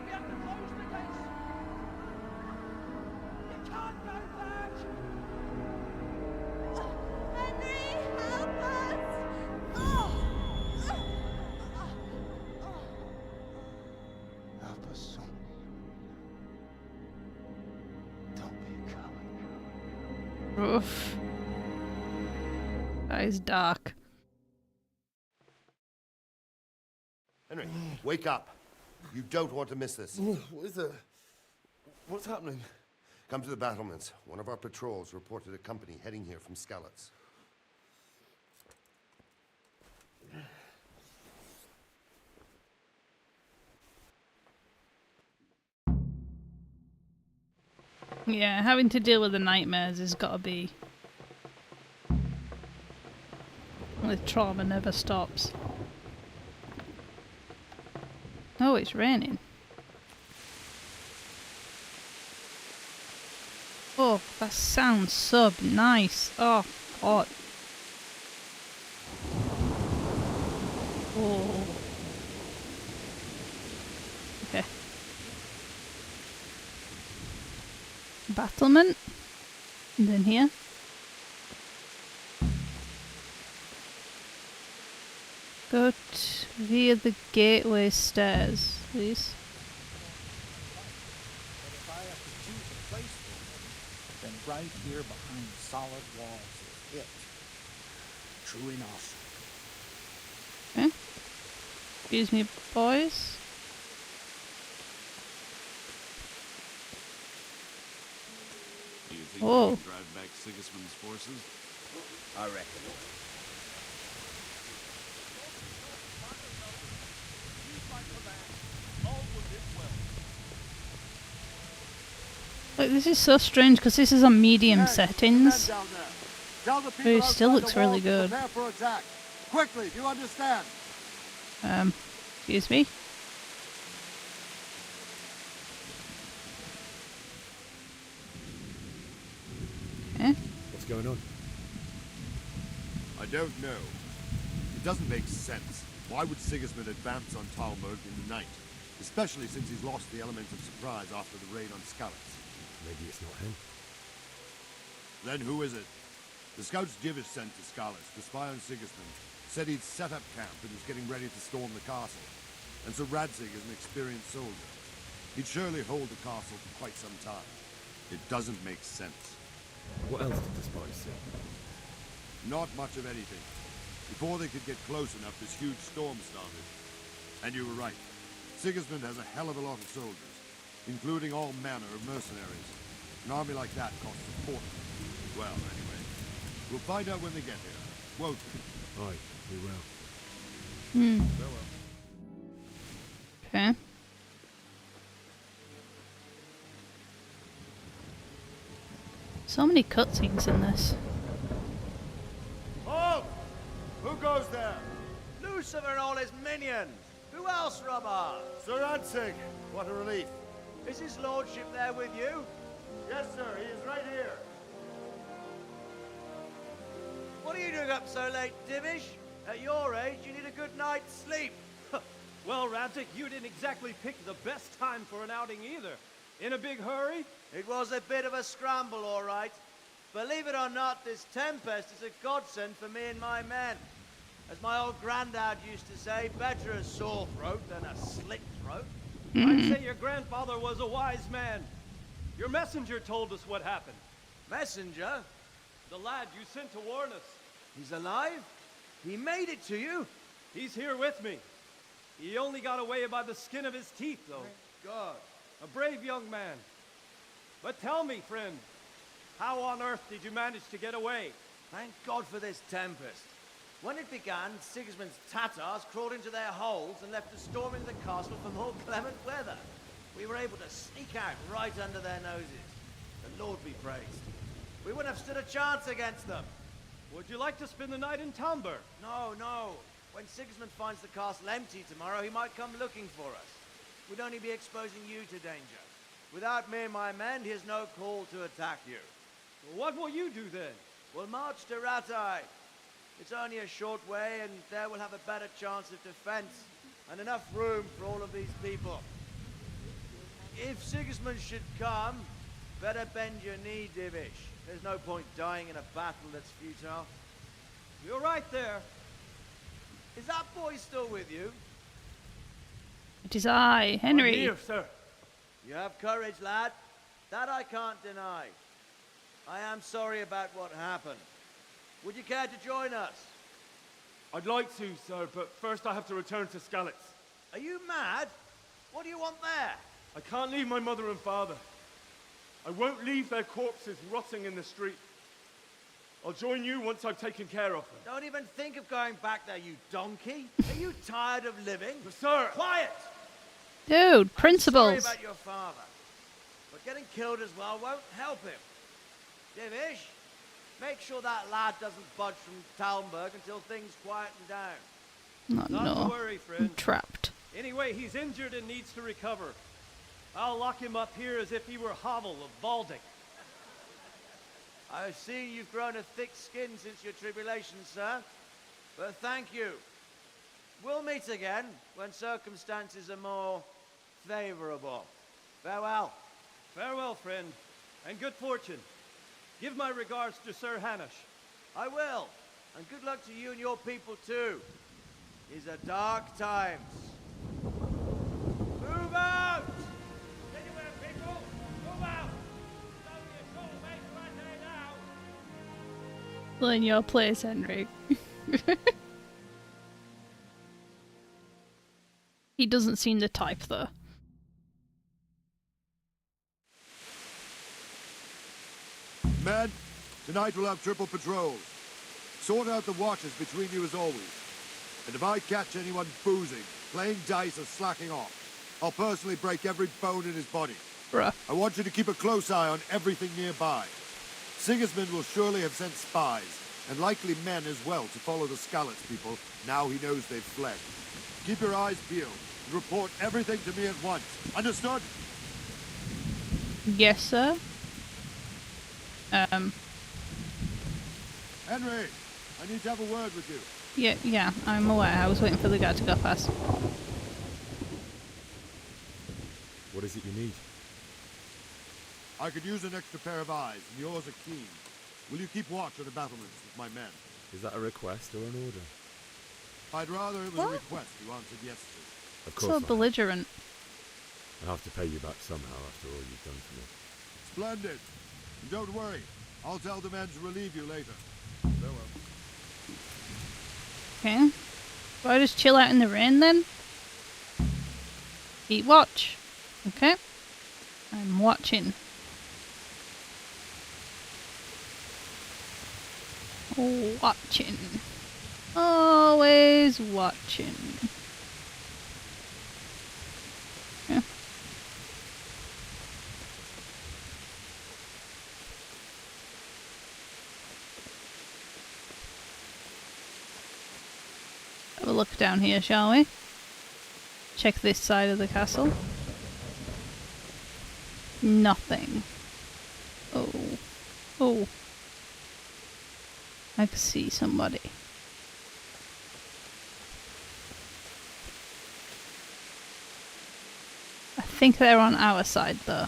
[SPEAKER 2] We have to close the gates! You can't go back!
[SPEAKER 9] Henry, help us!
[SPEAKER 13] Help us, son. Don't be a coward.
[SPEAKER 1] Oof. That is dark.
[SPEAKER 3] Henry, wake up. You don't want to miss this.
[SPEAKER 5] What is it? What's happening?
[SPEAKER 3] Come to the battlements. One of our patrols reported a company heading here from Skalitz.
[SPEAKER 1] Yeah, having to deal with the nightmares has got to be... The trauma never stops. Oh, it's raining. Oh, that sounds so nice. Oh, God. Oh. Okay. Battlement. And then here. Good. Via the gateway stairs, please.
[SPEAKER 2] But if I have to choose a place for them, then right here behind solid walls is it. True enough.
[SPEAKER 1] Okay. Excuse me, boys.
[SPEAKER 12] Do you think
[SPEAKER 1] Whoa.
[SPEAKER 12] we can drive back Sigismund's forces?
[SPEAKER 17] I reckon.
[SPEAKER 1] Like, this is so strange because this is on medium settings.
[SPEAKER 14] Tell the
[SPEAKER 1] But
[SPEAKER 14] people
[SPEAKER 1] it still
[SPEAKER 14] outside
[SPEAKER 1] looks
[SPEAKER 14] the wall
[SPEAKER 1] really
[SPEAKER 14] to
[SPEAKER 1] good.
[SPEAKER 14] prepare for attack. Quickly, do you understand?
[SPEAKER 1] Excuse me. Okay.
[SPEAKER 5] What's going on?
[SPEAKER 14] I don't know. It doesn't make sense. Why would Sigismund advance on Talmberg in the night? Especially since he's lost the element of surprise after the raid on Skalitz.
[SPEAKER 5] Maybe it's not him.
[SPEAKER 14] Then who is it? The scouts Divish sent to Skalitz to spy on Sigismund said he'd set up camp and was getting ready to storm the castle. And so Radzig is an experienced soldier. He'd surely hold the castle for quite some time. It doesn't make sense.
[SPEAKER 5] What else did the spies say?
[SPEAKER 14] Not much of anything. Before they could get close enough, this huge storm started. And you were right. Sigismund has a hell of a lot of soldiers, including all manner of mercenaries. An army like that costs a fortune. Well, anyway, we'll find out when they get here, won't we?
[SPEAKER 5] Aye, we will.
[SPEAKER 14] Farewell.
[SPEAKER 1] Okay. So many cutscenes in this.
[SPEAKER 14] Halt! Who goes there?
[SPEAKER 22] Lucifer and all his minions! Who else, Robert?
[SPEAKER 14] Sir Radzig! What a relief.
[SPEAKER 22] Is his lordship there with you?
[SPEAKER 14] Yes, sir, he is right here.
[SPEAKER 22] What are you doing up so late, Divish? At your age, you need a good night's sleep.
[SPEAKER 16] Well, Radzig, you didn't exactly pick the best time for an outing either. In a big hurry?
[SPEAKER 22] It was a bit of a scramble, all right. Believe it or not, this tempest is a godsend for me and my men. As my old granddad used to say, better a sore throat than a slit throat.
[SPEAKER 16] I'd say your grandfather was a wise man. Your messenger told us what happened.
[SPEAKER 22] Messenger?
[SPEAKER 16] The lad you sent to warn us.
[SPEAKER 22] He's alive? He made it to you?
[SPEAKER 16] He's here with me. He only got away by the skin of his teeth, though.
[SPEAKER 22] Thank God.
[SPEAKER 16] A brave young man. But tell me, friend, how on earth did you manage to get away?
[SPEAKER 22] Thank God for this tempest. When it began, Sigismund's Tatars crawled into their holes and left us storming the castle for more clement weather. We were able to sneak out right under their noses. The Lord be praised. We wouldn't have stood a chance against them.
[SPEAKER 16] Would you like to spend the night in Talmberg?
[SPEAKER 22] No, no. When Sigismund finds the castle empty tomorrow, he might come looking for us. We'd only be exposing you to danger. Without me and my men, he has no call to attack you.
[SPEAKER 16] What will you do then?
[SPEAKER 22] We'll march to Ratai. It's only a short way, and there we'll have a better chance of defense, and enough room for all of these people. If Sigismund should come, better bend your knee, Divish. There's no point dying in a battle that's futile.
[SPEAKER 16] You're right there.
[SPEAKER 22] Is that boy still with you?
[SPEAKER 1] It is I, Henry.
[SPEAKER 16] I'm here, sir.
[SPEAKER 22] You have courage, lad. That I can't deny. I am sorry about what happened. Would you care to join us?
[SPEAKER 16] I'd like to, sir, but first I have to return to Skalitz.
[SPEAKER 22] Are you mad? What do you want there?
[SPEAKER 16] I can't leave my mother and father. I won't leave their corpses rotting in the street. I'll join you once I've taken care of them.
[SPEAKER 22] Don't even think of going back there, you donkey. Are you tired of living?
[SPEAKER 16] Sir!
[SPEAKER 22] Quiet!
[SPEAKER 1] Dude, principles.
[SPEAKER 22] Sorry about your father. But getting killed as well won't help him. Divish, make sure that lad doesn't budge from Talmberg until things quieten down.
[SPEAKER 16] Not to worry, friend.
[SPEAKER 1] I'm trapped.
[SPEAKER 16] Anyway, he's injured and needs to recover. I'll lock him up here as if he were Havel of Baldic.
[SPEAKER 22] I see you've grown a thick skin since your tribulation, sir. But thank you. We'll meet again when circumstances are more favorable. Farewell.
[SPEAKER 16] Farewell, friend, and good fortune. Give my regards to Sir Hanush.
[SPEAKER 22] I will. And good luck to you and your people, too. These are dark times. Move out! Anywhere, people! Move out! It's only a troublemaker right there now!
[SPEAKER 1] Well, in your place, Henry. He doesn't seem the type, though.
[SPEAKER 14] Men, tonight we'll have triple patrols. Sort out the watches between you as always. And if I catch anyone boozing, playing dice or slacking off, I'll personally break every bone in his body.
[SPEAKER 1] Bruh.
[SPEAKER 14] I want you to keep a close eye on everything nearby. Sigismund will surely have sent spies, and likely men as well, to follow the Skalitz people now he knows they've fled. Keep your eyes peeled, and report everything to me at once. Understood?
[SPEAKER 1] Yes, sir.
[SPEAKER 14] Henry, I need to have a word with you.
[SPEAKER 1] Yeah, I'm aware. I was waiting for the guy to go past.
[SPEAKER 5] What is it you need?
[SPEAKER 14] I could use an extra pair of eyes, and yours are keen. Will you keep watch on the battlements with my men?
[SPEAKER 5] Is that a request or an order?
[SPEAKER 14] I'd rather it was a request you answered yes to.
[SPEAKER 5] Of course
[SPEAKER 1] So
[SPEAKER 5] not.
[SPEAKER 1] belligerent.
[SPEAKER 5] I have to pay you back somehow after all you've done for me.
[SPEAKER 14] Splendid. And don't worry, I'll tell the men to relieve you later. Farewell.
[SPEAKER 1] Okay. Do I just chill out in the rain then? Keep watch. Okay. I'm watching. Watching. Always watching. Yeah. Have a look down here, shall we? Check this side of the castle. Nothing. Oh. I can see somebody. I think they're on our side, though.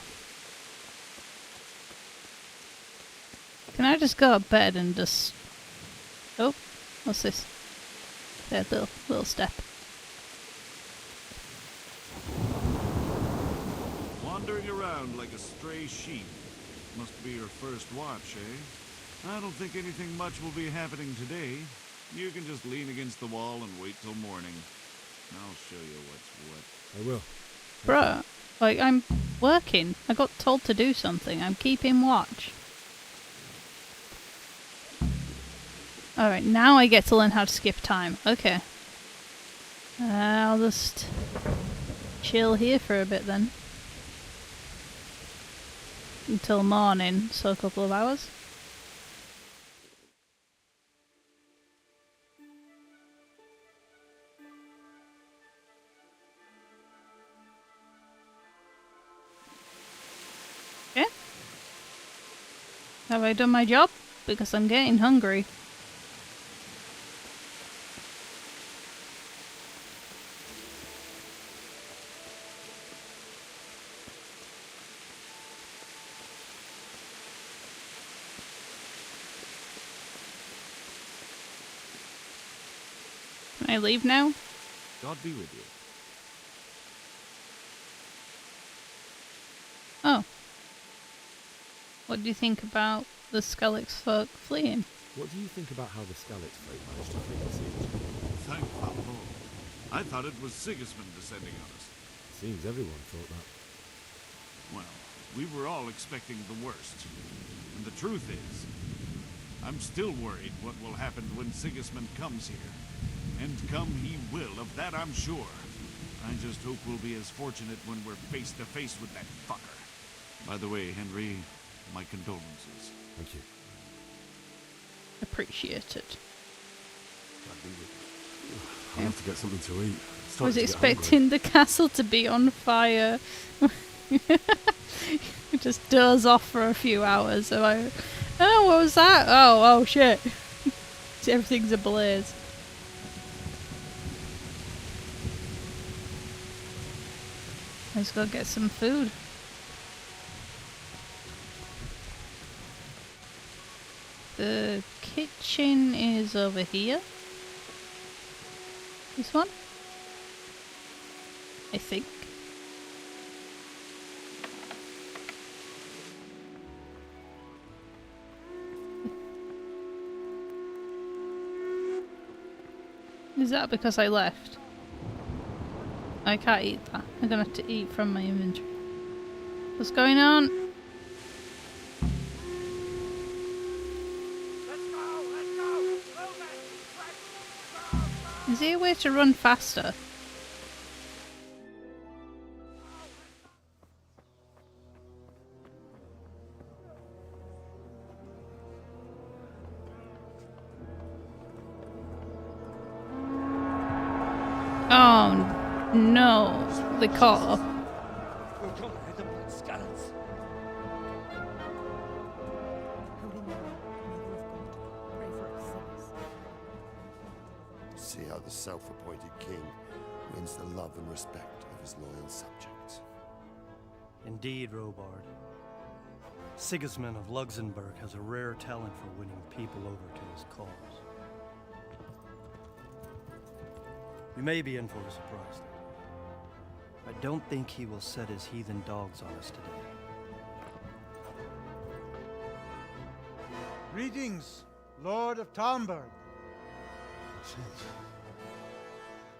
[SPEAKER 1] Can I just go to bed and just... Oh, what's this? There, little step.
[SPEAKER 12] Wandering around like a stray sheep. Must be your first watch, eh? I don't think anything much will be happening today. You can just lean against the wall and wait till morning. I'll show you what's what.
[SPEAKER 5] I will.
[SPEAKER 1] Bruh, like, I'm working. I got told to do something. I'm keeping watch. Alright, now I get to learn how to skip time. Okay. I'll just chill here for a bit then. Until morning, so a couple of hours. Okay. Have I done my job? Because I'm getting hungry. Can I leave now?
[SPEAKER 12] God be with you.
[SPEAKER 1] Oh. What do you think about the Skalitz folk fleeing?
[SPEAKER 5] What do you think about how the Skalitz folk managed to flee the siege?
[SPEAKER 12] Thank the Lord. I thought it was Sigismund descending on us.
[SPEAKER 5] Seems everyone thought that.
[SPEAKER 12] Well, we were all expecting the worst. And the truth is, I'm still worried what will happen when Sigismund comes here. And come he will, of that I'm sure. I just hope we'll be as fortunate when we're face to face with that fucker. By the way, Henry, my condolences.
[SPEAKER 5] Thank you.
[SPEAKER 1] Appreciate it.
[SPEAKER 5] I'll have to get something to eat.
[SPEAKER 1] I was expecting the castle to be on fire. Just doze off for a few hours. So oh, what was that? Oh shit. Everything's ablaze. Let's go get some food. The kitchen is over here. This one? I think. Is that because I left? I can't eat that. I'm gonna have to eat from my inventory. What's going on? Is there a way to run faster? Oh no, they caught up.
[SPEAKER 11] We'll come and hit them like scallops.
[SPEAKER 23] Holy Mary, Mother of God, pray for us sinners.
[SPEAKER 3] See how the self-appointed king wins the love and respect of his loyal subjects.
[SPEAKER 8] Indeed, Robard. Sigismund of Luxembourg has a rare talent for winning people over to his cause. We may be in for a surprise, though. I don't think he will set his heathen dogs on us today.
[SPEAKER 18] Greetings, Lord of Talmberg.
[SPEAKER 11] Shit.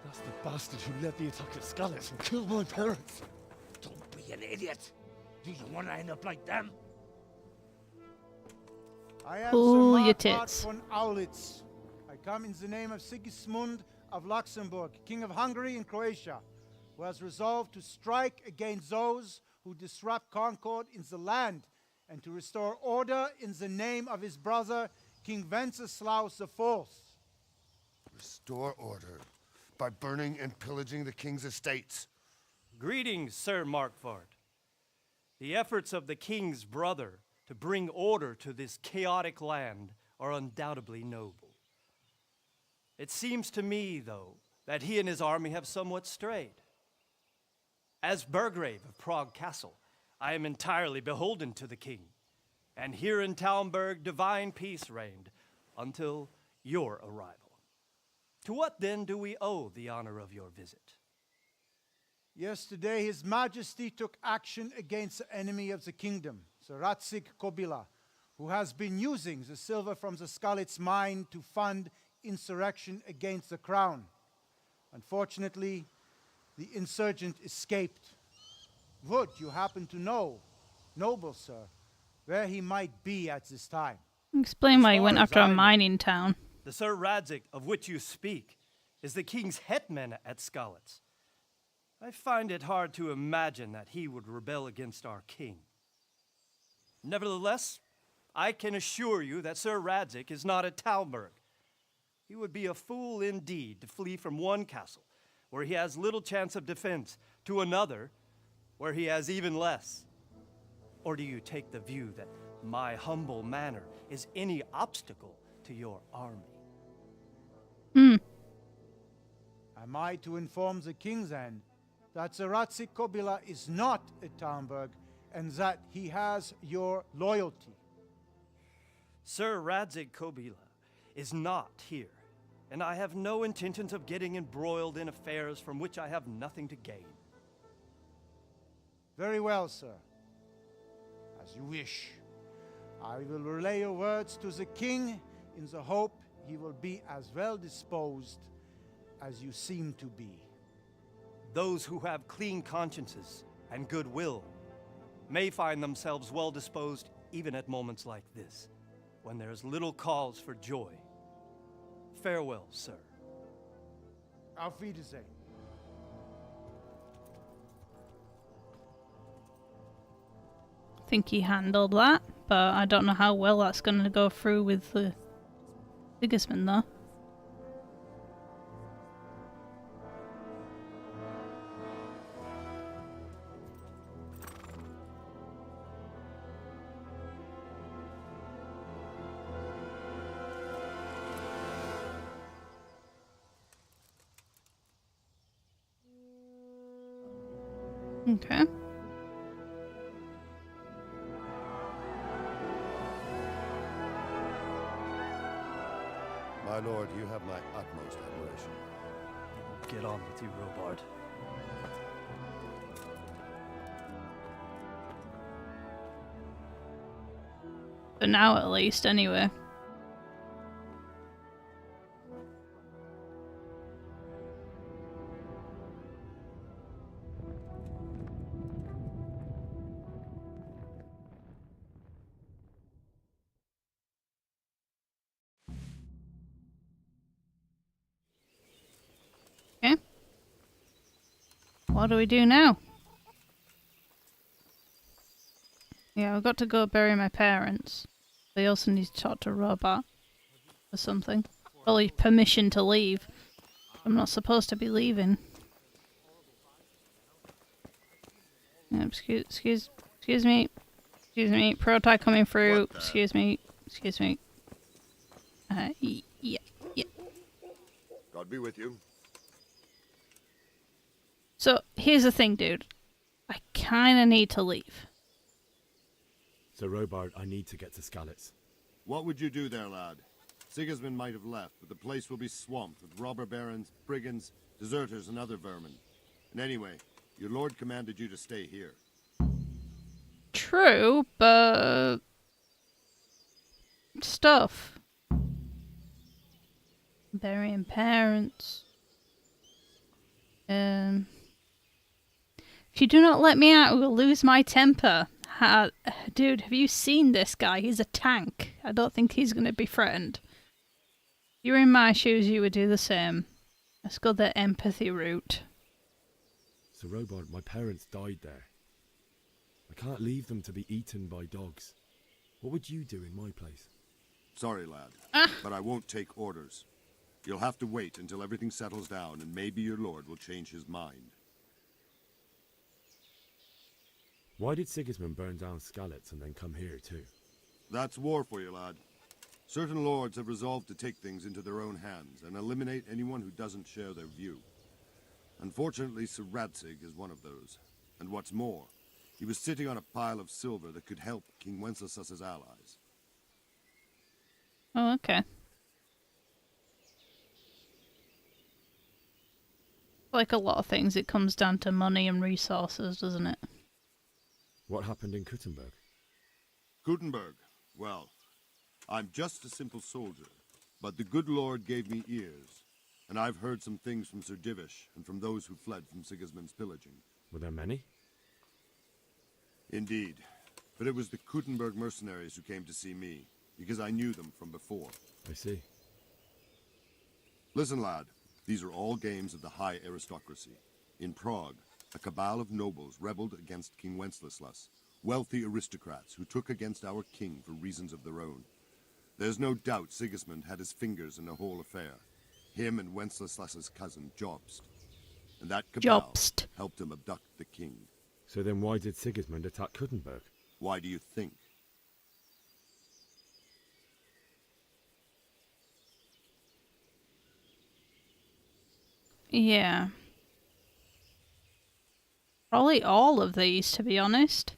[SPEAKER 11] That's the bastard who led the attack at Scarlet and killed my parents.
[SPEAKER 22] Don't be an idiot. Do you want to end up like them?
[SPEAKER 18] I am
[SPEAKER 1] Pull
[SPEAKER 18] Sir
[SPEAKER 1] your
[SPEAKER 18] Marquardt
[SPEAKER 1] tits.
[SPEAKER 18] von Aulitz. I come in the name of Sigismund of Luxembourg, King of Hungary and Croatia, who has resolved to strike against those who disrupt concord in the land and to restore order in the name of his brother, King Wenceslaus IV.
[SPEAKER 3] Restore order by burning and pillaging the king's estates.
[SPEAKER 8] Greetings, Sir Marquardt. The efforts of the king's brother to bring order to this chaotic land are undoubtedly noble. It seems to me, though, that he and his army have somewhat strayed. As Burgrave of Prague Castle, I am entirely beholden to the king, and here in Talmberg divine peace reigned until your arrival. To what then do we owe the honor of your visit?
[SPEAKER 18] Yesterday, His Majesty took action against the enemy of the kingdom, Sir Ratsig Kobila, who has been using the silver from the Skalitz mine to fund insurrection against the crown. Unfortunately, the insurgent escaped. Would you happen to know, noble sir, where he might be at this time?
[SPEAKER 1] Explain why he went after a mining town.
[SPEAKER 8] The Sir Radzik of which you speak is the king's hetman at Skalitz. I find it hard to imagine that he would rebel against our king. Nevertheless, I can assure you that Sir Radzik is not at Talmberg. He would be a fool indeed to flee from one castle, where he has little chance of defense, to another, where he has even less. Or do you take the view that my humble manner is any obstacle to your army?
[SPEAKER 18] Am I to inform the king then that Sir Ratsig Kobila is not at Talmberg and that he has your loyalty?
[SPEAKER 8] Sir Ratsig Kobila is not here, and I have no intentions of getting embroiled in affairs from which I have nothing to gain.
[SPEAKER 18] Very well, sir. As you wish. I will relay your words to the king in the hope he will be as well disposed as you seem to be.
[SPEAKER 8] Those who have clean consciences and goodwill may find themselves well disposed even at moments like this, when there is little cause for joy. Farewell, sir.
[SPEAKER 18] Auf Wiedersehen.
[SPEAKER 1] I think he handled that, but I don't know how well that's going to go through with the Sigismund though. Okay.
[SPEAKER 3] My lord, you have my utmost admiration.
[SPEAKER 8] get on with you, Robard.
[SPEAKER 1] For now, at least, anyway. Okay. What do we do now? Yeah, I've got to go bury my parents. They also need to talk to Robot or something. Probably permission to leave. I'm not supposed to be leaving. Excuse me. Excuse me. Prototype coming through. Excuse me. Excuse me. Yeah.
[SPEAKER 14] God be with you.
[SPEAKER 1] So, here's the thing, dude. I kinda need to leave.
[SPEAKER 5] So, Robard, I need to get to Skalitz.
[SPEAKER 14] What would you do there, lad? Sigismund might have left, but the place will be swamped with robber barons, brigands, deserters, and other vermin. And anyway, your lord commanded you to stay here.
[SPEAKER 1] True, but... stuff. Burying parents. If you do not let me out, I will lose my temper. Dude, have you seen this guy? He's a tank. I don't think he's going to be threatened. If you were in my shoes, you would do the same. Let's go the empathy route.
[SPEAKER 5] So, Robard, my parents died there. I can't leave them to be eaten by dogs. What would you do in my place?
[SPEAKER 14] Sorry, lad, but I won't take orders. You'll have to wait until everything settles down, and maybe your lord will change his mind.
[SPEAKER 5] Why did Sigismund burn down Skalitz and then come here too?
[SPEAKER 14] That's war for you, lad. Certain lords have resolved to take things into their own hands and eliminate anyone who doesn't share their view. Unfortunately, Sir Radzig is one of those. And what's more, he was sitting on a pile of silver that could help King Wenceslas's allies.
[SPEAKER 1] Oh, okay. Like a lot of things, it comes down to money and resources, doesn't it?
[SPEAKER 5] What happened in Kuttenberg?
[SPEAKER 14] Kuttenberg? Well, I'm just a simple soldier, but the good Lord gave me ears, and I've heard some things from Sir Divish and from those who fled from Sigismund's pillaging.
[SPEAKER 5] Were there many?
[SPEAKER 14] Indeed, but it was the Kuttenberg mercenaries who came to see me, because I knew them from before.
[SPEAKER 5] I see.
[SPEAKER 14] Listen, lad, these are all games of the high aristocracy. In Prague, a cabal of nobles rebelled against King Wenceslas, wealthy aristocrats who took against our king for reasons of their own. There's no doubt Sigismund had his fingers in the whole affair. Him and Wenceslas's cousin, Jobst. And that cabal helped him abduct the king.
[SPEAKER 5] So then why did Sigismund attack Kuttenberg?
[SPEAKER 14] Why do you think?
[SPEAKER 1] Yeah. Probably all of these, to be honest.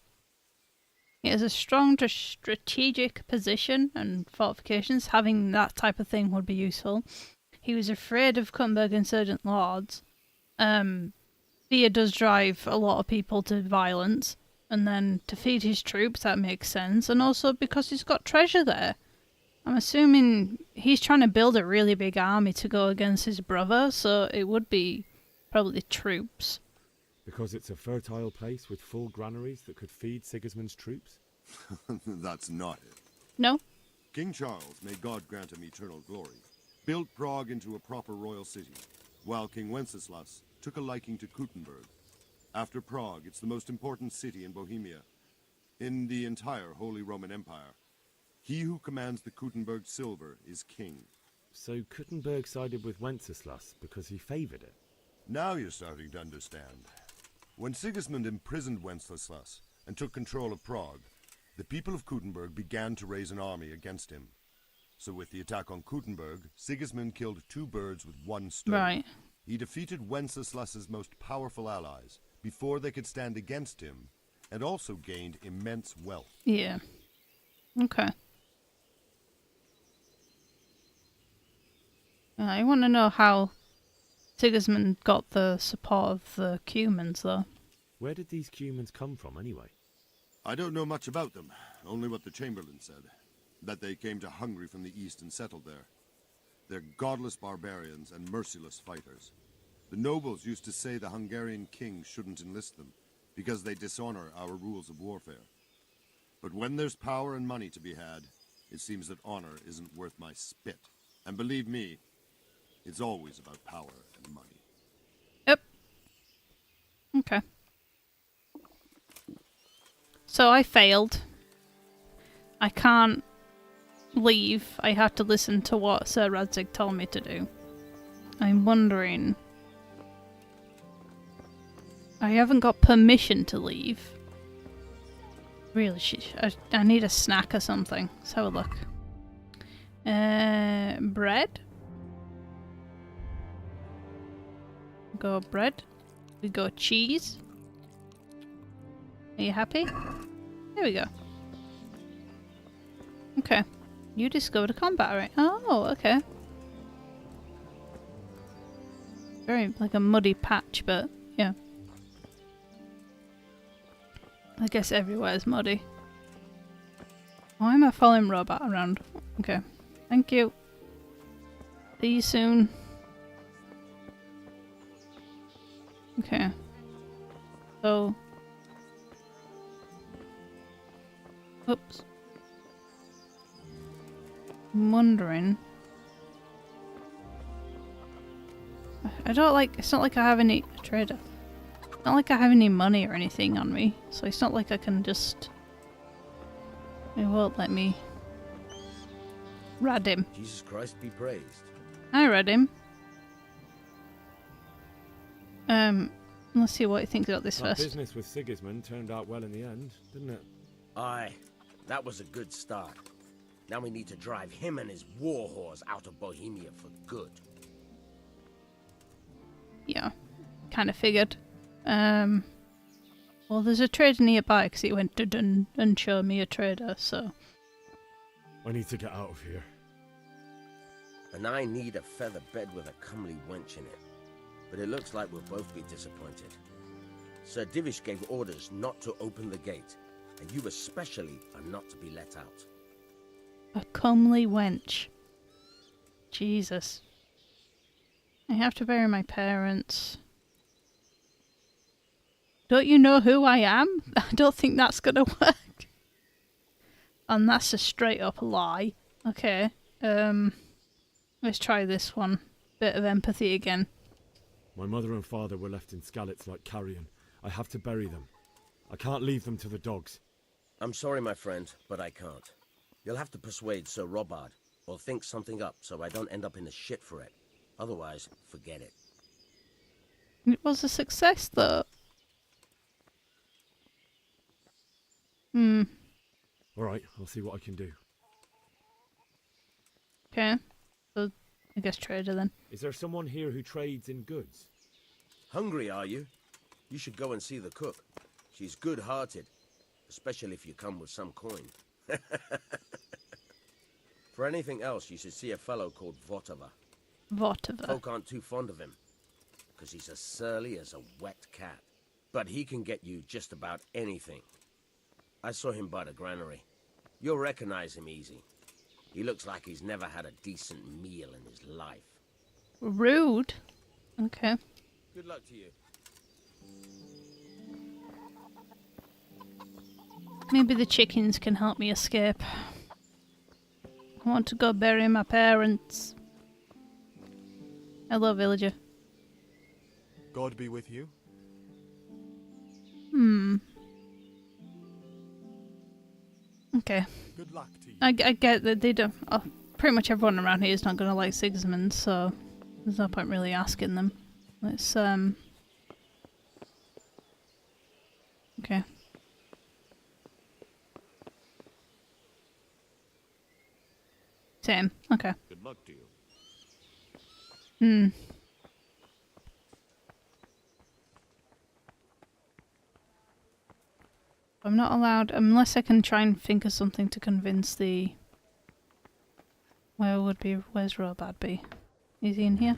[SPEAKER 1] He has a strong strategic position and fortifications. Having that type of thing would be useful. He was afraid of Kuttenberg insurgent lords. Fear does drive a lot of people to violence. And then to feed his troops, that makes sense. And also because he's got treasure there. I'm assuming he's trying to build a really big army to go against his brother, so it would be probably troops.
[SPEAKER 5] Because it's a fertile place with full granaries that could feed Sigismund's troops?
[SPEAKER 14] That's not it.
[SPEAKER 1] No?
[SPEAKER 14] King Charles, may God grant him eternal glory, built Prague into a proper royal city, while King Wenceslas took a liking to Kuttenberg. After Prague, it's the most important city in Bohemia, in the entire Holy Roman Empire. He who commands the Kuttenberg silver is king.
[SPEAKER 5] So Kuttenberg sided with Wenceslas because he favoured it?
[SPEAKER 14] Now you're starting to understand. When Sigismund imprisoned Wenceslas and took control of Prague, the people of Kuttenberg began to raise an army against him. So with the attack on Kuttenberg, Sigismund killed two birds with one stone.
[SPEAKER 1] Right.
[SPEAKER 14] He defeated Wenceslas's most powerful allies before they could stand against him, and also gained immense wealth.
[SPEAKER 1] Yeah. Okay. I want to know how Sigismund got the support of the Cumans, though.
[SPEAKER 5] Where did these Cumans come from, anyway?
[SPEAKER 14] I don't know much about them, only what the Chamberlain said. That they came to Hungary from the east and settled there. They're godless barbarians and merciless fighters. The nobles used to say the Hungarian king shouldn't enlist them, because they dishonor our rules of warfare. But when there's power and money to be had, it seems that honor isn't worth my spit. And believe me, it's always about power and money.
[SPEAKER 1] Yep. Okay. So I failed. I can't leave. I have to listen to what Sir Radzig told me to do. I'm wondering... I haven't got permission to leave. Really, I need a snack or something. Let's have a look. Bread? Go bread. We go cheese. Are you happy? There we go. Okay. You discovered a combat ring. Oh, okay. Very like a muddy patch, but yeah. I guess everywhere is muddy. Why am I following Robot around? Okay. Thank you. See you soon. Okay. So... Oops. I'm wondering... I don't like... It's not like I have any... Trader. It's not like I have any money or anything on me. So it's not like I can just... It won't let me... Rad him.
[SPEAKER 17] Jesus Christ be praised.
[SPEAKER 1] I read him. Let's see what he thinks about this
[SPEAKER 5] That
[SPEAKER 1] first.
[SPEAKER 5] business with Sigismund turned out well in the end, didn't it?
[SPEAKER 17] Aye, that was a good start. Now we need to drive him and his war whores out of Bohemia for good.
[SPEAKER 1] Yeah, kind of figured. Well, there's a trader nearby because he went to and showed me a trader, so...
[SPEAKER 5] I need to get out of here.
[SPEAKER 17] And I need a feather bed with a comely wench in it. But it looks like we'll both be disappointed. Sir Divish gave orders not to open the gate, and you especially are not to be let out.
[SPEAKER 1] A comely wench. Jesus. I have to bury my parents. Don't you know who I am? I don't think that's gonna work. And that's a straight up lie. Okay. Let's try this one. Bit of empathy again.
[SPEAKER 5] My mother and father were left in Skalitz like carrion. I have to bury them. I can't leave them to the dogs.
[SPEAKER 17] I'm sorry, my friend, but I can't. You'll have to persuade Sir Robard, or think something up so I don't end up in the shit for it. Otherwise, forget it.
[SPEAKER 1] It was a success, though.
[SPEAKER 5] Alright, I'll see what I can do.
[SPEAKER 1] Okay. So, I guess trader then.
[SPEAKER 5] Is there someone here who trades in goods?
[SPEAKER 17] Hungry, are you? You should go and see the cook. She's good-hearted, especially if you come with some coin. For anything else, you should see a fellow called Votava.
[SPEAKER 1] Votava.
[SPEAKER 17] Folk aren't too fond of him, because he's as surly as a wet cat. But he can get you just about anything. I saw him by the granary. You'll recognize him easy. He looks like he's never had a decent meal in his life.
[SPEAKER 1] Rude. Okay.
[SPEAKER 17] Good luck to you.
[SPEAKER 1] Maybe the chickens can help me escape. I want to go bury my parents. Hello, villager.
[SPEAKER 11] God be with you.
[SPEAKER 1] Okay.
[SPEAKER 11] Good luck to you.
[SPEAKER 1] I get that they don't... pretty much everyone around here is not going to like Sigismund, so there's no point really asking them. Let's, okay. Same. Okay.
[SPEAKER 12] Good luck to you.
[SPEAKER 1] I'm not allowed, unless I can try and think of something to convince the... Where's Robad be? Is he in here?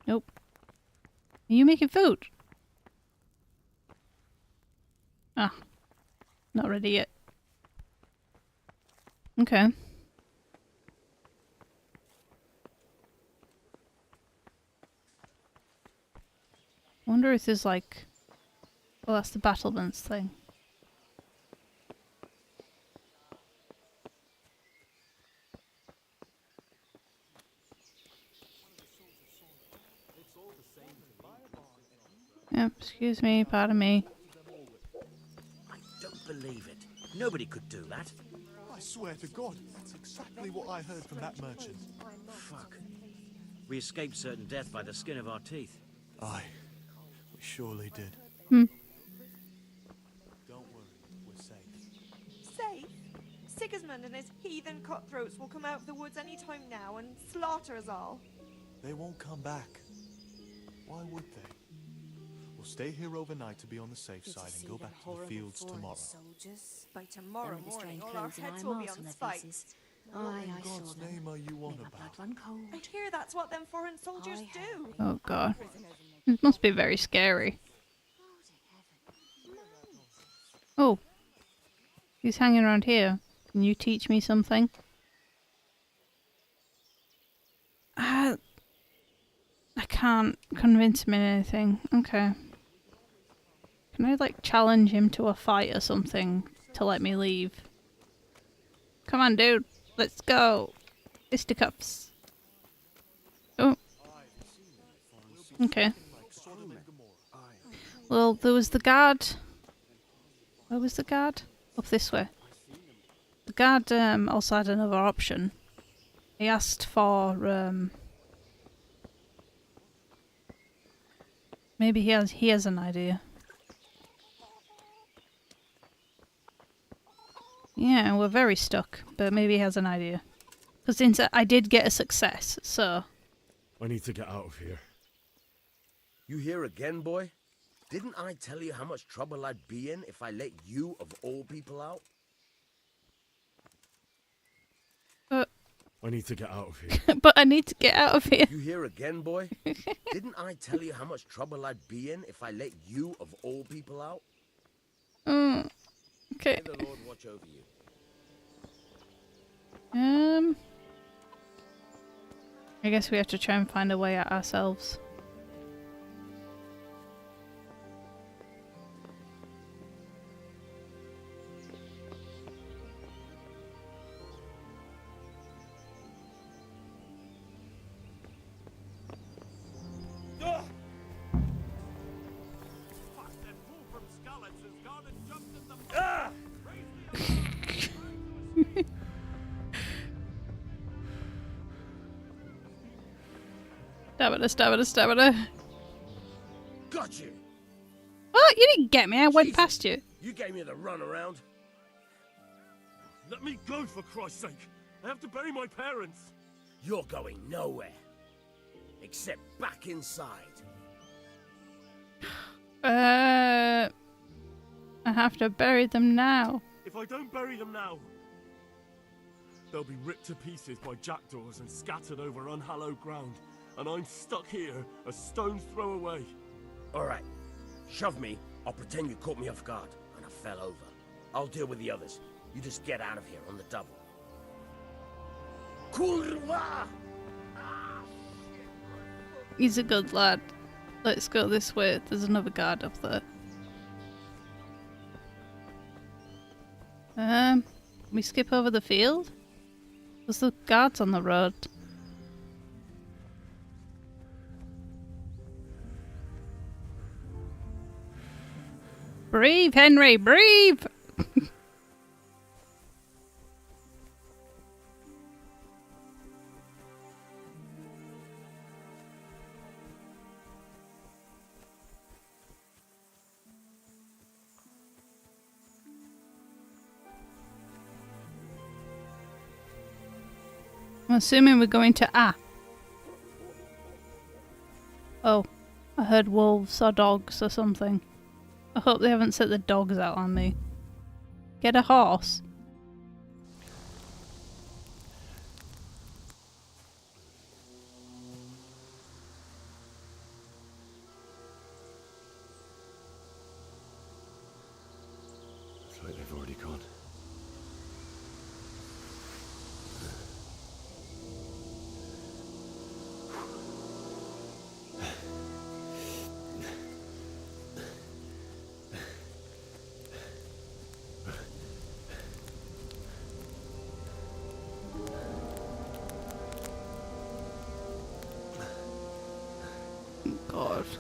[SPEAKER 1] Nope. Are you making food? Ah. Not ready yet. Okay. Wonder if there's like... Well, that's the battlements thing. Yep, excuse me, pardon me.
[SPEAKER 17] I don't believe it. Nobody could do that.
[SPEAKER 11] I swear to God, that's exactly what I heard from that merchant.
[SPEAKER 17] Fuck. We escaped certain death by the skin of our teeth.
[SPEAKER 11] Aye, we surely did.
[SPEAKER 1] Hmm.
[SPEAKER 11] Don't worry, we're safe.
[SPEAKER 9] Safe? Sigismund and his heathen cutthroats will come out of the woods any time now and slaughter us all.
[SPEAKER 11] They won't come back. Why would they? We'll stay here overnight to be on the safe side and go back to the fields tomorrow.
[SPEAKER 9] Soldiers. By tomorrow morning, all our heads will be on spikes.
[SPEAKER 11] What in God's name are you on about?
[SPEAKER 9] I hear that's what them foreign soldiers do.
[SPEAKER 1] Oh god. It must be very scary. Oh. He's hanging around here. Can you teach me something? I can't convince him in anything. Okay. Can I like challenge him to a fight or something to let me leave? Come on, dude. Let's go. Fisticuffs. Oh. Okay. Well, there was the guard. Where was the guard? Up this way. The guard also had another option. He asked for maybe he has an idea. Yeah, we're very stuck, but maybe he has an idea. Because since I did get a success, so...
[SPEAKER 5] I need to get out of here.
[SPEAKER 17] You here again, boy? Didn't I tell you how much trouble I'd be in if I let you, of all people, out?
[SPEAKER 5] I need to get out of here.
[SPEAKER 1] But I need to get out of here.
[SPEAKER 17] You here again, boy? Didn't I tell you how much trouble I'd be in if I let you, of all people, out?
[SPEAKER 1] Okay.
[SPEAKER 17] May the Lord watch over you.
[SPEAKER 1] I guess we have to try and find a way out ourselves. Stamina.
[SPEAKER 17] Got you!
[SPEAKER 1] What? You didn't get me. I went past you.
[SPEAKER 17] You gave me the runaround.
[SPEAKER 6] Let me go, for Christ's sake! I have to bury my parents!
[SPEAKER 17] You're going nowhere. Except back inside.
[SPEAKER 1] I have to bury them now.
[SPEAKER 6] If I don't bury them now, they'll be ripped to pieces by jackdaws and scattered over unhallowed ground. And I'm stuck here, a stone's throw away.
[SPEAKER 17] Alright, shove me. I'll pretend you caught me off guard, and I fell over. I'll deal with the others. You just get out of here on the double. Kurwa!
[SPEAKER 1] He's a good lad. Let's go this way. There's another guard up there. We skip over the field? There's the guards on the road. Breathe, Henry, breathe! I'm assuming we're going to Oh, I heard wolves or dogs or something. I hope they haven't set the dogs out on me. Get a horse.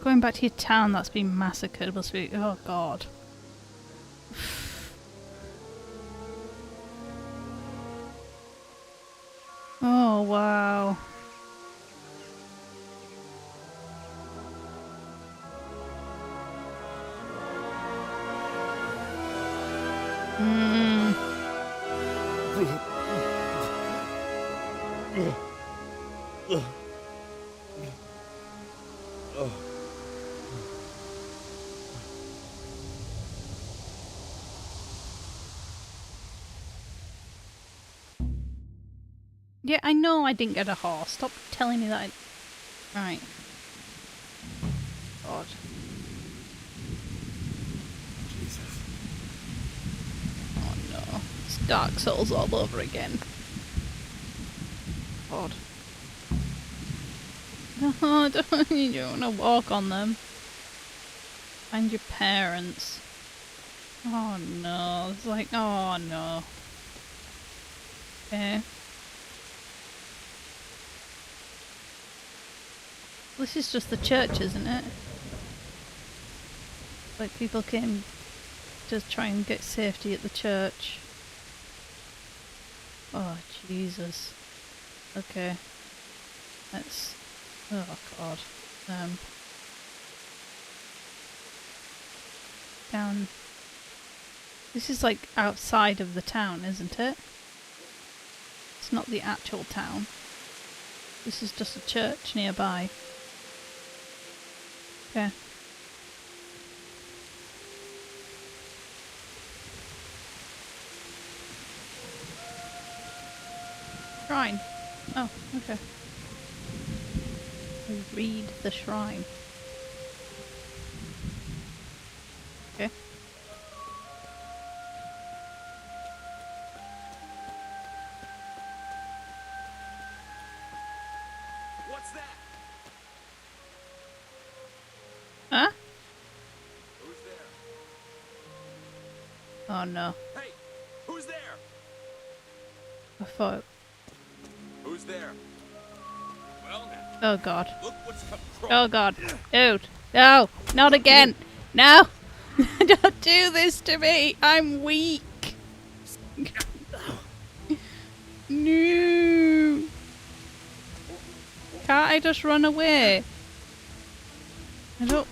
[SPEAKER 1] Going back to your town that's been massacred must be... Oh, God. Oh, wow. Mm. Yeah, I know I didn't get a horse. Stop telling me that. Right. God.
[SPEAKER 5] Jesus.
[SPEAKER 1] Oh no. It's Dark Souls all over again. God. No, you don't want to walk on them. Find your parents. Oh no. It's like, oh no. Okay. This is just the church, isn't it? Like people came to try and get safety at the church. Oh Jesus. Okay. Let's... Oh God. Down... This is like outside of the town, isn't it? It's not the actual town. This is just a church nearby. Okay. Shrine. Oh, okay. Read the shrine. Okay.
[SPEAKER 17] What's that?
[SPEAKER 1] Huh?
[SPEAKER 17] Who's there?
[SPEAKER 1] Oh no.
[SPEAKER 17] Hey, who's there?
[SPEAKER 1] I thought...
[SPEAKER 17] Who's there? Well, now,
[SPEAKER 1] Oh God.
[SPEAKER 17] look what's come
[SPEAKER 1] Oh God. Dude. No. Not again. No. Don't do this to me. I'm weak. No. Can't I just run away? I don't...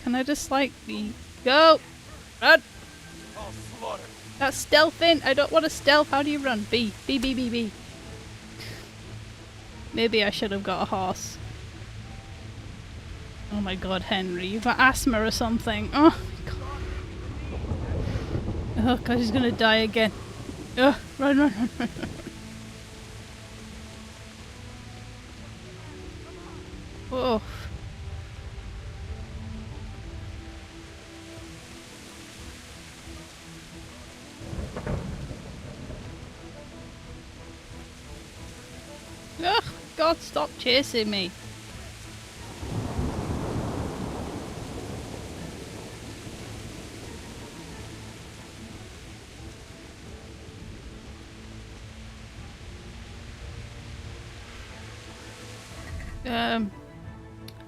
[SPEAKER 1] Can I just like be... Go! Run! That's stealthing. I don't want to stealth. How do you run? B. B, B, B, B. Maybe I should have got a horse. Oh my God, Henry. You've got asthma or something. Oh my God. Oh God, he's gonna die again. Oh, run, run, run, run, run. Oh. Ugh, God, stop chasing me.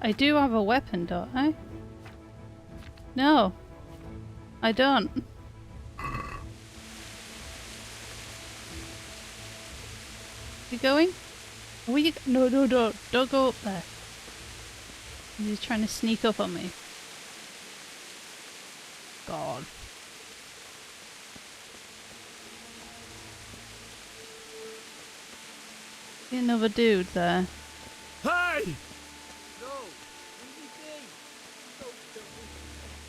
[SPEAKER 1] I do have a weapon, don't I? No, I don't. You going? Are we? No, no, no! Don't go up there. He's trying to sneak up on me. God. See another dude there.
[SPEAKER 5] Hey!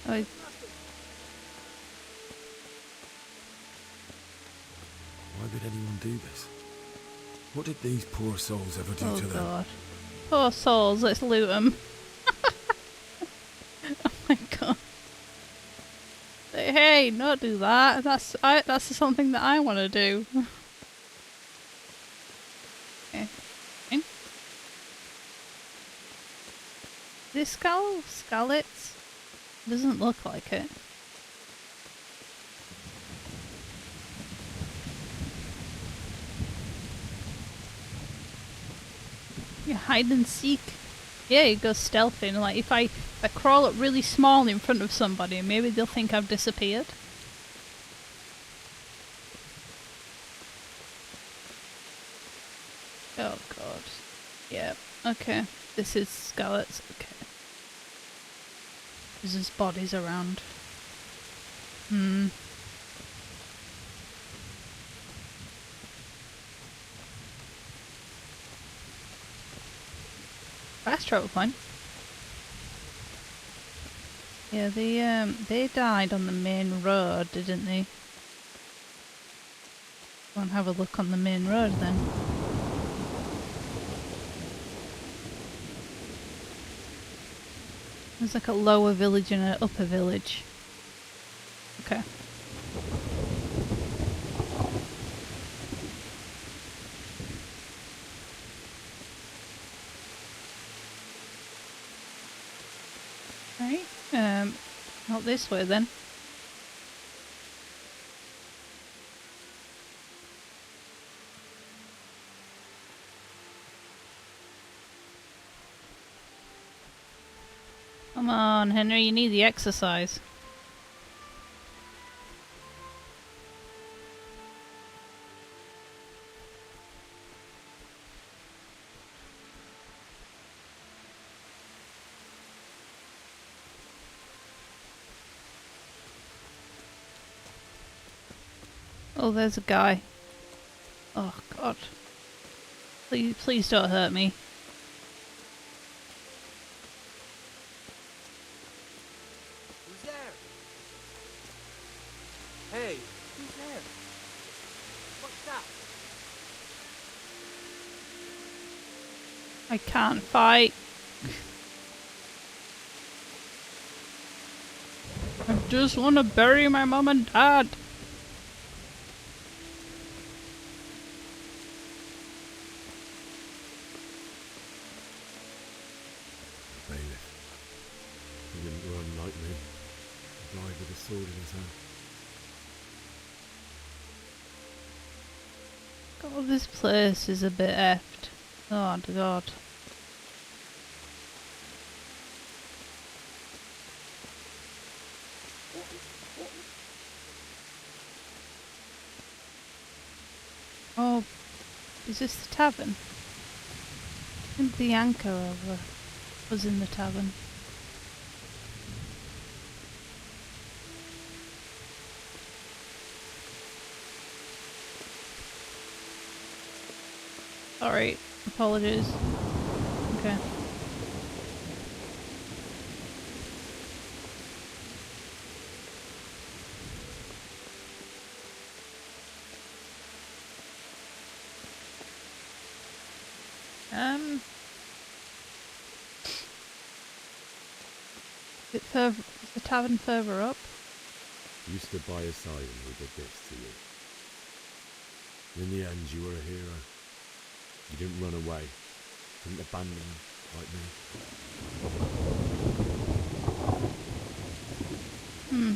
[SPEAKER 1] Oh,
[SPEAKER 5] Why would anyone do this? What did these poor souls ever do
[SPEAKER 1] oh
[SPEAKER 5] to them?
[SPEAKER 1] God. Poor souls, let's loot them. Oh my God. Hey, don't do that. That's something that I want to do. Okay. Fine. This Skalitz? Doesn't look like it. You hide and seek. Yeah, you go stealthy. And like if I crawl up really small in front of somebody, maybe they'll think I've disappeared. Oh god. Yeah. Okay. This is Scarlet's. Okay. There's his bodies around. Hmm. Fast travel point. Yeah, they died on the main road, didn't they? Go and have a look on the main road then. There's like a lower village and an upper village. Okay. Right. Not this way then. Come on, Henry, you need the exercise. Oh, there's a guy. Oh, God. Please don't hurt me.
[SPEAKER 17] Who's there? Hey, who's there? What's that?
[SPEAKER 1] I can't fight. I just want to bury my mum and dad.
[SPEAKER 5] Bailiff. He didn't run like me. He died with a sword in his hand.
[SPEAKER 1] God, this place is a bit effed. Oh, God. Oh, is this the tavern? I think the anchor was in the tavern. Sorry, apologies. Okay. Bit further, is the tavern further up?
[SPEAKER 5] You stood by his side and he did this to you. In the end, you were a hero. You didn't run away. Didn't abandon him like me.
[SPEAKER 1] Hmm.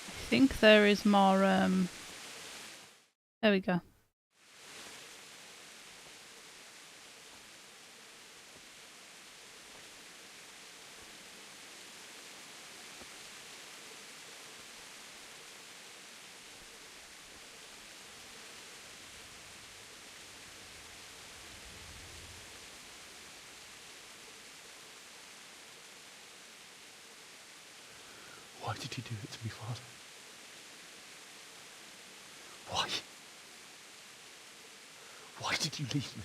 [SPEAKER 1] I think there is more, there we go.
[SPEAKER 11] Why did you do it to me, Father? Why? Why did you leave me?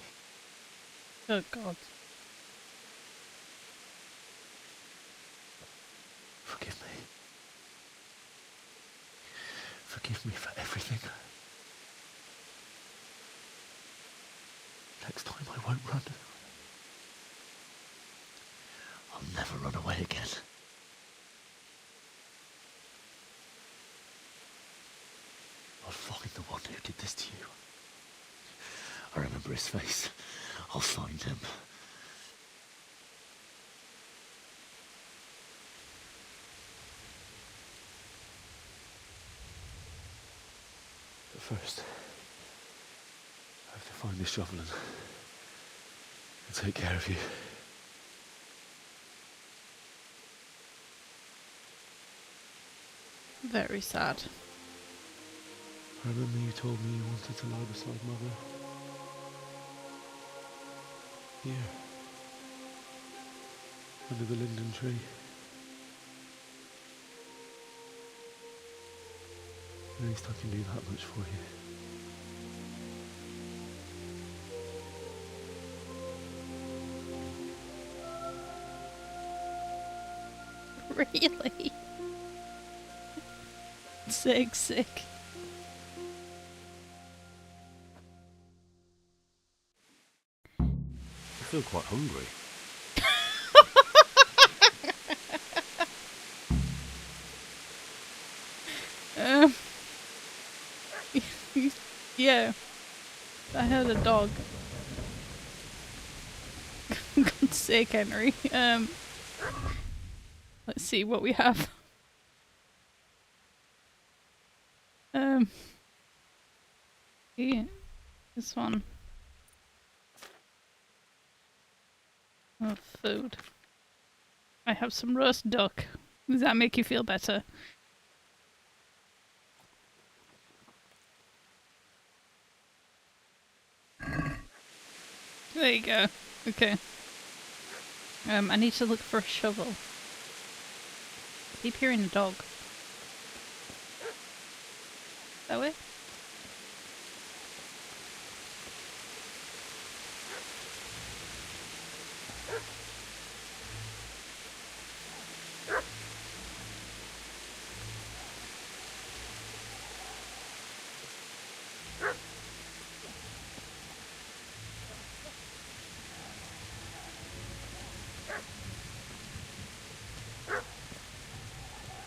[SPEAKER 1] Oh, God.
[SPEAKER 11] Forgive me. Forgive me for everything. Next time I won't run. I'll never run away again. I'll find the one who did this to you. I remember his face. I'll find him.
[SPEAKER 5] first, I have to find this shovel and take care of you.
[SPEAKER 1] Very sad.
[SPEAKER 5] I remember you told me you wanted to lie beside Mother. Here. Under the linden tree. At least I can do that much for
[SPEAKER 1] you. Really? Sick.
[SPEAKER 5] I feel quite hungry.
[SPEAKER 1] Yeah. I had a dog. God's sake, Henry. Let's see what we have. Yeah, this one. Oh, food. I have some roast duck. Does that make you feel better? There you go. Okay. I need to look for a shovel. I keep hearing a dog. That way?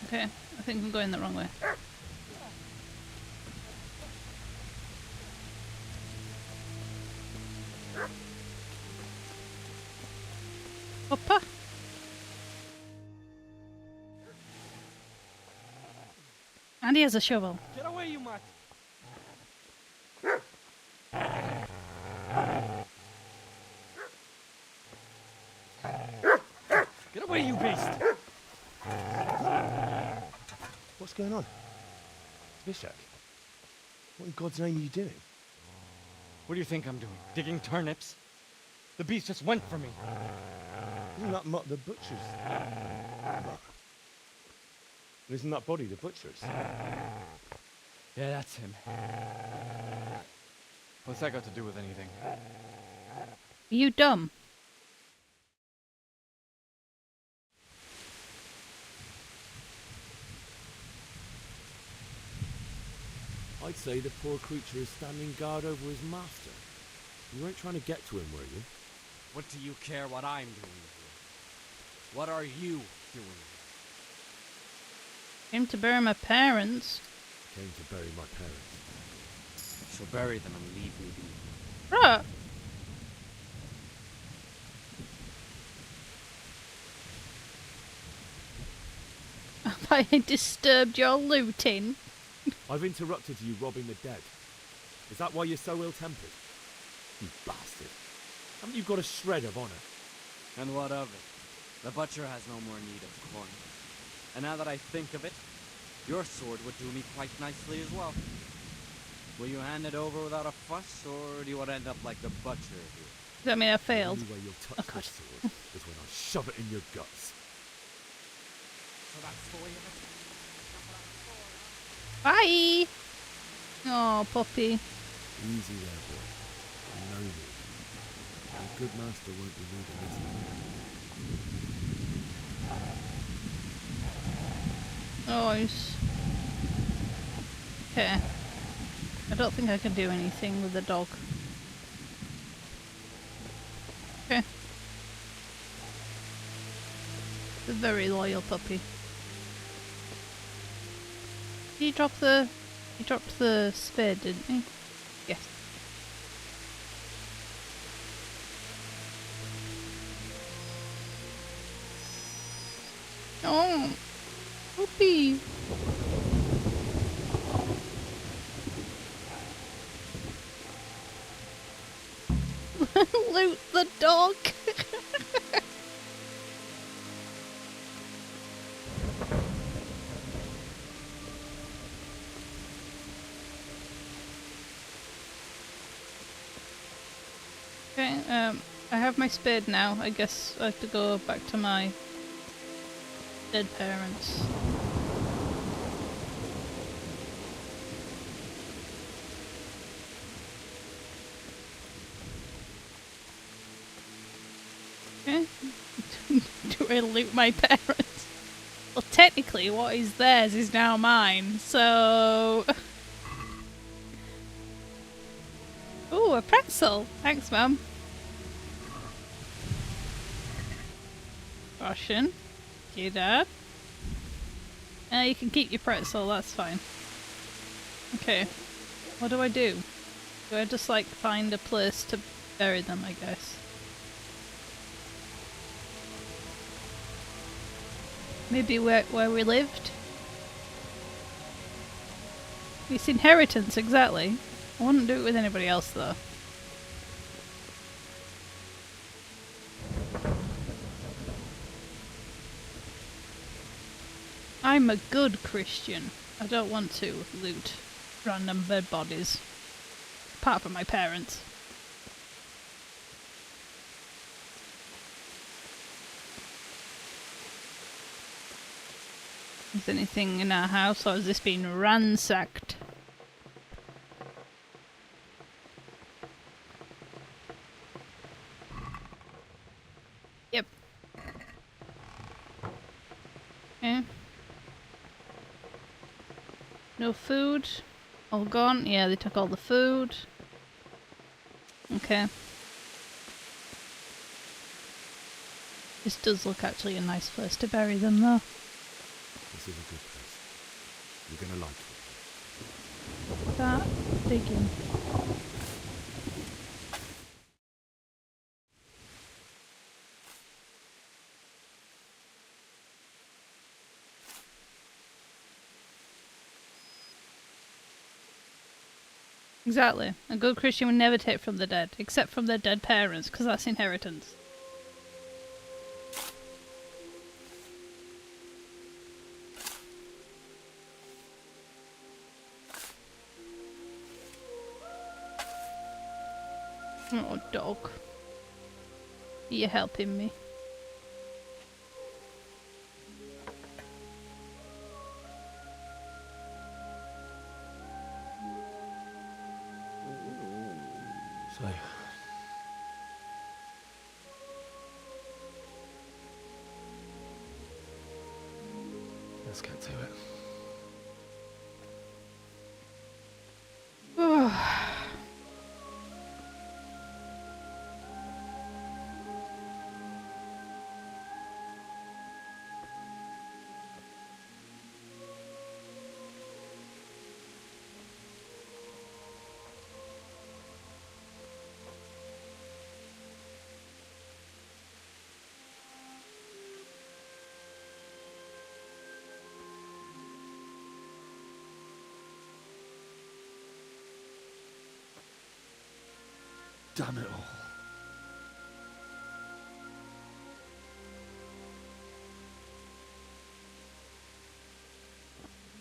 [SPEAKER 1] Okay, I think I'm going the wrong way. Hoppa! And he has a shovel.
[SPEAKER 6] Get away, you mutt! Get away, you beast!
[SPEAKER 5] What's going on? Bishak, what in God's name are you doing?
[SPEAKER 6] What do you think I'm doing? Digging turnips? The beast just went for me.
[SPEAKER 5] Isn't that Mutt the butcher's? Isn't that body the butcher's?
[SPEAKER 6] Yeah, that's him. What's that got to do with anything?
[SPEAKER 1] Are you dumb?
[SPEAKER 5] I'd say the poor creature is standing guard over his master. You weren't trying to get to him, were you?
[SPEAKER 6] What do you care what I'm doing here? What are you doing here?
[SPEAKER 1] Came to bury my parents.
[SPEAKER 5] Came to bury my parents.
[SPEAKER 6] She'll bury them and leave me be.
[SPEAKER 1] Right. Have I disturbed your looting?
[SPEAKER 5] I've interrupted you robbing the dead. Is that why you're so ill-tempered? You bastard. Haven't you got a shred of honour?
[SPEAKER 6] And what of it? The butcher has no more need of corn. And now that I think of it, your sword would do me quite nicely as well. Will you hand it over without a fuss, or do you want to end up like the butcher here?
[SPEAKER 1] Does that mean I failed?
[SPEAKER 5] The only way you'll touch this sword is when I shove it in your guts.
[SPEAKER 6] So that's the way of it.
[SPEAKER 1] Bye! Oh, puppy.
[SPEAKER 5] Easy there, boy. I know you. A good master won't be needing this.
[SPEAKER 1] Oh, he's... Okay. I don't think I can do anything with the dog. Okay. It's a very loyal puppy. He dropped the spade, didn't he? Yes. Oh, puppy. Loot the dog. Okay, I have my spade now. I guess I have to go back to my dead parents. Okay. Do I loot my parents? Well, technically what is theirs is now mine, so... Ooh, a pretzel! Thanks, Mum. Ration. You, Dad. You can keep your pretzel, that's fine. Okay. What do I do? Do I just, like, find a place to bury them, I guess? Maybe where we lived? It's inheritance, exactly. I wouldn't do it with anybody else, though. I'm a good Christian. I don't want to loot random dead bodies. Apart from my parents. Is anything in our house, or has this been ransacked? Yep. Okay. No food. All gone. Yeah, they took all the food. Okay. This does look actually a nice place to bury them, though.
[SPEAKER 5] This is a good place. You're gonna like it.
[SPEAKER 1] Start digging. Exactly. A good Christian would never take from the dead, except from their dead parents, because that's inheritance. Oh, dog. Are you helping me?
[SPEAKER 5] So, let's get to it. Damn it all.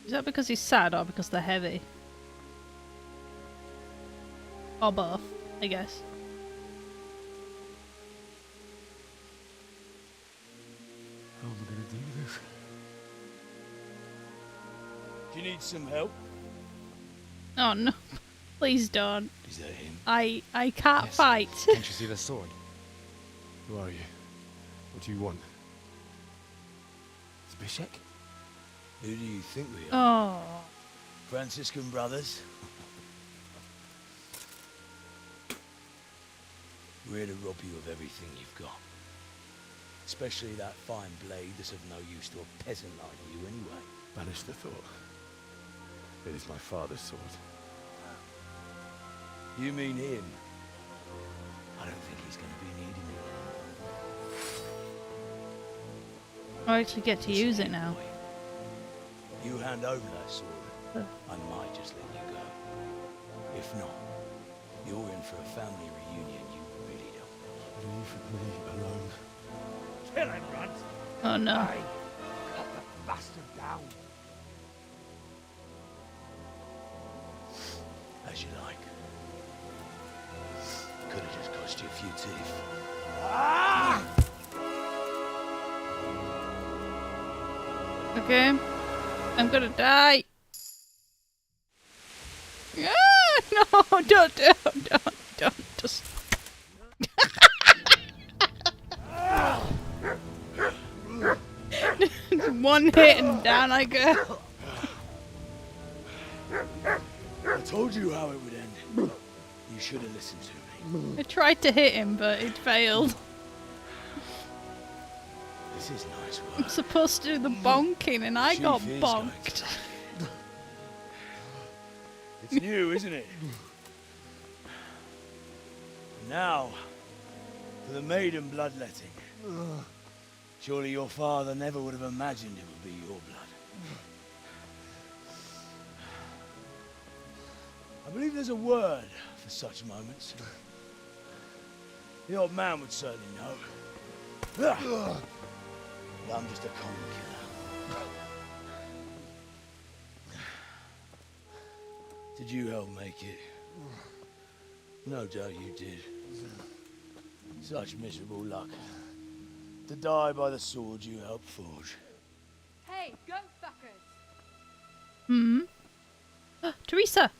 [SPEAKER 1] Is that because he's sad or because they're heavy? Or both, I guess.
[SPEAKER 5] How am I gonna do this?
[SPEAKER 13] Do you need some help?
[SPEAKER 1] Oh no. Please don't.
[SPEAKER 13] Is that him?
[SPEAKER 1] I can't fight.
[SPEAKER 4] Can't you see the sword?
[SPEAKER 5] Who are you? What do you want? Zbyszek?
[SPEAKER 13] Who do you think we are?
[SPEAKER 1] Oh.
[SPEAKER 13] Franciscan brothers? We're here to rob you of everything you've got. Especially that fine blade that's of no use to a peasant like you anyway.
[SPEAKER 5] Banish the thought. It is my father's sword.
[SPEAKER 13] You mean him? I don't think he's going to be needing it.
[SPEAKER 1] I actually get to use it now.
[SPEAKER 13] You hand over that sword, I might just let you go. If not, you're in for a family reunion you really Leave it alone.
[SPEAKER 2] Kill him, Runt.
[SPEAKER 1] Oh no.
[SPEAKER 2] Aye. Cut the bastard down.
[SPEAKER 13] As you like. Could have just cost you a few teeth.
[SPEAKER 2] Ah!
[SPEAKER 1] Okay. I'm gonna die. Ah, no, don't. Just. One hit and down I go.
[SPEAKER 13] I told you how it would end. You should have listened to me.
[SPEAKER 1] I tried to hit him, but it failed.
[SPEAKER 13] This is nice work.
[SPEAKER 1] I'm supposed to do the bonking, and I got
[SPEAKER 13] Chief is
[SPEAKER 1] bonked.
[SPEAKER 13] It's new, isn't it? Now, for the maiden bloodletting. Surely your father never would have imagined it would be your blood. I believe there's a word for such moments. The old man would certainly know. But I'm just a common killer. Did you help make it? No doubt you did. Such miserable luck. To die by the sword you helped forge.
[SPEAKER 4] Hey, go fuckers!
[SPEAKER 1] Hmm. Teresa.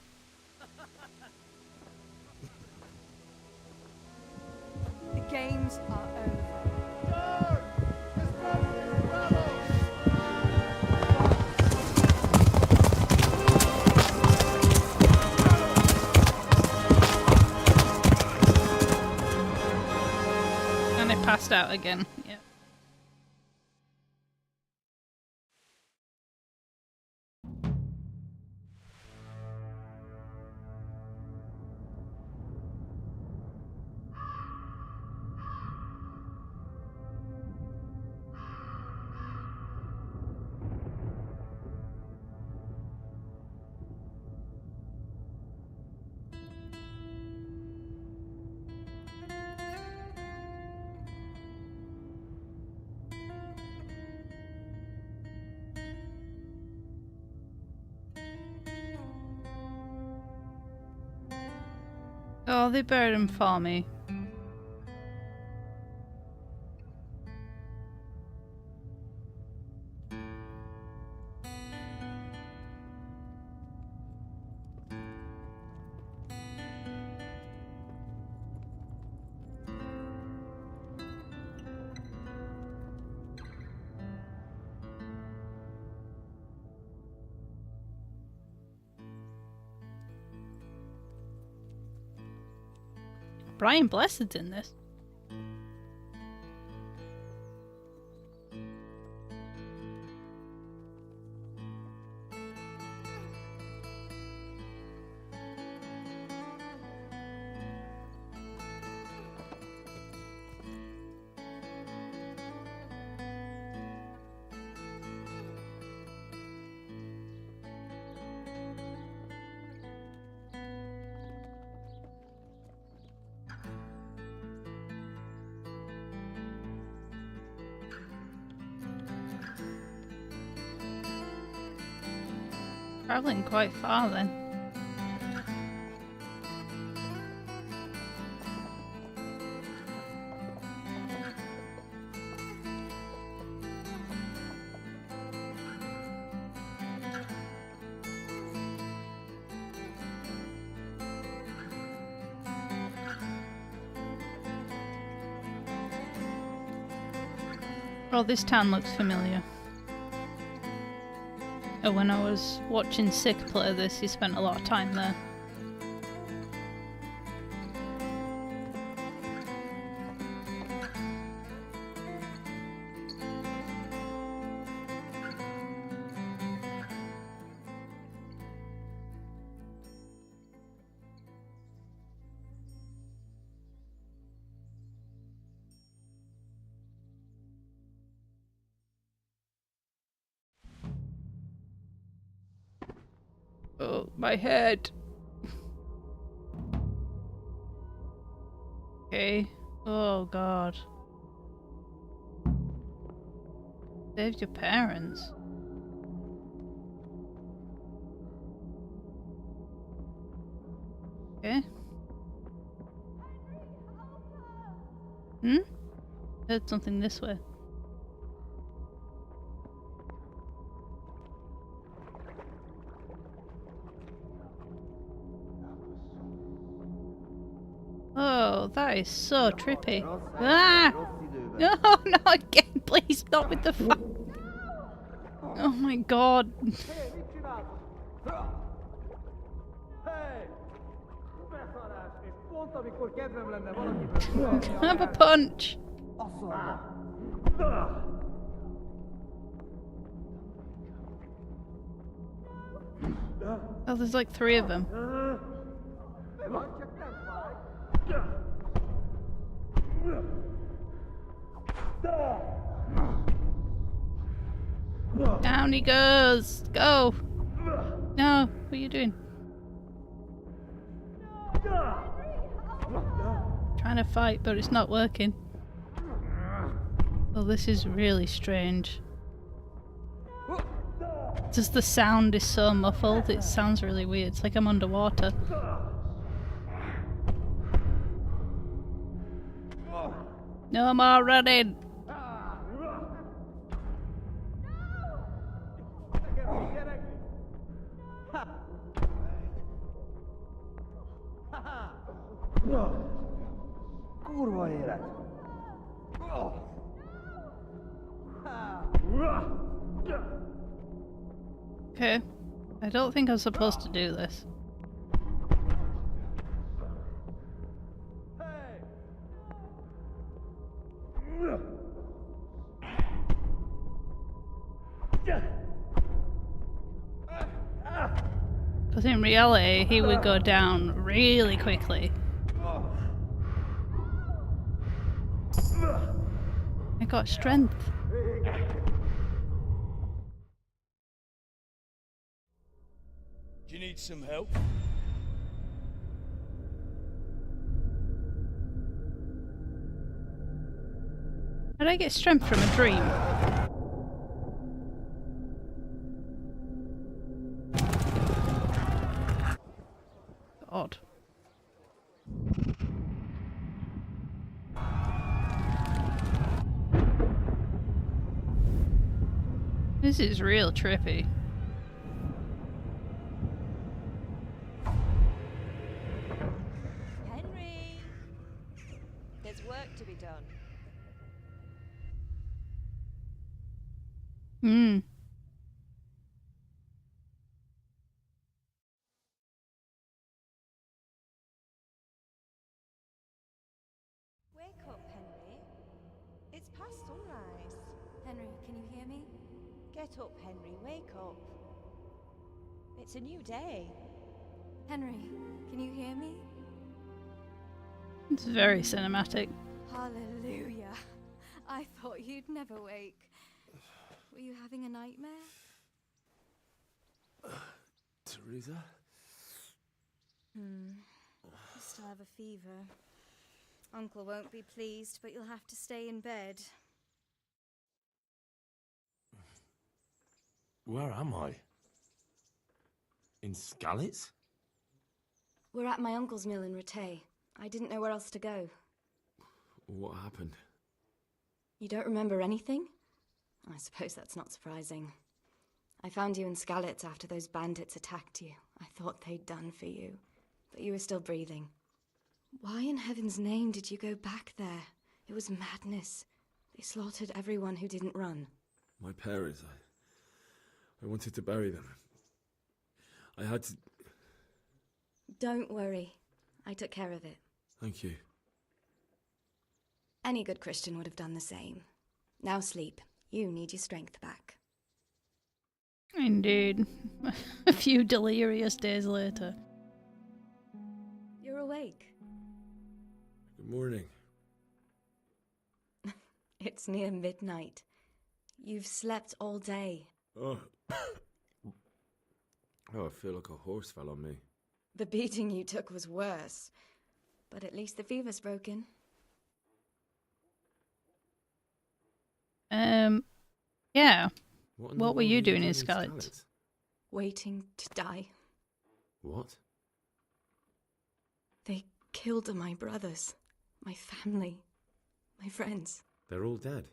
[SPEAKER 4] The games are over.
[SPEAKER 1] And it passed out again. Yeah. Oh, they buried him for me. Brian Blessed's in this. Traveling quite far then. Oh, this town looks familiar. Oh, when I was watching Sic play this, he spent a lot of time there. Oh, my head. Okay. Oh god. Saved your parents. Okay. Hmm? Heard something this way. Oh, that is so trippy. Ah! No, not again, please, not with the Oh my god. Have a punch. Oh, there's like 3 of them. Down he goes. Go. No, what are you doing? Trying to fight, but it's not working. Oh, this is really strange. Just the sound is so muffled, it sounds really weird. It's like I'm underwater. No more running!
[SPEAKER 22] Kurwa élet!
[SPEAKER 1] Okay. I don't think I'm supposed to do this. Because in reality, he would go down really quickly. I got strength.
[SPEAKER 10] Do you need some help?
[SPEAKER 1] Did I get strength from a dream? God. This is real trippy.
[SPEAKER 9] Henry! There's work to be done.
[SPEAKER 1] Hmm.
[SPEAKER 9] Wake up, Henry. It's past sunrise. Henry, can you hear me? Get up, Henry. Wake up. It's a new day. Henry, can you hear me?
[SPEAKER 1] It's very cinematic.
[SPEAKER 4] Hallelujah. I thought you'd never wake. Were you having a nightmare?
[SPEAKER 5] Teresa?
[SPEAKER 4] You still have a fever. Uncle won't be pleased, but you'll have to stay in bed.
[SPEAKER 5] Where am I? In Skalitz?
[SPEAKER 15] We're at my uncle's mill in Rattay. I didn't know where else to go.
[SPEAKER 5] What happened?
[SPEAKER 15] You don't remember anything? I suppose that's not surprising. I found you in Skalitz after those bandits attacked you. I thought they'd done for you, but you were still breathing. Why in heaven's name did you go back there? It was madness. They slaughtered everyone who didn't run.
[SPEAKER 5] My parents, I wanted to bury them. I had to...
[SPEAKER 15] Don't worry. I took care of it.
[SPEAKER 5] Thank you.
[SPEAKER 15] Any good Christian would have done the same. Now sleep. You need your strength back.
[SPEAKER 1] Indeed. A few delirious days later.
[SPEAKER 15] You're awake.
[SPEAKER 5] Good morning.
[SPEAKER 15] It's near midnight. You've slept all day.
[SPEAKER 5] Oh. Oh, I feel like a horse fell on me.
[SPEAKER 15] The beating you took was worse. But at least the fever's broken.
[SPEAKER 1] Yeah.
[SPEAKER 5] What
[SPEAKER 1] were you doing in Scarlet?
[SPEAKER 15] Waiting to die.
[SPEAKER 5] What?
[SPEAKER 15] They killed my brothers, my family, my friends.
[SPEAKER 5] They're all dead.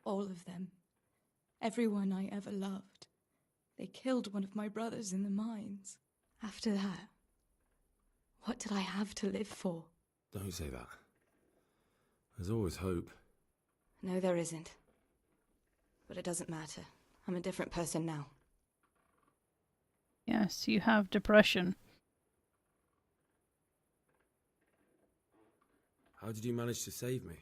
[SPEAKER 15] All of them. Everyone I ever loved. They killed one of my brothers in the mines. After that, what did I have to live for?
[SPEAKER 5] Don't say that. There's always hope.
[SPEAKER 15] No, there isn't. But it doesn't matter. I'm a different person now.
[SPEAKER 1] Yes, you have depression.
[SPEAKER 5] How did you manage to save me?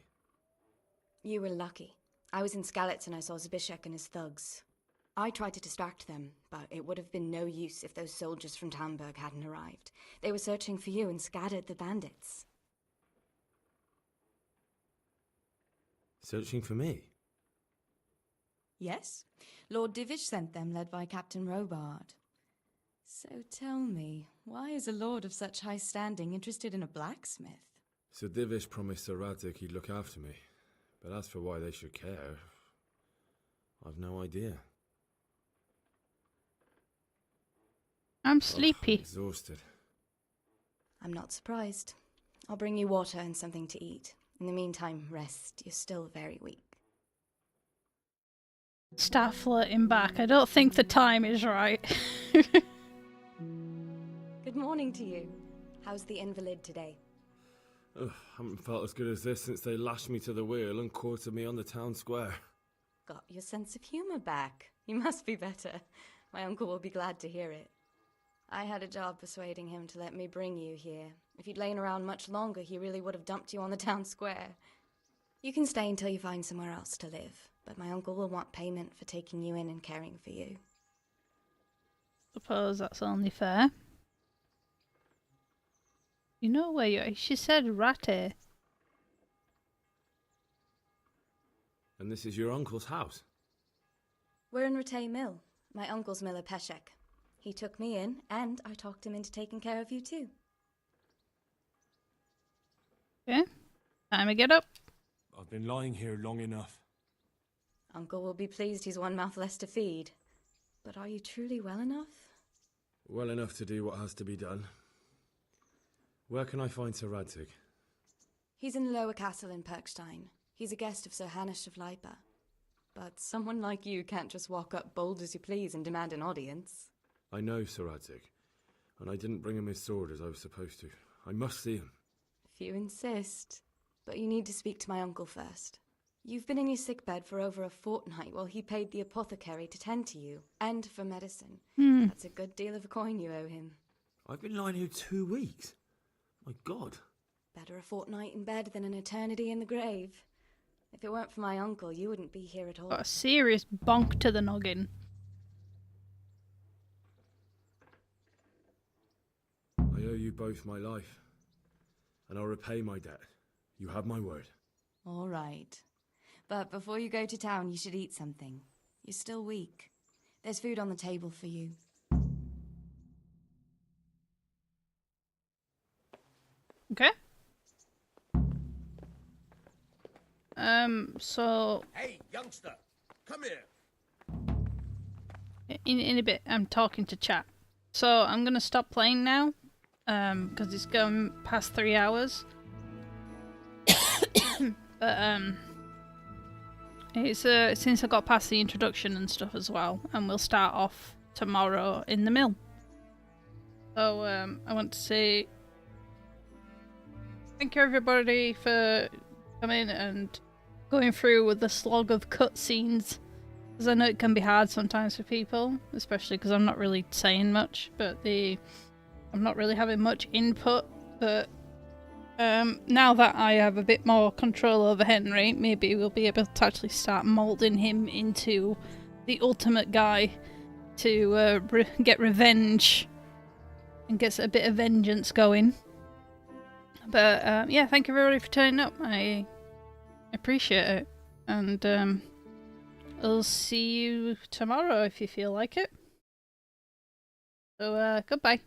[SPEAKER 15] You were lucky. I was in Skalitz and I saw Zbyszek and his thugs. I tried to distract them, but it would have been no use if those soldiers from Tamburg hadn't arrived. They were searching for you and scattered the bandits.
[SPEAKER 5] Searching for me?
[SPEAKER 15] Yes. Lord Divish sent them, led by Captain Robard. So tell me, why is a lord of such high standing interested in a blacksmith?
[SPEAKER 5] Sir Divish promised Sir Radzik he'd look after me. But as for why they should care, I've no idea.
[SPEAKER 1] I'm sleepy.
[SPEAKER 5] I'm exhausted.
[SPEAKER 15] I'm not surprised. I'll bring you water and something to eat. In the meantime, rest. You're still very weak.
[SPEAKER 1] Start flirting back. I don't think the time is right.
[SPEAKER 15] Good morning to you. How's the invalid today?
[SPEAKER 5] Ugh, haven't felt as good as this since they lashed me to the wheel and quartered me on the town square.
[SPEAKER 15] Got your sense of humour back. You must be better. My uncle will be glad to hear it. I had a job persuading him to let me bring you here. If you'd lain around much longer, he really would have dumped you on the town square. You can stay until you find somewhere else to live, but my uncle will want payment for taking you in and caring for you.
[SPEAKER 1] Suppose that's only fair. You know where you are? She said Rate.
[SPEAKER 5] And this is your uncle's house?
[SPEAKER 15] We're in Rate Mill, my uncle's miller Peshek. He took me in, and I talked him into taking care of you too.
[SPEAKER 1] Okay, time to get up.
[SPEAKER 10] I've been lying here long enough.
[SPEAKER 15] Uncle will be pleased he's one mouth less to feed. But are you truly well enough?
[SPEAKER 5] Well enough to do what has to be done. Where can I find Sir Radzik?
[SPEAKER 15] He's in the lower castle in Perkstein. He's a guest of Sir Hanush of Leipa. But someone like you can't just walk up bold as you please and demand an audience.
[SPEAKER 5] I know Sir Radzik, and I didn't bring him his sword as I was supposed to. I must see him.
[SPEAKER 15] If you insist. But you need to speak to my uncle first. You've been in your sickbed for over a fortnight while he paid the apothecary to tend to you, and for medicine. That's a good deal of a coin you owe him.
[SPEAKER 5] I've been lying here 2 weeks. My God.
[SPEAKER 15] Better a fortnight in bed than an eternity in the grave. If it weren't for my uncle, you wouldn't be here at all.
[SPEAKER 1] Got a serious bonk to the noggin.
[SPEAKER 5] I owe you both my life, and I'll repay my debt. You have my word.
[SPEAKER 15] All right. But before you go to town, you should eat something. You're still weak. There's food on the table for you.
[SPEAKER 1] Okay. So...
[SPEAKER 17] Hey, youngster! Come here!
[SPEAKER 1] In a bit, I'm talking to chat. So, I'm gonna stop playing now. Because it's going past 3 hours. But, it's, since I got past the introduction and stuff as well. And we'll start off tomorrow in the mill. So, I want to say... thank you everybody for coming and going through with the slog of cutscenes. Because I know it can be hard sometimes for people, especially because I'm not really saying much, but I'm not really having much input. But now that I have a bit more control over Henry, maybe we'll be able to actually start moulding him into the ultimate guy to get revenge and get a bit of vengeance going. But yeah, thank you everybody for turning up. I appreciate it. And I'll see you tomorrow if you feel like it. So goodbye.